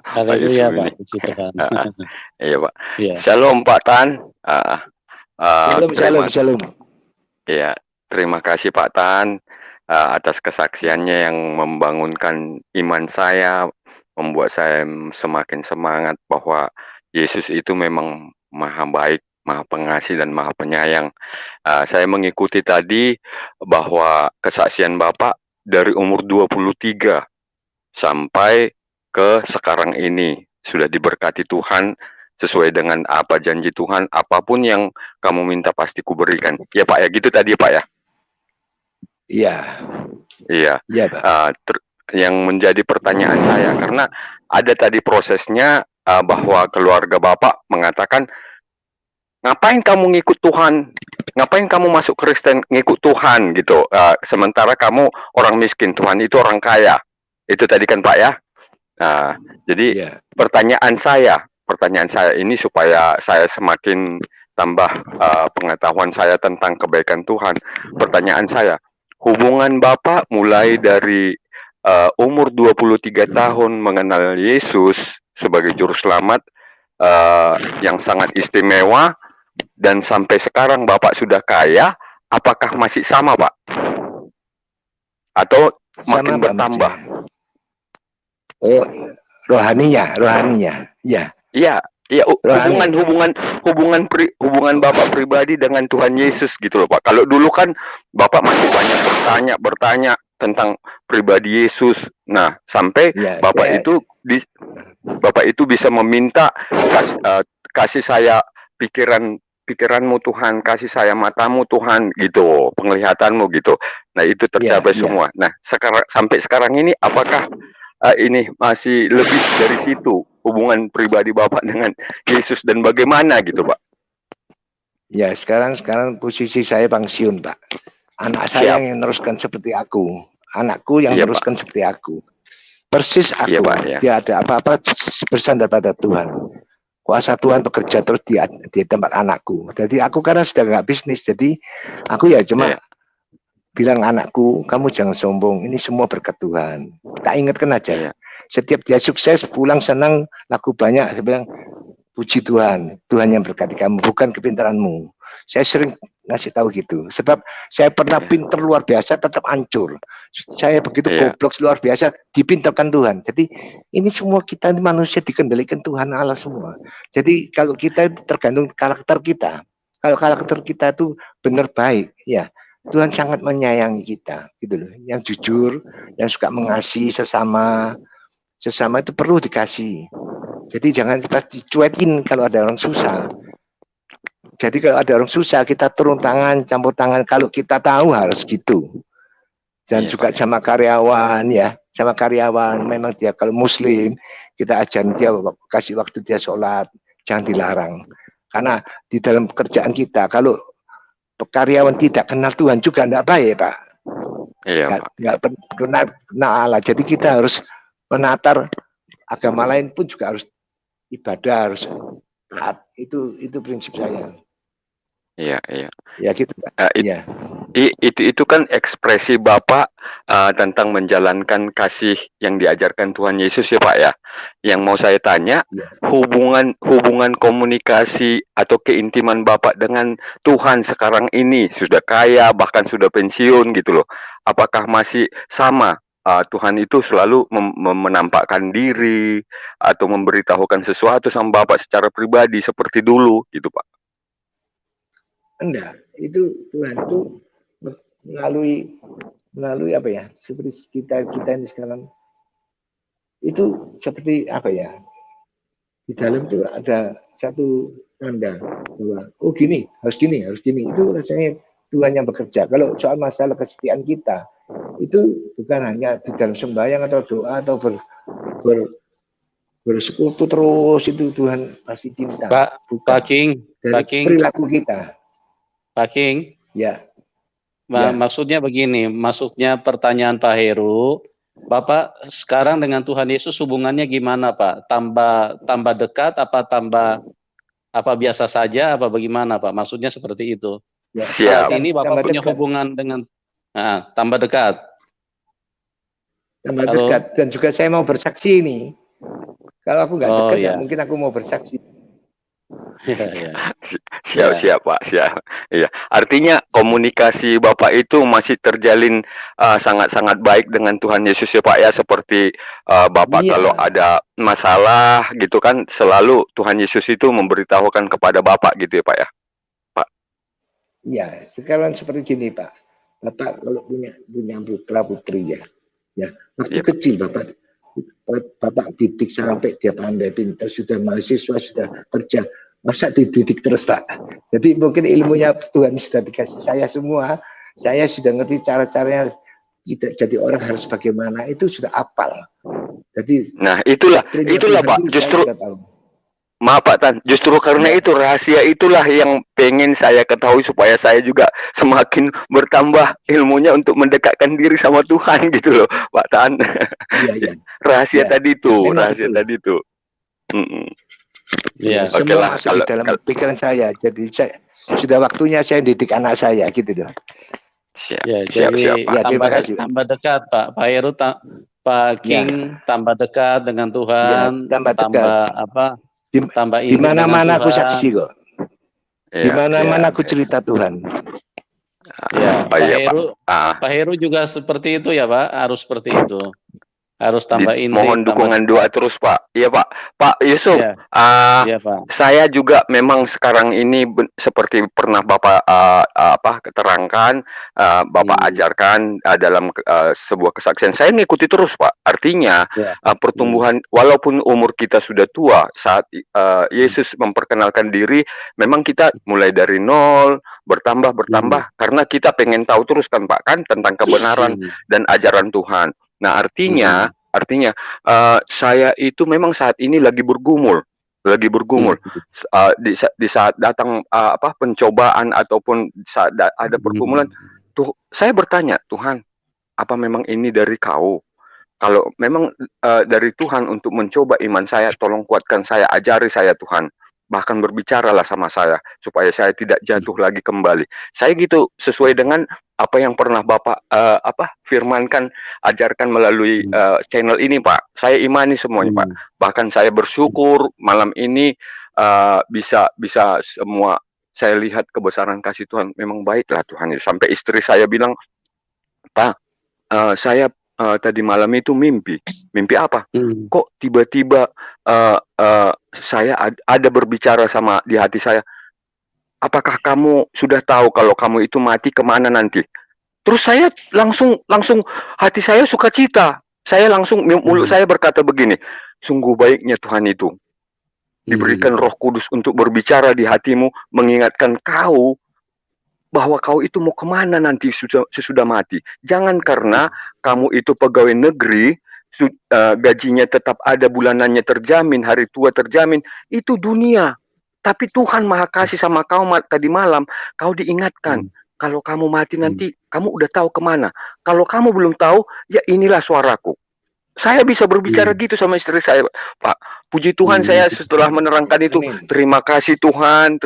Haleluya Pak, puji Tuhan. Iya Pak. Shalom Pak Tan. Shalom. Ya, terima kasih Pak Tan atas kesaksiannya yang membangunkan iman saya, membuat saya semakin semangat bahwa Yesus itu memang maha baik, maha pengasih dan maha penyayang. Saya mengikuti tadi bahwa kesaksian Bapak dari umur 23 sampai ke sekarang ini sudah diberkati Tuhan sesuai dengan apa janji Tuhan, apapun yang kamu minta pasti kuberikan. Ya Pak ya, gitu tadi Pak ya. Iya. Iya. Iya Pak. Yang menjadi pertanyaan saya karena ada tadi prosesnya bahwa keluarga Bapak mengatakan, ngapain kamu ngikut Tuhan? Ngapain kamu masuk Kristen ngikut Tuhan gitu? Sementara kamu orang miskin, Tuhan itu orang kaya. Itu tadi kan Pak ya. Jadi pertanyaan saya ini supaya saya semakin tambah pengetahuan saya tentang kebaikan Tuhan. Pertanyaan saya, hubungan Bapak mulai dari umur 23 tahun mengenal Yesus sebagai juru selamat yang sangat istimewa dan sampai sekarang Bapak sudah kaya, apakah masih sama Pak? Atau makin bertambah? Oh, rohaninya, ya. Iya, hubungan Bapak pribadi dengan Tuhan Yesus gitu loh Pak. Kalau dulu kan Bapak masih banyak bertanya tentang pribadi Yesus. Nah, sampai Bapak itu bisa meminta kasih saya pikiranmu Tuhan, kasih saya matamu Tuhan gitu, penglihatanmu gitu. Nah, itu tercapai semua. Nah, sampai sekarang ini apakah ini masih lebih dari situ hubungan pribadi Bapak dengan Yesus dan bagaimana gitu Pak? Ya sekarang posisi saya pensiun Pak. Anak saya yang meneruskan seperti aku, anakku yang meneruskan seperti aku. Persis aku, dia ada apa-apa bersandar pada Tuhan. Kuasa Tuhan bekerja terus di tempat anakku. Jadi aku karena sudah nggak bisnis, jadi aku ya cuma bilang anakku, kamu jangan sombong, ini semua berkat Tuhan. Tak ingatkan aja. Setiap dia sukses, pulang senang, laku banyak, saya bilang, puji Tuhan, Tuhan yang berkati kamu, bukan kepintaranmu. Saya sering ngasih tahu gitu, sebab saya pernah pinter luar biasa, tetap hancur. Saya begitu goblok luar biasa, dipintarkan Tuhan. Jadi ini semua kita manusia dikendalikan Tuhan Allah semua. Jadi kalau kita tergantung karakter kita, kalau karakter kita itu benar baik, ya Tuhan sangat menyayangi kita, gitu loh. Yang jujur, yang suka mengasihi sesama itu perlu dikasih. Jadi jangan dicuekin kalau ada orang susah. Jadi kalau ada orang susah, kita turun tangan, campur tangan. Kalau kita tahu harus gitu. Dan juga sama karyawan ya, sama karyawan. Memang dia kalau Muslim, kita ajarin dia, kasih waktu dia sholat, jangan dilarang. Karena di dalam pekerjaan kita, kalau karyawan tidak kenal Tuhan juga tidak baik Pak. Nggak kenal Allah. Jadi kita harus menatar agama lain pun juga harus ibadah, harus taat. Itu prinsip saya. Iya. Ya gitu Pak. Itu kan ekspresi Bapak tentang menjalankan kasih yang diajarkan Tuhan Yesus ya Pak ya. Yang mau saya tanya, hubungan komunikasi atau keintiman Bapak dengan Tuhan sekarang ini sudah kaya bahkan sudah pensiun gitu loh. Apakah masih sama? Tuhan itu selalu menampakkan diri atau memberitahukan sesuatu sama Bapak secara pribadi seperti dulu gitu Pak? Enggak, itu Tuhan itu melalui apa ya, seperti kita ini sekarang itu seperti apa ya, di dalam itu ada satu tanda bahwa gini harus gini, itu rasanya Tuhan yang bekerja. Kalau soal masalah kesetiaan kita itu bukan hanya di dalam sembahyang atau doa atau bersekutu terus, itu Tuhan pasti cinta. Pak King, perilaku kita. Pak King, ya. Maksudnya begini, maksudnya pertanyaan Pak Heru, Bapak sekarang dengan Tuhan Yesus hubungannya gimana Pak? Tambah dekat apa biasa saja apa bagaimana Pak? Maksudnya seperti itu. Ya. Saat ini Bapak punya hubungan dengan tambah dekat. Tambah dekat, dan juga saya mau bersaksi ini. Kalau aku nggak dekat, mungkin aku mau bersaksi. Siap Pak, siap. Iya, artinya komunikasi Bapak itu masih terjalin sangat-sangat baik dengan Tuhan Yesus ya Pak ya, seperti Bapak kalau ada masalah gitu kan, selalu Tuhan Yesus itu memberitahukan kepada Bapak gitu ya Pak ya, Pak. Iya, sekarang seperti gini Pak. Bapak kalau punya putra putri ya waktu kecil Bapak didik sampai dia pandai pintar, sudah mahasiswa, sudah kerja, masa dididik terus Pak. Jadi mungkin ilmunya Tuhan sudah dikasih saya semua, saya sudah ngerti cara-caranya tidak jadi orang harus bagaimana, itu sudah apal. Jadi nah itulah Pak, justru maaf Pak Tan, justru karena itu rahasia itulah yang pengen saya ketahui supaya saya juga semakin bertambah ilmunya untuk mendekatkan diri sama Tuhan gitu loh Pak Tan. Rahasia tadi itu, rahasia tadi itu. Semua masuk di dalam pikiran saya. Jadi sudah waktunya saya didik anak saya gitu loh. Siap, tambah dekat Pak Heru, Pak King tambah dekat dengan Tuhan, tambah apa? Tambah di mana-mana aku saksi kok. Di mana-mana aku cerita Tuhan. Ya, Pak Heru juga seperti itu ya Pak, harus seperti itu. Harus tambah intip. Mohon dukungan doa terus Pak. Iya Pak. Pak Yusuf, Pak. Saya juga memang sekarang ini seperti pernah Bapak keterangkan, Bapak ajarkan dalam sebuah kesaksian. Saya ngikuti terus Pak. Artinya pertumbuhan, walaupun umur kita sudah tua, saat Yesus memperkenalkan diri, memang kita mulai dari nol, bertambah, karena kita pengen tahu terus kan Pak, kan tentang kebenaran dan ajaran Tuhan. Nah artinya saya itu memang saat ini lagi bergumul di saat datang pencobaan ataupun saat ada pergumulan. Tuh saya bertanya, Tuhan, apa memang ini dari Kau? Kalau memang dari Tuhan untuk mencoba iman saya, tolong kuatkan saya, ajari saya Tuhan. Bahkan berbicaralah sama saya supaya saya tidak jatuh lagi kembali. Saya gitu sesuai dengan apa yang pernah Bapak firmankan, ajarkan melalui channel ini Pak. Saya imani semuanya Pak. Bahkan saya bersyukur malam ini bisa semua saya lihat kebesaran kasih Tuhan. Memang baiklah Tuhan. Sampai istri saya bilang, Pak, saya tadi malam itu mimpi apa? Kok tiba-tiba saya ada berbicara sama di hati saya, apakah kamu sudah tahu kalau kamu itu mati kemana nanti? Terus saya langsung hati saya sukacita. Saya langsung mulut saya berkata begini, sungguh baiknya Tuhan itu diberikan Roh Kudus untuk berbicara di hatimu, mengingatkan kau bahwa kau itu mau kemana nanti sesudah mati. Jangan karena kamu itu pegawai negeri, gajinya tetap ada, bulanannya terjamin, hari tua terjamin, itu dunia. Tapi Tuhan Maha Kasih sama kau tadi malam, kau diingatkan, kalau kamu mati nanti, kamu udah tahu kemana. Kalau kamu belum tahu, ya inilah suaraku. Saya bisa berbicara gitu sama istri saya, Pak. Puji Tuhan saya setelah menerangkan itu, terima kasih Tuhan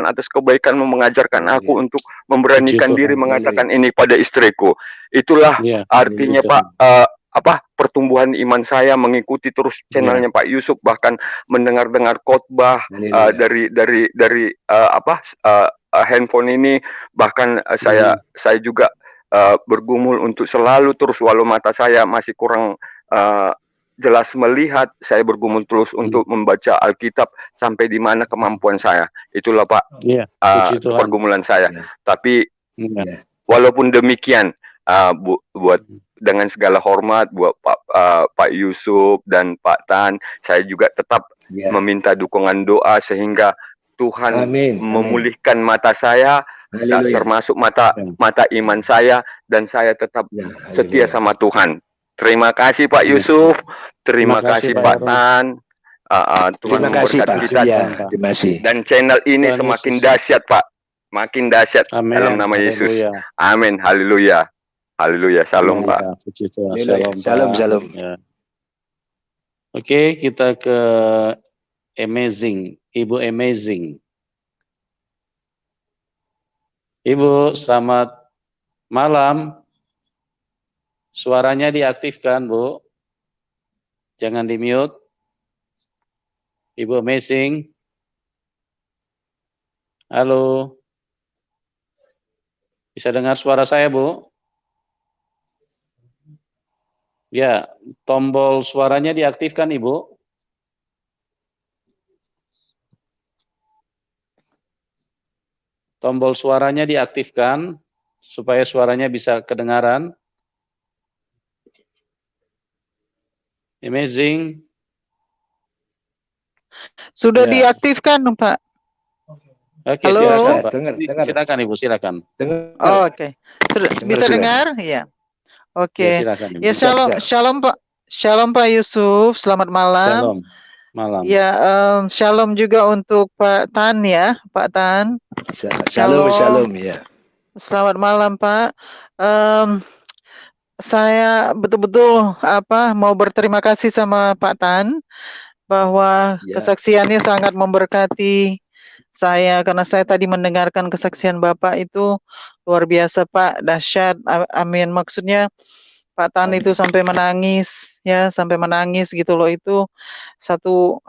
atas kebaikan-Mu mengajarkan aku untuk memberanikan diri mengatakan ini pada istriku. Itulah artinya Pak, pertumbuhan iman saya mengikuti terus channelnya Pak Yusuf, bahkan mendengar-dengar khotbah dari handphone ini, bahkan saya juga bergumul untuk selalu terus, walau mata saya masih kurang jelas melihat, saya bergumul terus untuk membaca Alkitab sampai di mana kemampuan saya. Itulah Pak pergumulan saya. Tapi walaupun demikian, buat dengan segala hormat buat Pak Yusuf dan Pak Tan, saya juga tetap meminta dukungan doa sehingga Tuhan memulihkan mata saya, termasuk mata iman saya, dan saya tetap setia sama Tuhan. Terima kasih Pak Yusuf, terima kasih Pak Tan. Tuhan memberkati kita. Dan channel ini semakin dahsyat Pak, makin dahsyat dalam nama Yesus. Amin, haleluya. Haleluya, shalom Pak. Shalom. Oke, kita ke Amazing, Ibu Amazing. Ibu, selamat malam. Suaranya diaktifkan, Bu. Jangan di-mute. Ibu Amazing. Halo. Bisa dengar suara saya, Bu? Ya, tombol suaranya diaktifkan, Ibu. Tombol suaranya diaktifkan supaya suaranya bisa kedengaran. Amazing. Sudah Ya. diaktifkan, Pak. Oke, Halo. silakan, Pak. Dengar. Silakan, Ibu, silakan. Oh, oke. Sudah bisa sudah. dengar? Ya. Ya, Oke. silakan, Ibu. Ya, shalom Pak. Shalom Pak Yusuf. Selamat malam. Shalom. Malam. Ya, shalom juga untuk Pak Tan ya, Pak Tan. Shalom ya. Selamat malam Pak. Saya betul-betul mau berterima kasih sama Pak Tan bahwa kesaksiannya sangat memberkati saya karena saya tadi mendengarkan kesaksian Bapak itu luar biasa Pak, dahsyat. Amin. Maksudnya Pak Tan itu sampai menangis ya, sampai menangis gitu loh. Itu satu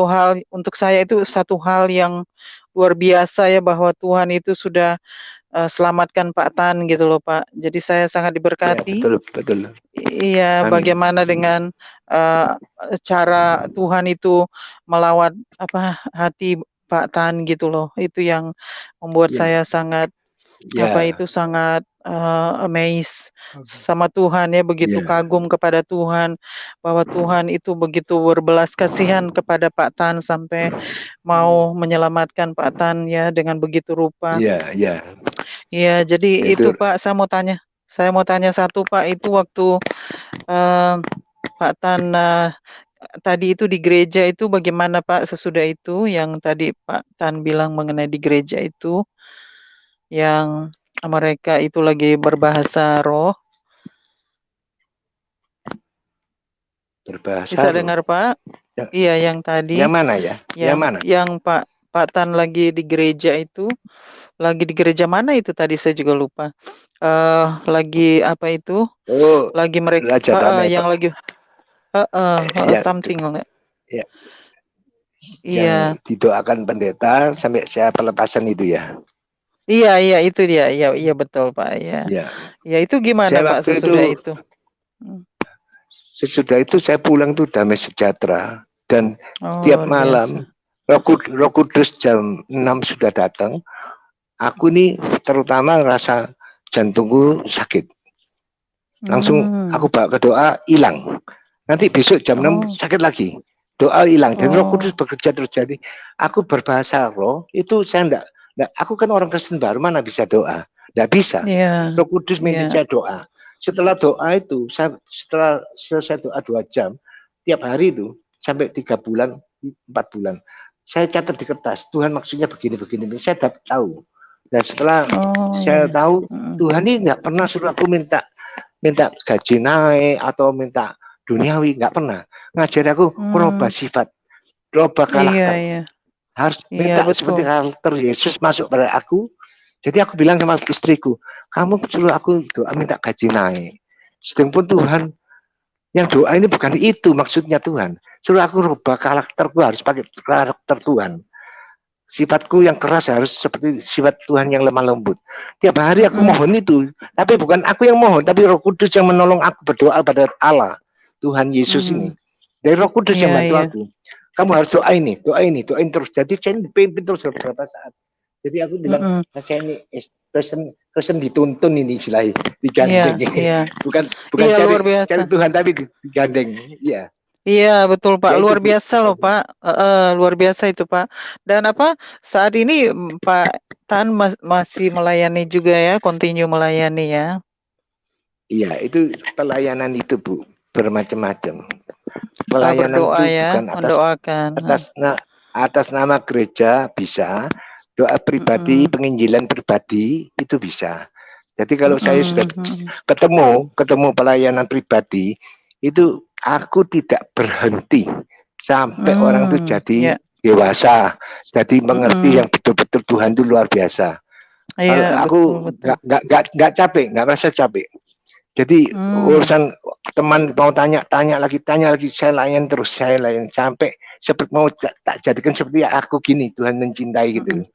hal untuk saya, itu satu hal yang luar biasa ya, bahwa Tuhan itu sudah selamatkan Pak Tan gitu loh Pak. Jadi saya sangat diberkati. Ya, betul. Iya, Amin. bagaimana dengan cara Tuhan itu melawat hati Pak Tan gitu loh. Itu yang membuat saya sangat sangat amazed sama Tuhan ya, begitu kagum kepada Tuhan, bahwa Tuhan itu begitu berbelas kasihan kepada Pak Tan sampai mau menyelamatkan Pak Tan ya dengan begitu rupa. Iya. Iya, jadi itu Pak, saya mau tanya satu Pak, itu waktu Pak Tan tadi itu di gereja itu bagaimana Pak sesudah itu yang tadi Pak Tan bilang mengenai di gereja itu yang mereka itu lagi berbahasa roh. Berbahasa Bisa roh. dengar Pak? Iya, yang tadi. Yang mana ya? Yang mana? Yang Pak Tan lagi di gereja itu. Lagi di gereja mana itu tadi saya juga lupa. Lagi apa itu? Oh, lagi mereka yang lagi something. Ya. Iya. Yang didoakan pendeta sampai saya pelepasan itu ya. Iya itu dia. Iya betul Pak ya. Ya itu gimana saya Pak sesudah itu? Sesudah itu saya pulang tuh damai sejahtera dan tiap malam Roh Kudus jam 6 sudah datang. Aku nih terutama rasa jantungku sakit. Langsung aku bawa ke doa, hilang. Nanti besok jam 6 sakit lagi. Doa hilang. Dan Roh Kudus bekerja terus. Jadi aku berbahasa roh, itu saya enggak, aku kan orang Kristen baru, mana bisa doa. Enggak bisa. Roh Kudus minta saya doa. Setelah doa itu, setelah selesai doa 2 jam, tiap hari itu, sampai 3 bulan, 4 bulan. Saya catat di kertas, Tuhan maksudnya begini. Saya dapat tahu. Dan setelah saya tahu, Tuhan ini nggak pernah suruh aku minta gaji naik atau minta duniawi, nggak pernah. Ngajar aku merubah sifat, merubah karakter. Harus minta seperti karakter Yesus masuk pada aku. Jadi aku bilang sama istriku, kamu suruh aku doa minta gaji naik. Sedangkan Tuhan yang doa ini bukan itu maksudnya Tuhan. Suruh aku rubah karakterku, harus pakai karakter Tuhan. Sifatku yang keras harus seperti sifat Tuhan yang lemah lembut. Tiap hari aku mohon itu, tapi bukan aku yang mohon, tapi Roh Kudus yang menolong aku berdoa pada Allah, Tuhan Yesus ini. Dari Roh Kudus yang bantu aku. Kamu harus doa ini terus. Jadi saya dipimpin terus beberapa saat. Jadi aku bilang, saya ini Kristen dituntun ini istilahnya, digandeng. Bukan cari Tuhan tapi digandeng. Iya. Iya betul Pak, luar biasa loh Pak, luar biasa itu Pak. Dan saat ini Pak Tan masih melayani juga ya, continue melayani ya? Iya, itu pelayanan itu Bu, bermacam-macam. Pelayanan berdoa itu ya, bukan mendoakan. Atas nama gereja bisa, doa pribadi, penginjilan pribadi itu bisa. Jadi kalau saya sudah ketemu pelayanan pribadi itu aku tidak berhenti sampai orang itu jadi dewasa, jadi mengerti yang betul-betul Tuhan itu luar biasa. Kalau aku nggak capek, nggak merasa capek. Jadi urusan teman mau tanya lagi, saya layan terus, sampai seperti mau tak jadikan seperti aku gini, Tuhan mencintai gitu.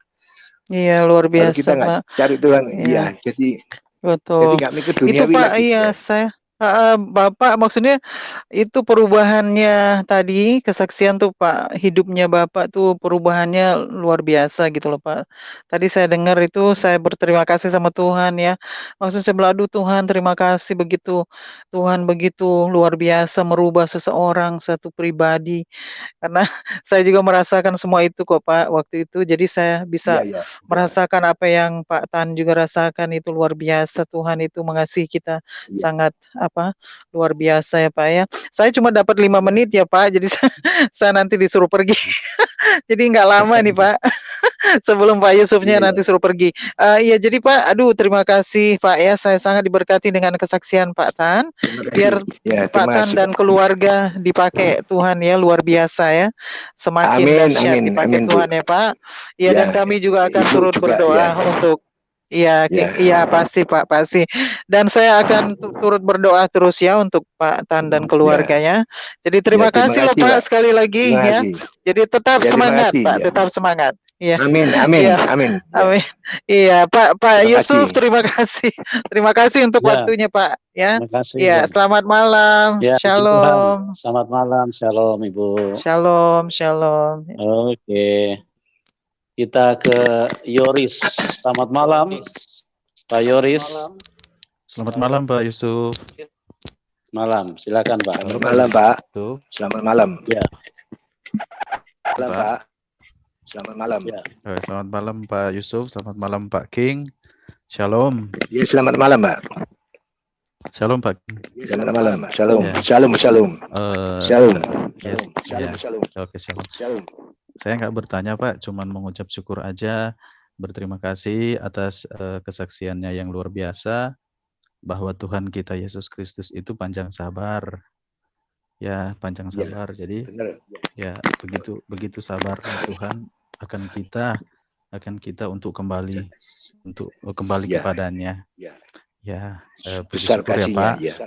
Iya, luar Kalau kita biasa, nggak Pak. cari Tuhan, Iya, iya, jadi betul. nggak mikir Itu duniawi Pak, lagi. iya, saya Bapak maksudnya itu perubahannya tadi kesaksian tuh Pak, hidupnya Bapak tuh perubahannya luar biasa gitu loh Pak. Tadi saya dengar itu saya berterima kasih sama Tuhan ya. Maksud saya bilang, aduh Tuhan terima kasih begitu. Tuhan begitu luar biasa merubah seseorang, satu pribadi. Karena saya juga merasakan semua itu kok Pak waktu itu. Jadi saya bisa Iya, iya. merasakan apa yang Pak Tan juga rasakan itu luar biasa. Tuhan itu mengasihi kita Iya. sangat luar biasa ya Pak ya. Saya cuma dapat 5 menit ya Pak. Jadi saya nanti disuruh pergi. Jadi nggak lama nih Pak. Sebelum Pak Yusufnya Iya, nanti iya. suruh pergi. Iya jadi Pak, aduh terima kasih Pak ya. Saya sangat diberkati dengan kesaksian Pak Tan. Terima kasih. Biar Ya, Pak terima Tan kasih. dan keluarga dipakai Tuhan ya luar biasa ya. Semakin Amin, dahsyat amin, dipakai amin, Bu. Tuhan ya Pak. Ya dan Ya, kami juga akan Ibu turut juga, berdoa ya. untuk iya, Ya. iya pasti Pak, pasti. Dan saya akan turut berdoa terus ya untuk Pak Tan dan Ya, keluarganya. Jadi ya, terima terima kasih loh kasih, Pak Pak. sekali lagi Terima ya. kasih. Jadi tetap Ya, terima semangat kasih. Pak, Ya. tetap semangat. Iya. Amin, amin, Iya. amin. Ya. Amin. Iya, Pak Terima Yusuf kasih. terima kasih. Terima kasih untuk Ya, waktunya Pak ya. terima kasih. Iya, Ya, selamat malam. ya puji Tuhan. Shalom. Selamat malam, shalom Ibu. Shalom, shalom. Oke, kita ke Yoris. Selamat malam, Pak Yoris. Selamat malam Pak Yusuf. Malam, silakan Pak. Selamat malam, Pak. Tuh. Selamat malam. Ya, Malam, Pak. Selamat malam. ya. Selamat malam Pak Yusuf, selamat malam Pak King. Shalom. Ya, selamat malam, Pak. Shalom Pak. Selamat malam. Shalom. Ya. Shalom, shalom. Shalom. Yes, Shalom, ya. shalom. Oke, shalom. Shalom. Saya nggak bertanya Pak, cuman mengucap syukur aja, berterima kasih atas kesaksiannya yang luar biasa bahwa Tuhan kita Yesus Kristus itu panjang sabar. Ya, panjang Ya, sabar. Jadi benar. ya begitu sabarnya Tuhan akan kita untuk kembali Ya, kepadanya. ya. Ya, puji Besar syukur ya kasihnya. Pak. Ya.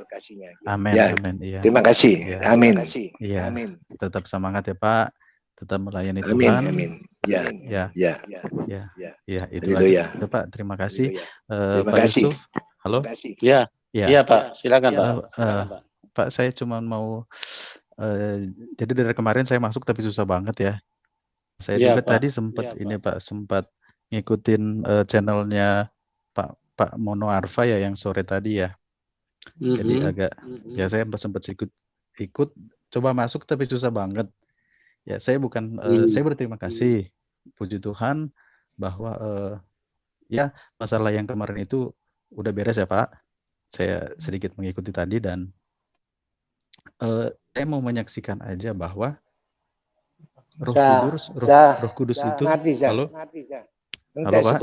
Amin, Ya, amin. Iya, terima kasih. ya, Amin. iya. Amin. Tetap semangat ya Pak. Tetap melayani Amin, Tuhan. amin. Ya, Ya, ya. ya, Ya. ya. Itu Haleluya. aja ya, Pak. Terima kasih. Terima Pak kasih. Yusuf. Halo. Ya, Ya, iya Pak. Silakan Pak. Pak. Saya cuma mau. Jadi dari kemarin saya masuk tapi susah banget ya. Saya Iya juga Pak. tadi sempat ngikutin channelnya Pak Mono Arfa ya yang sore tadi ya. Jadi agak ya saya sempat ikut coba masuk tapi susah banget. Ya saya saya berterima kasih puji Tuhan bahwa ya masalah yang kemarin itu udah beres ya Pak. Saya sedikit mengikuti tadi dan saya mau menyaksikan aja bahwa Roh Kudus itu halo Pak.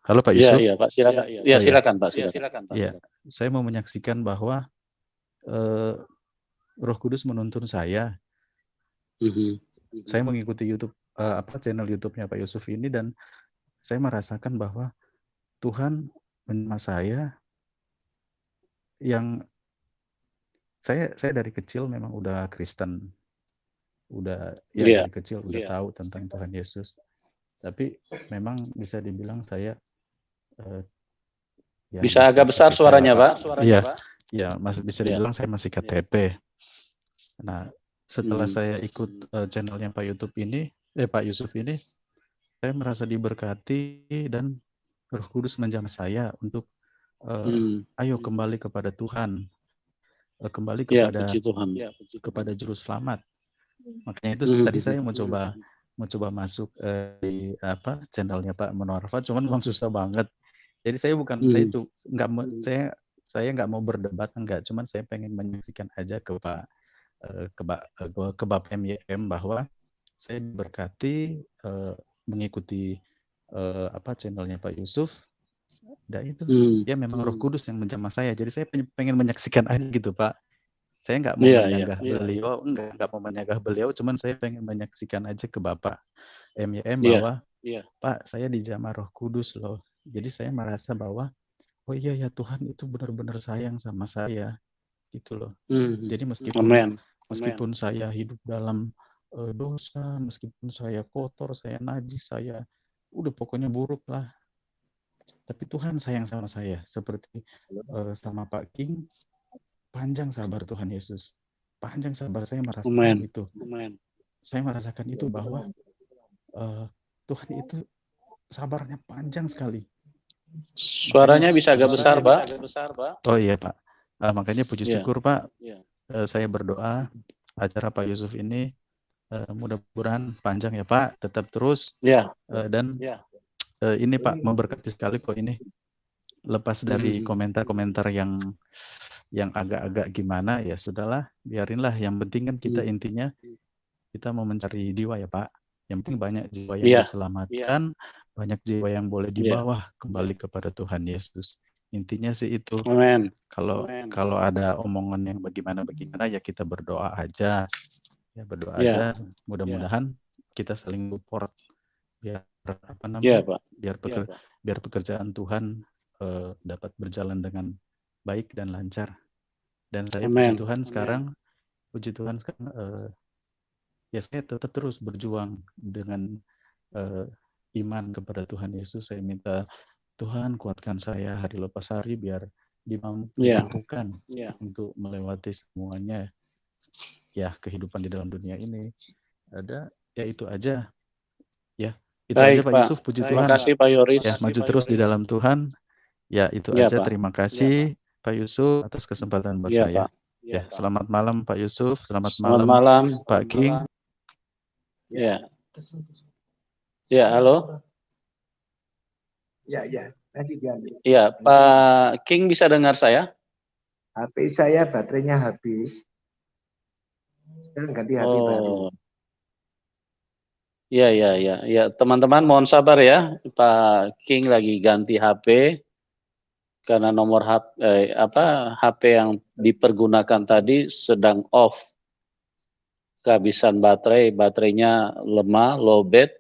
Halo Pak Yusuf. Iya Pak, silakan. Ya, silakan Pak, silakan Pak. Iya, saya mau menyaksikan bahwa Roh Kudus menuntun saya. Saya mengikuti YouTube channel YouTube-nya Pak Yusuf ini dan saya merasakan bahwa Tuhan menjamah saya yang saya dari kecil memang udah Kristen. Dari kecil udah tahu tentang Tuhan Yesus. Tapi memang bisa dibilang saya ya bisa agak besar suaranya Pak. Iya, ya bisa dibilang saya masih KTP. Nah, setelah saya ikut channelnya Pak Yusuf ini, saya merasa diberkati dan Roh Kudus menjamah saya untuk ayo kembali kepada Tuhan, kembali kepada kepada Juru Selamat. Makanya itu tadi saya mencoba masuk di channelnya Pak Mono Arfa, cuman memang susah banget. Jadi saya saya nggak mau berdebat cuman saya pengen menyaksikan aja ke Bapak MYM bahwa saya diberkati mengikuti channelnya Pak Yusuf. Dan itu ya memang Roh Kudus yang menjamah saya. Jadi saya pengen menyaksikan aja gitu Pak. Saya nggak mau menyanggah beliau, nggak mau menyanggah beliau, cuman saya pengen menyaksikan aja ke Bapak MYM bahwa Pak saya dijamah Roh Kudus loh. Jadi saya merasa bahwa oh iya ya Tuhan itu benar-benar sayang sama saya gitu loh. Jadi meskipun saya hidup dalam dosa, meskipun saya kotor, saya najis, saya udah pokoknya buruk lah. Tapi Tuhan sayang sama saya, seperti sama Pak King, panjang sabar Tuhan Yesus. Panjang sabar, saya merasakan itu. Saya merasakan itu bahwa Tuhan itu sabarnya panjang sekali. Suaranya bisa agak besar, Pak. Oh iya, Pak. Makanya puji syukur, Pak. Saya berdoa acara Pak Yusuf ini mudah-mudahan panjang ya, Pak. Tetap terus. Dan ini, Pak, memberkati sekali kok ini. Lepas dari komentar-komentar yang agak-agak gimana, ya sudahlah, biarinlah. Yang penting kan kita intinya kita mau mencari jiwa ya, Pak. Yang penting banyak jiwa yang diselamatkan, banyak jiwa yang boleh dibawa kembali kepada Tuhan Yesus. Intinya sih itu. Kalau ada omongan yang bagaimana ya kita berdoa aja. Ya berdoa aja. Mudah-mudahan kita saling support biar apa namanya? Biar pekerjaan Tuhan dapat berjalan dengan baik dan lancar. Dan saya puji Tuhan sekarang ya saya tetap terus berjuang dengan iman kepada Tuhan Yesus. Saya minta Tuhan kuatkan saya hari lepas hari biar dimampukan untuk melewati semuanya ya kehidupan di dalam dunia ini. Ada ya itu aja ya itu aja Pak Yusuf. Puji Tuhan. Terima kasih Pak Yoris. Ya maju terus di dalam Tuhan. Ya itu aja. Pak. Terima kasih Pak Yusuf atas kesempatan buat saya. Pak. Ya selamat malam Pak Yusuf. Selamat malam Pak King. Ya. Ya, halo. Ya. Tadi diambil. Ya, Pak King bisa dengar saya? HP saya baterainya habis. Sekarang ganti HP baru. Ya. Teman-teman mohon sabar ya. Pak King lagi ganti HP karena nomor HP yang dipergunakan tadi sedang off. Kehabisan baterainya lemah, lowbat.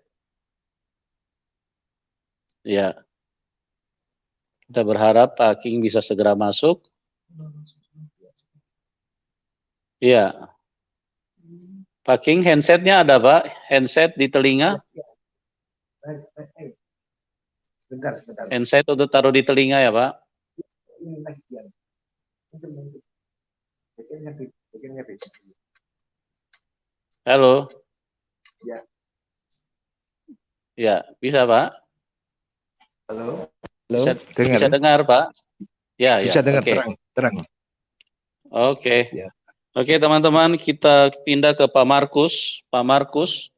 Ya. Kita berharap Pak King bisa segera masuk. Iya. Pak King, handsetnya ada, Pak? Handset di telinga? Sebentar. Handset untuk taruh di telinga ya, Pak? Halo? Ya, bisa, Pak? Halo? Bisa dengar, Pak? Ya. Bisa dengar, okay. terang. Oke. Oke, teman-teman, kita pindah ke Pak Markus. Pak Markus.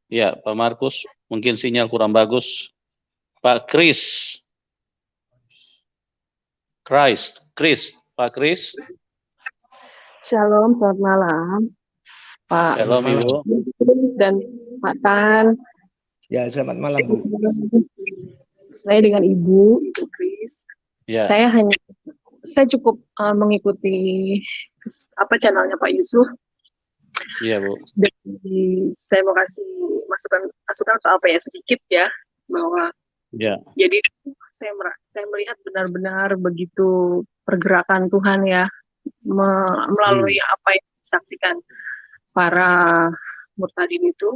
Ya, Pak Markus, mungkin sinyal kurang bagus. Pak Chris. Pak Chris. Shalom, selamat malam. Pak Shalom, Ibu. Dan Pak Tan. Ya, selamat malam, Bu. Saya dengan Ibu Chris. Ya. Saya cukup mengikuti channelnya Pak Yusuf. Iya, Bu. Jadi saya mau kasih masukan sedikit ya, bahwa jadi saya melihat benar-benar begitu pergerakan Tuhan ya, melalui apa yang disaksikan para murtadin itu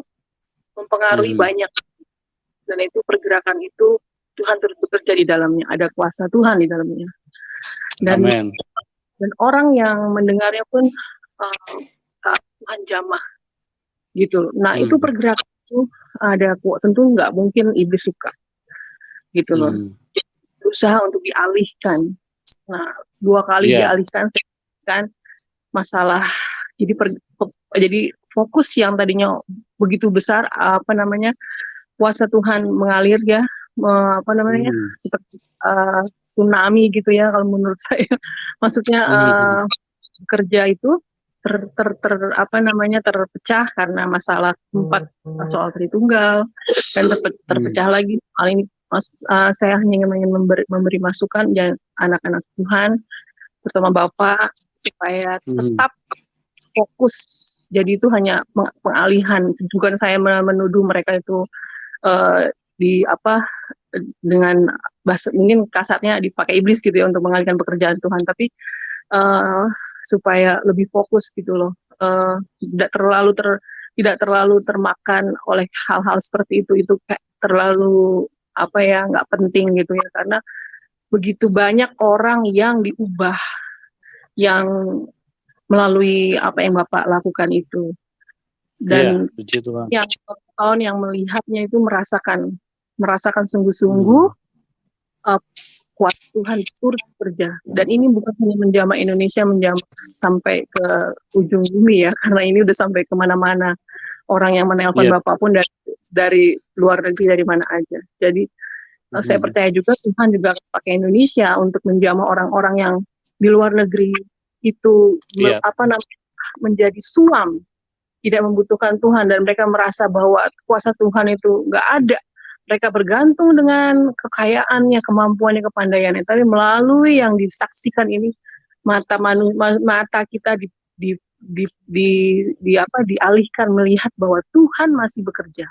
mempengaruhi banyak, dan itu pergerakan itu Tuhan terus bekerja di dalamnya, ada kuasa Tuhan di dalamnya. Dan orang yang mendengarnya pun Tuhan jamah gitu. Nah, itu pergerakan itu ada tentu nggak mungkin iblis suka gitu loh. Berusaha untuk dialihkan. Nah, 2 kali dialihkan kan masalah. Jadi fokus yang tadinya begitu besar kuasa Tuhan mengalir ya, seperti tsunami gitu ya kalau menurut saya. Maksudnya kerja itu terpecah karena masalah 4 soal Tritunggal, dan terpecah lagi. Hal ini saya hanya ingin memberi masukan dan anak-anak Tuhan, terutama Bapak, supaya tetap fokus. Jadi itu hanya pengalihan, bukan saya menuduh mereka itu dengan bahasa mungkin kasarnya dipakai iblis gitu ya untuk mengalihkan pekerjaan Tuhan, tapi supaya lebih fokus gitu loh, tidak terlalu termakan oleh hal-hal seperti itu kayak terlalu nggak penting gitu ya, karena begitu banyak orang yang diubah yang melalui apa yang Bapak lakukan itu, dan yang melihatnya itu merasakan sungguh-sungguh kuat Tuhan turut bekerja. Dan ini bukan hanya menjamah Indonesia, menjamah sampai ke ujung bumi ya, karena ini udah sampai kemana-mana. Orang yang menelpon Bapak pun dari luar negeri, dari mana aja. Jadi saya percaya juga Tuhan juga pakai Indonesia untuk menjamah orang-orang yang di luar negeri itu menjadi suam, tidak membutuhkan Tuhan, dan mereka merasa bahwa kuasa Tuhan itu nggak ada. Mereka bergantung dengan kekayaannya, kemampuannya, kepandaiannya. Tapi melalui yang disaksikan ini, mata kita dialihkan melihat bahwa Tuhan masih bekerja,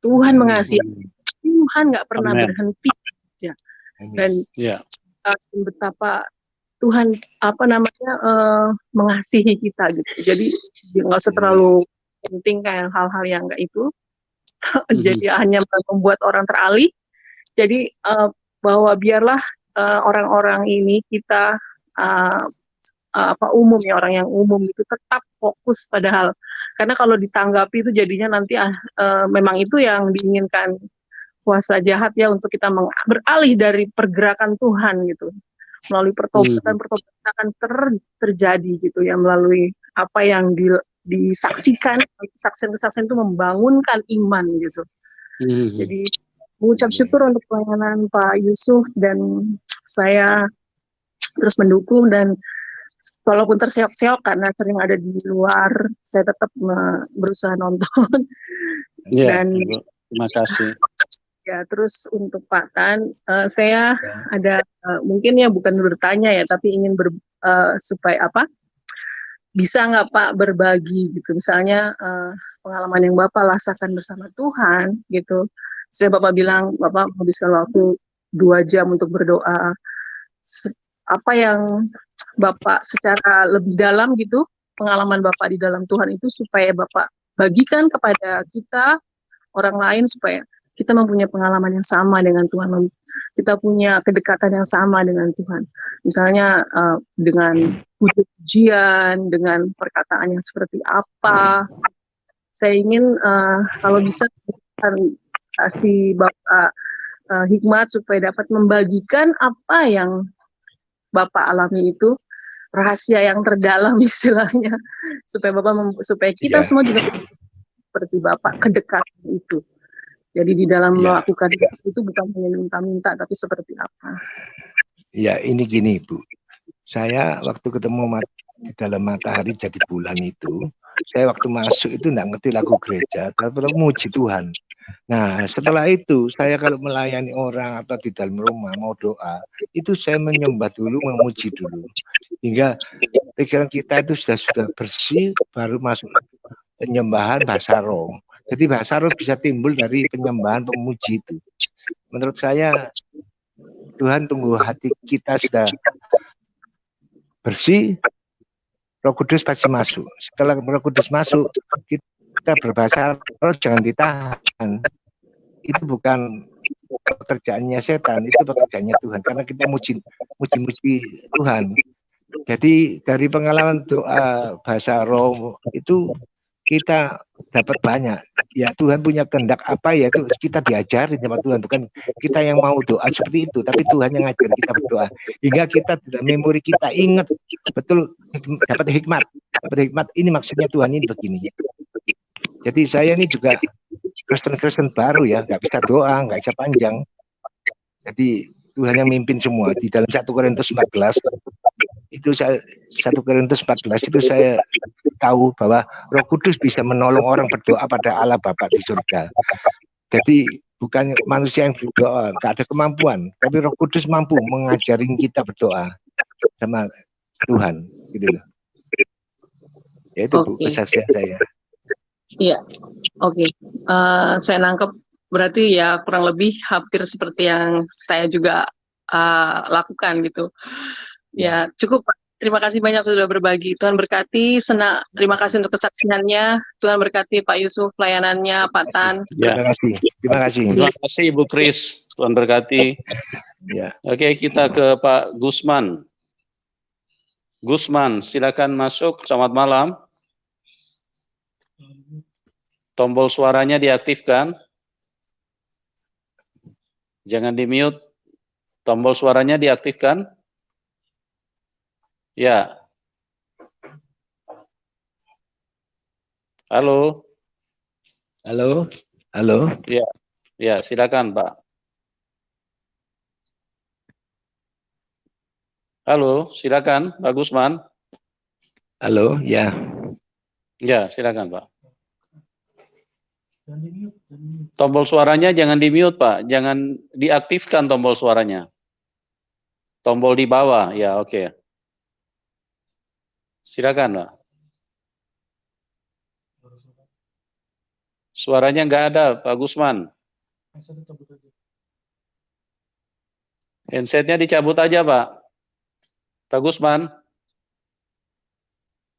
Tuhan mengasihi, Tuhan nggak pernah berhenti bekerja, dan betapa Tuhan mengasihi kita gitu. Jadi nggak usah terlalu penting kayak hal-hal yang nggak itu. Jadi hanya membuat orang teralih. Jadi bahwa biarlah orang-orang ini kita umum ya, orang yang umum itu tetap fokus padahal, karena kalau ditanggapi itu jadinya nanti memang itu yang diinginkan kuasa jahat ya, untuk kita beralih dari pergerakan Tuhan gitu, melalui pertobatan akan terjadi gitu ya, melalui apa yang disaksikan, kesaksian-kesaksian itu membangunkan iman gitu. Jadi mengucap syukur untuk pelayanan Pak Yusuf, dan saya terus mendukung, dan walaupun terseok-seok karena sering ada di luar, saya tetap berusaha nonton. Dan terima kasih. Ya, terus untuk Pak Tan, saya ada mungkin ya bukan bertanya ya, tapi ingin supaya bisa nggak Pak berbagi gitu, misalnya pengalaman yang Bapak rasakan bersama Tuhan gitu. Saya Bapak bilang Bapak menghabiskan waktu 2 jam untuk berdoa. Apa yang Bapak secara lebih dalam gitu, pengalaman Bapak di dalam Tuhan itu, supaya Bapak bagikan kepada kita, orang lain, supaya kita mempunyai pengalaman yang sama dengan Tuhan, kita punya kedekatan yang sama dengan Tuhan. Misalnya dengan pujian, dengan perkataan yang seperti apa. Saya ingin kalau bisa kasih Bapak hikmat supaya dapat membagikan apa yang Bapak alami itu, rahasia yang terdalam istilahnya, supaya kita semua juga seperti Bapak, kedekatan itu. Jadi di dalam melakukan itu bukan hanya minta-minta, tapi seperti apa? Ya, ini gini Bu, saya waktu ketemu di dalam matahari jadi bulan itu, saya waktu masuk itu nggak ngerti lagu gereja, tapi muji Tuhan. Nah setelah itu saya kalau melayani orang atau di dalam rumah mau doa, itu saya menyembah dulu, memuji dulu, hingga pikiran kita itu sudah bersih, baru masuk penyembahan bahasa roh. Jadi bahasa roh bisa timbul dari penyembahan pemuji itu. Menurut saya Tuhan tunggu hati kita sudah bersih, Roh Kudus pasti masuk. Setelah Roh Kudus masuk, kita berbahasa roh jangan ditahan. Itu bukan pekerjaannya setan, itu pekerjaannya Tuhan. Karena kita muji Tuhan. Jadi dari pengalaman doa bahasa roh itu kita dapat banyak. Ya Tuhan punya kehendak apa ya, itu kita diajarin sama Tuhan, bukan kita yang mau doa seperti itu, tapi Tuhan yang ngajarin kita berdoa, hingga kita dalam memori kita ingat betul, dapat hikmat. Ini maksudnya Tuhan ini begini. Jadi saya ini juga Kristen baru ya, nggak bisa doa, nggak bisa panjang. Jadi Tuhan yang mimpin semua. Di dalam 1 Korintus 14 itu 1 Korintus 14 itu saya tahu bahwa Roh Kudus bisa menolong orang berdoa pada Allah Bapa di surga. Jadi bukan manusia yang berdoa, nggak ada kemampuan, tapi Roh Kudus mampu mengajarin kita berdoa sama Tuhan, gitu loh. Ya itu Bu, kesaksian saya. Iya, oke. Saya nangkep berarti ya kurang lebih hampir seperti yang saya juga lakukan gitu. Ya cukup Pak. Terima kasih banyak sudah berbagi. Tuhan berkati. Terima kasih untuk kesaksiannya. Tuhan berkati Pak Yusuf, pelayanannya, Pak Tan. Ya. Terima kasih. Terima kasih. Terima kasih Ibu Kris. Tuhan berkati. Ya. Oke, kita ke Pak Gusman. Gusman, silakan masuk. Selamat malam. Tombol suaranya diaktifkan. Jangan di-mute. Tombol suaranya diaktifkan. Ya. Halo. Halo. Halo. Ya. Ya, silakan, Pak. Halo, silakan, Pak Gusman. Halo, ya. Ya, silakan, Pak. Tombol suaranya jangan di-mute, Pak. Jangan diaktifkan tombol suaranya. Tombol di bawah, ya, oke. Silakan, Pak. Suaranya nggak ada, Pak Gusman. Handsetnya dicabut aja, Pak. Pak Gusman.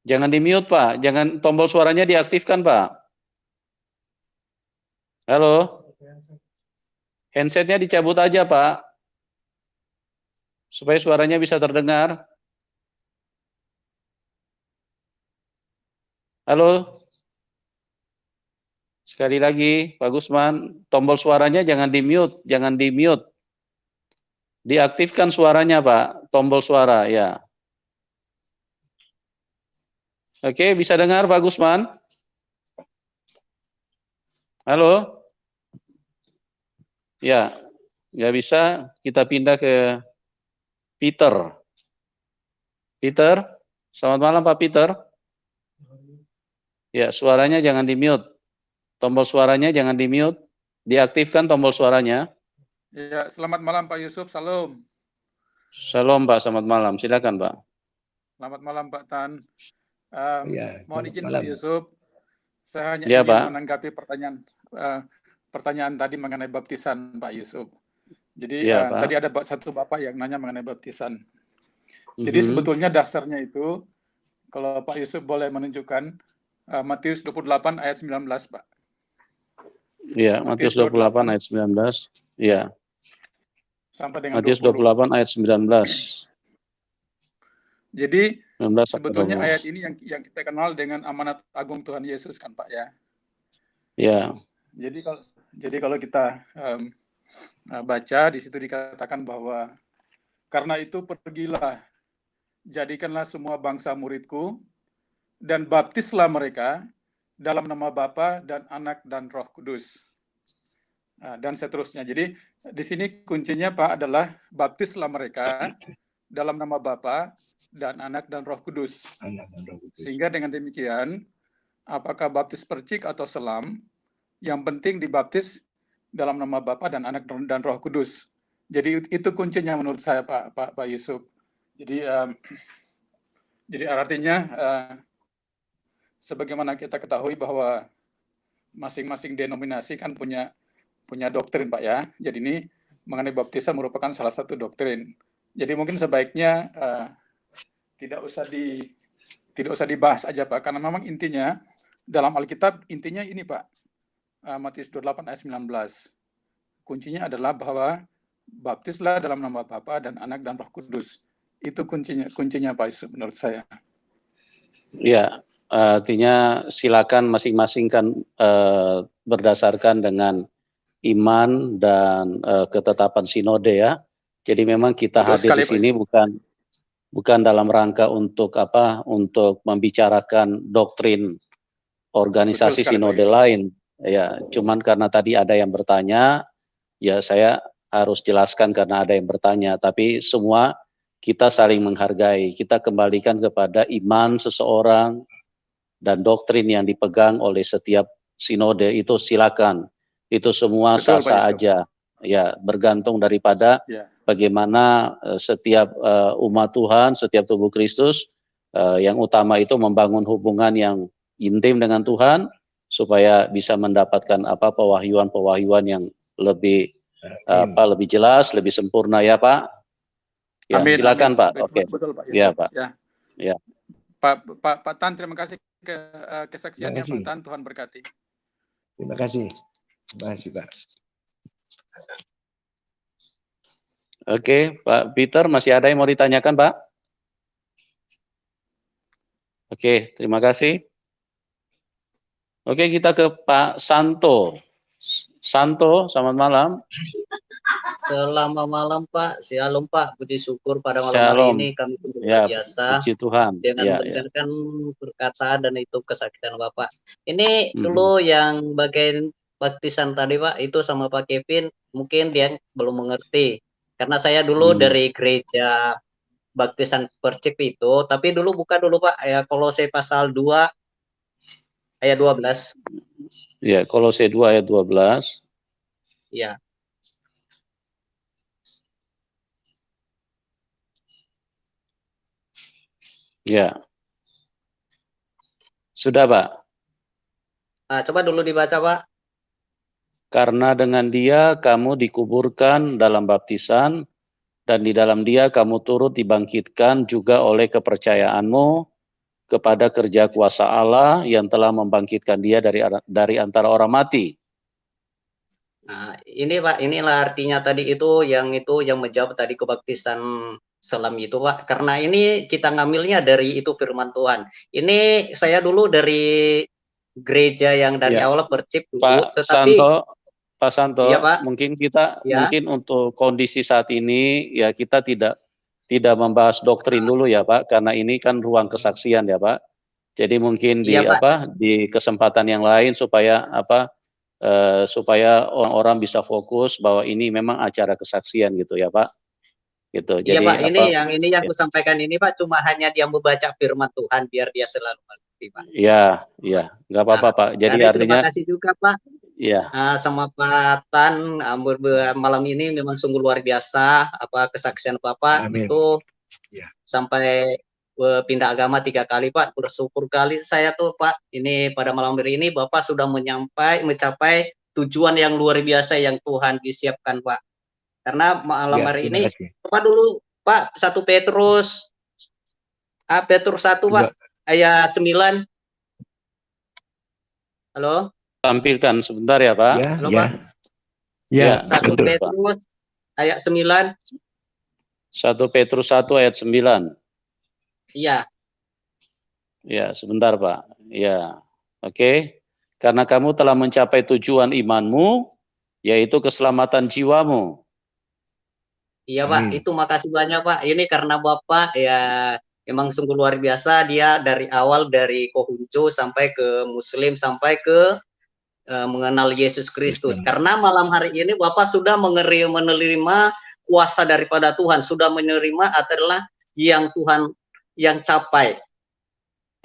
Jangan di-mute, Pak. Jangan tombol suaranya diaktifkan, Pak. Halo. Handsetnya dicabut aja, Pak. Supaya suaranya bisa terdengar. Halo. Sekali lagi, Pak Gusman, tombol suaranya jangan di-mute, jangan di-mute. Diaktifkan suaranya, Pak, tombol suara, ya. Oke, bisa dengar Pak Gusman? Halo? Ya, nggak bisa, kita pindah ke Peter. Peter, selamat malam Pak Peter. Ya, suaranya jangan di-mute. Tombol suaranya jangan di-mute. Diaktifkan tombol suaranya. Ya, selamat malam Pak Yusuf. Salam. Shalom Pak, selamat malam. Silakan Pak. Selamat malam Pak Tan. Mohon izin malam. Pak Yusuf. Saya hanya Ya, ingin Pak. menanggapi pertanyaan tadi mengenai baptisan Pak Yusuf. Jadi Ya, Pak. tadi ada satu Bapak yang nanya mengenai baptisan. Jadi sebetulnya dasarnya itu, kalau Pak Yusuf boleh menunjukkan, Matius 28 ayat 19, Pak. Iya, Matius 28 ayat 19. Iya. Sampai dengan Matius 20. 28 ayat 19. Jadi 19 sebetulnya sampai 20. ayat ini yang kita kenal dengan amanat agung Tuhan Yesus kan Pak ya. Ya. Jadi kalau kita baca di situ dikatakan bahwa karena itu pergilah, jadikanlah semua bangsa muridku dan baptislah mereka dalam nama Bapa dan Anak dan Roh Kudus. Dan seterusnya. Jadi di sini kuncinya Pak adalah baptislah mereka dalam nama Bapa dan Anak dan Roh Kudus. Sehingga dengan demikian, apakah baptis percik atau selam, yang penting dibaptis dalam nama Bapa dan Anak dan Roh Kudus. Jadi itu kuncinya menurut saya Pak Yusuf. Jadi artinya sebagaimana kita ketahui bahwa masing-masing denominasi kan punya doktrin Pak ya. Jadi ini mengenai baptisan merupakan salah satu doktrin. Jadi mungkin sebaiknya tidak usah dibahas aja Pak, karena memang intinya dalam Alkitab intinya ini Pak, Matius 28 ayat 19. Kuncinya adalah bahwa baptislah dalam nama Bapa dan Anak dan Roh Kudus. Itu kuncinya Pak Yusuf menurut saya. Ya, artinya silakan masing-masing kan berdasarkan dengan iman dan ketetapan sinode ya. Jadi memang kita hadir di sini bukan dalam rangka untuk membicarakan doktrin organisasi sinode lain ya. Cuman karena tadi ada yang bertanya, ya saya harus jelaskan karena ada yang bertanya. Tapi semua kita saling menghargai. Kita kembalikan kepada iman seseorang dan doktrin yang dipegang oleh setiap sinode itu silakan. Itu semua sah-sah aja. Ya, bergantung daripada bagaimana setiap umat Tuhan, setiap tubuh Kristus, yang utama itu membangun hubungan yang intim dengan Tuhan, supaya bisa mendapatkan pewahyuan-pewahyuan yang lebih jelas, lebih sempurna ya Pak. Ya, amin, silakan amin. Pak. Oke. Betul Pak Yusuf. Ya Pak. Ya. Ya. Pak Tan, terima kasih kesaksiannya Pak Tan. Tuhan berkati. Terima kasih. Terima kasih, Pak. Oke, Pak Peter, masih ada yang mau ditanyakan, Pak? Oke, terima kasih. Oke, kita ke Pak Santo. Santo, selamat malam. Selamat malam Pak, Shalom Pak, puji syukur pada malam Shalom. hari ini kami luar Ya, biasa puji Tuhan. dengan Ya, mendengarkan perkataan dan itu kesaksian Bapak. Ini dulu yang bagian baptisan tadi Pak, itu sama Pak Kevin, mungkin dia belum mengerti. Karena saya dulu dari gereja baptisan Percip itu, tapi dulu buka dulu Pak, ya Kolose pasal 2 ayat 12. Ya, Kolose 2 ayat 12. Ya. Ya. Sudah, Pak. Coba dulu dibaca, Pak. Karena dengan dia kamu dikuburkan dalam baptisan, dan di dalam dia kamu turut dibangkitkan juga oleh kepercayaanmu kepada kerja kuasa Allah yang telah membangkitkan dia dari antara orang mati. Nah, ini Pak, inilah artinya tadi itu yang menjawab tadi kebaptisan selam itu Pak, karena ini kita ngambilnya dari itu firman Tuhan. Ini saya dulu dari gereja yang dari awal Percip dulu, Pak tetapi Pak Santo, ya, Pak. mungkin kita ya. mungkin untuk kondisi saat ini ya kita tidak membahas doktrin dulu ya Pak, karena ini kan ruang kesaksian ya Pak. Jadi mungkin di di kesempatan yang lain supaya supaya orang-orang bisa fokus bahwa ini memang acara kesaksian gitu ya Pak. Gitu. Iya Jadi Pak, ini yang aku sampaikan ini Pak, cuma hanya dia membaca firman Tuhan biar dia selalu mengerti Pak. Iya, nggak apa-apa Pak. Jadi artinya terima kasih juga Pak. Iya. Sama Pak Tan, malam ini memang sungguh luar biasa kesaksian Bapak. Amin. Itu sampai pindah agama 3 kali Pak, bersyukur kali saya tuh Pak. Ini pada malam hari ini Bapak sudah mencapai tujuan yang luar biasa yang Tuhan disiapkan Pak. Karena malam hari ini apa dulu Pak 1 Petrus Petrus 1 Pak ayat 9. Halo? Tampilkan sebentar ya Pak. Halo Pak. Ya, 1 Petrus ayat 9. 1 Petrus 1 ayat 9. Iya. Ya, sebentar Pak. Ya. Oke. Karena kamu telah mencapai tujuan imanmu, yaitu keselamatan jiwamu. Iya Pak, itu makasih banyak Pak. Ini karena Bapak ya emang sungguh luar biasa, dia dari awal dari Kohuncu sampai ke Muslim sampai ke mengenal Yesus Kristus. Karena malam hari ini Bapak sudah menerima kuasa daripada Tuhan, sudah menerima adalah yang Tuhan yang capai.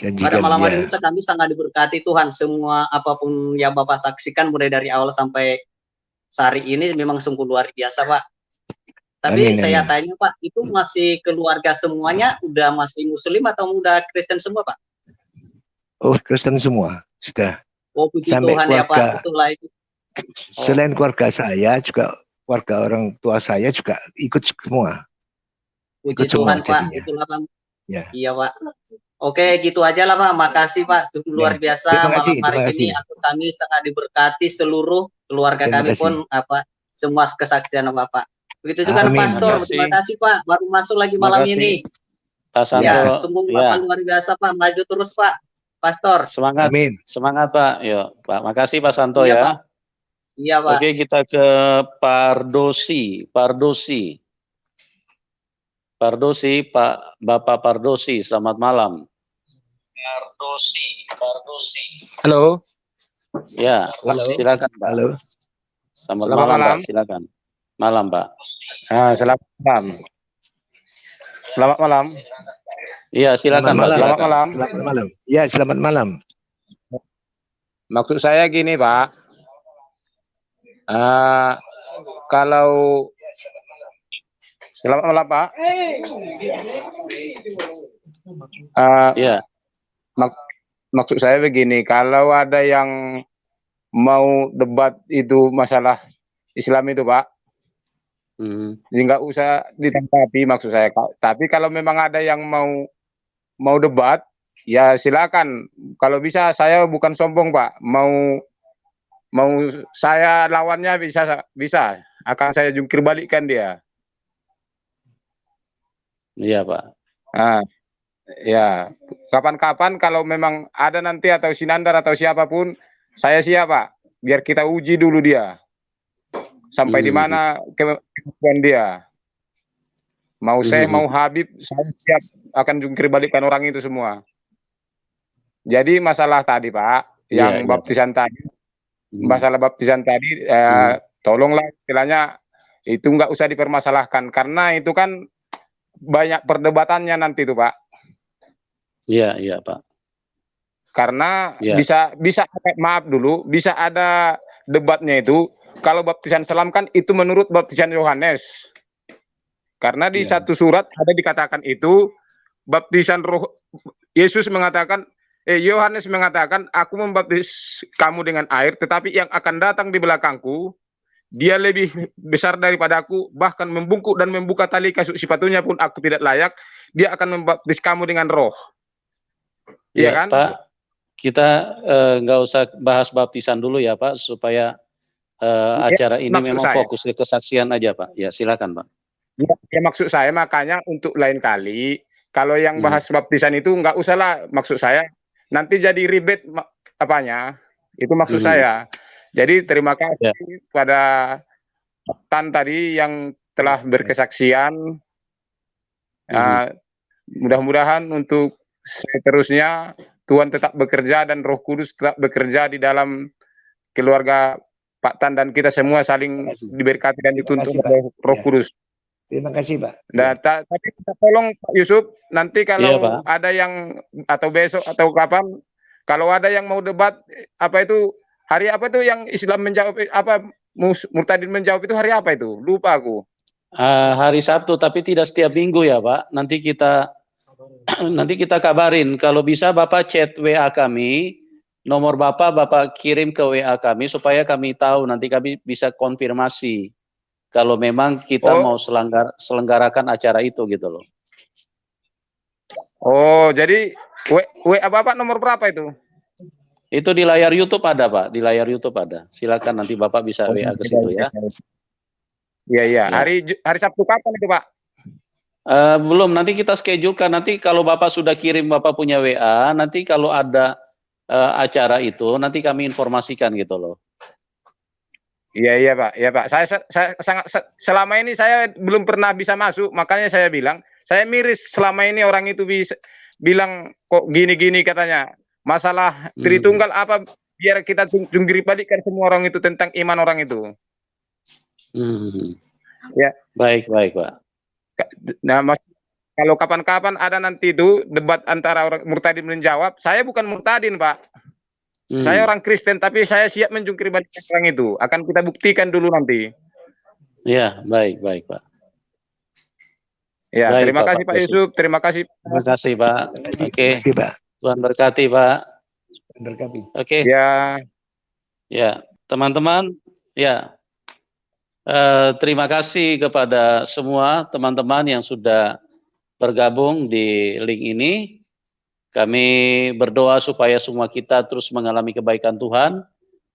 Pada malam hari ini kami sangat diberkati Tuhan. Semua apapun yang Bapak saksikan mulai dari awal sampai hari ini memang sungguh luar biasa Pak. Tapi saya tanya Pak, itu masih keluarga semuanya udah masih Muslim atau udah Kristen semua Pak? Oh, Kristen semua sudah. Oh, puji sampai Tuhan keluarga, ya Pak, itulah itu. Selain keluarga saya juga keluarga orang tua saya juga ikut semua. Puji Tuhan Pak, itulah Pak. Ya. Iya Pak. Oke, gitu aja lah Pak. Makasih Pak, luar biasa malam hari ini kami sangat diberkati, seluruh keluarga kami pun semua kesaksian Bapak. Begitu juga Pastor, terima kasih Pak, baru masuk lagi malam ini. Pak Santo, ya, sungguh Bapak luar biasa Pak, maju terus Pak, Pastor. Semangat, semangat Pak. Yuk, Pak, makasih Pak Santo iya, ya. Pak. Iya Pak. Oke, kita ke Pardosi, Pak Bapak Pardosi, selamat malam. Pardosi. Halo. Ya, silakan Pak. Halo. Selamat malam Pak, silakan. Malam Pak. Selamat malam. Selamat malam. Iya, silakan Pak. Selamat malam. Selamat malam. Ya, selamat malam. Maksud saya gini Pak. Kalau selamat malam Pak. Ya. Maksud saya begini, kalau ada yang mau debat itu masalah Islam itu Pak, jadi nggak usah ditanggapi maksud saya. Tapi kalau memang ada yang mau mau debat, ya silakan. Kalau bisa, saya bukan sombong Pak. Mau saya lawannya bisa. Akan saya jungkir balikkan dia. Iya Pak. Nah, ya, kapan-kapan kalau memang ada nanti atau Sinandar atau siapapun, saya siap Pak. Biar kita uji dulu dia. Sampai di mana kemampuan dia. Mau saya, mau Habib, saya siap akan jungkir balikkan orang itu semua. Jadi masalah tadi Pak, yang baptisan tadi, masalah baptisan tadi, tolonglah istilahnya itu nggak usah dipermasalahkan karena itu kan banyak perdebatannya nanti tuh Pak. Iya, iya Pak. Karena bisa maaf dulu, bisa ada debatnya itu. Kalau baptisan selam kan itu menurut baptisan Yohanes. Karena di satu surat ada dikatakan itu baptisan roh, Yesus mengatakan, Yohanes mengatakan, aku membaptis kamu dengan air, tetapi yang akan datang di belakangku, dia lebih besar daripada aku, bahkan membungkuk dan membuka tali kasut sepatunya pun aku tidak layak, dia akan membaptis kamu dengan roh. Iya kan? Pak, kita nggak usah bahas baptisan dulu ya Pak, supaya acara ini memang fokus ke kesaksian aja Pak. Ya silakan Pak. Ya maksud saya makanya untuk lain kali kalau yang bahas baptisan itu nggak usah lah, maksud saya nanti jadi ribet apanya, itu maksud saya. Jadi terima kasih pada Tan tadi yang telah berkesaksian. Mudah-mudahan untuk seterusnya Tuhan tetap bekerja dan Roh Kudus tetap bekerja di dalam keluarga Pak Tan dan kita semua saling diberkati dan dituntun oleh Roh Kudus. Terima kasih Pak. Nah, tapi kita tolong Pak Yusuf, nanti kalau ada yang atau besok atau kapan, kalau ada yang mau debat apa itu hari apa itu yang Islam menjawab apa Murtadin menjawab itu hari apa itu? Lupa aku. Hari Sabtu, tapi tidak setiap minggu ya Pak. Nanti kita kabarin. Kalau bisa Bapak chat WA kami, nomor Bapak kirim ke WA kami supaya kami tahu. Nanti kami bisa konfirmasi. Kalau memang kita mau selenggarakan acara itu gitu loh. Oh, jadi WA Bapak nomor berapa itu? Itu di layar YouTube ada Pak, di layar YouTube ada. Silakan nanti Bapak bisa WA ke situ ya. Iya. Hari Sabtu kapan itu Pak? Belum, nanti kita schedulekan. Nanti kalau Bapak sudah kirim Bapak punya WA, nanti kalau ada acara itu nanti kami informasikan gitu loh. Iya Pak, Saya sangat selama ini saya belum pernah bisa masuk, makanya saya bilang saya miris selama ini orang itu bisa bilang kok gini-gini katanya. Masalah Tritunggal apa biar kita jungkir balikkan semua orang itu tentang iman orang itu. Ya. Baik Pak. Nah, kalau kapan-kapan ada nanti itu debat antara orang Murtadin menjawab, saya bukan Murtadin Pak. Saya orang Kristen, tapi saya siap menjungkir balikkan orang itu. Akan kita buktikan dulu nanti. Ya, baik Pak. Ya, baik, terima kasih Pak Yusuf. Terima kasih. Terima kasih Pak. Oke. Tuhan berkati Pak. Berkati. Oke. Ya, teman-teman. Ya. Terima kasih kepada semua teman-teman yang sudah bergabung di link ini. Kami berdoa supaya semua kita terus mengalami kebaikan Tuhan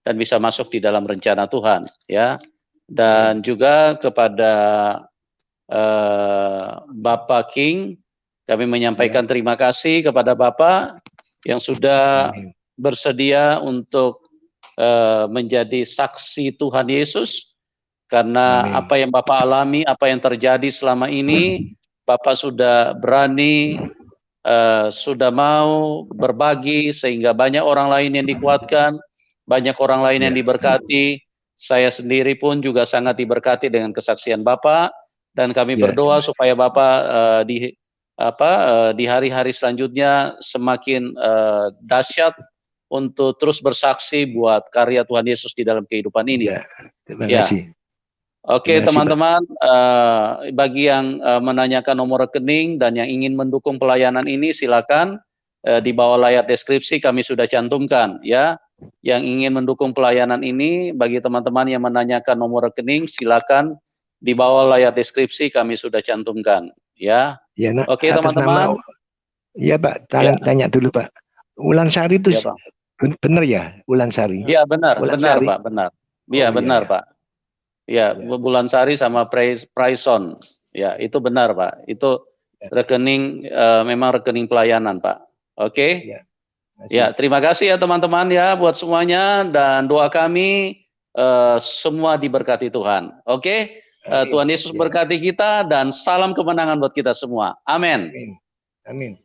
dan bisa masuk di dalam rencana Tuhan, ya. Dan juga kepada Bapak King, kami menyampaikan terima kasih kepada Bapak yang sudah bersedia untuk menjadi saksi Tuhan Yesus, karena apa yang Bapak alami, apa yang terjadi selama ini, Bapak sudah berani, sudah mau berbagi sehingga banyak orang lain yang dikuatkan, banyak orang lain yang diberkati. Saya sendiri pun juga sangat diberkati dengan kesaksian Bapak, dan kami berdoa supaya Bapak di hari-hari selanjutnya semakin dahsyat untuk terus bersaksi buat karya Tuhan Yesus di dalam kehidupan ini. Terima kasih. Oke teman-teman, bagi yang menanyakan nomor rekening dan yang ingin mendukung pelayanan ini, silakan di bawah layar deskripsi kami sudah cantumkan, ya. Yang ingin mendukung pelayanan ini, bagi teman-teman yang menanyakan nomor rekening, silakan di bawah layar deskripsi kami sudah cantumkan, ya. Oke teman-teman. Iya Pak, Ya. tanya dulu Pak. Wulan Sari itu Iya, Pak. benar ya, Wulan Sari? Iya benar, Wulan benar Sari. Pak, benar. Oh, Iya iya, benar iya. Pak. Iya, Bulan Sari sama Praison. Ya, itu benar Pak. Itu rekening memang rekening pelayanan Pak. Oke. Iya. Ya, terima kasih ya teman-teman ya buat semuanya, dan doa kami semua diberkati Tuhan. Oke. Tuhan Yesus berkati kita dan salam kemenangan buat kita semua. Amin. Amin.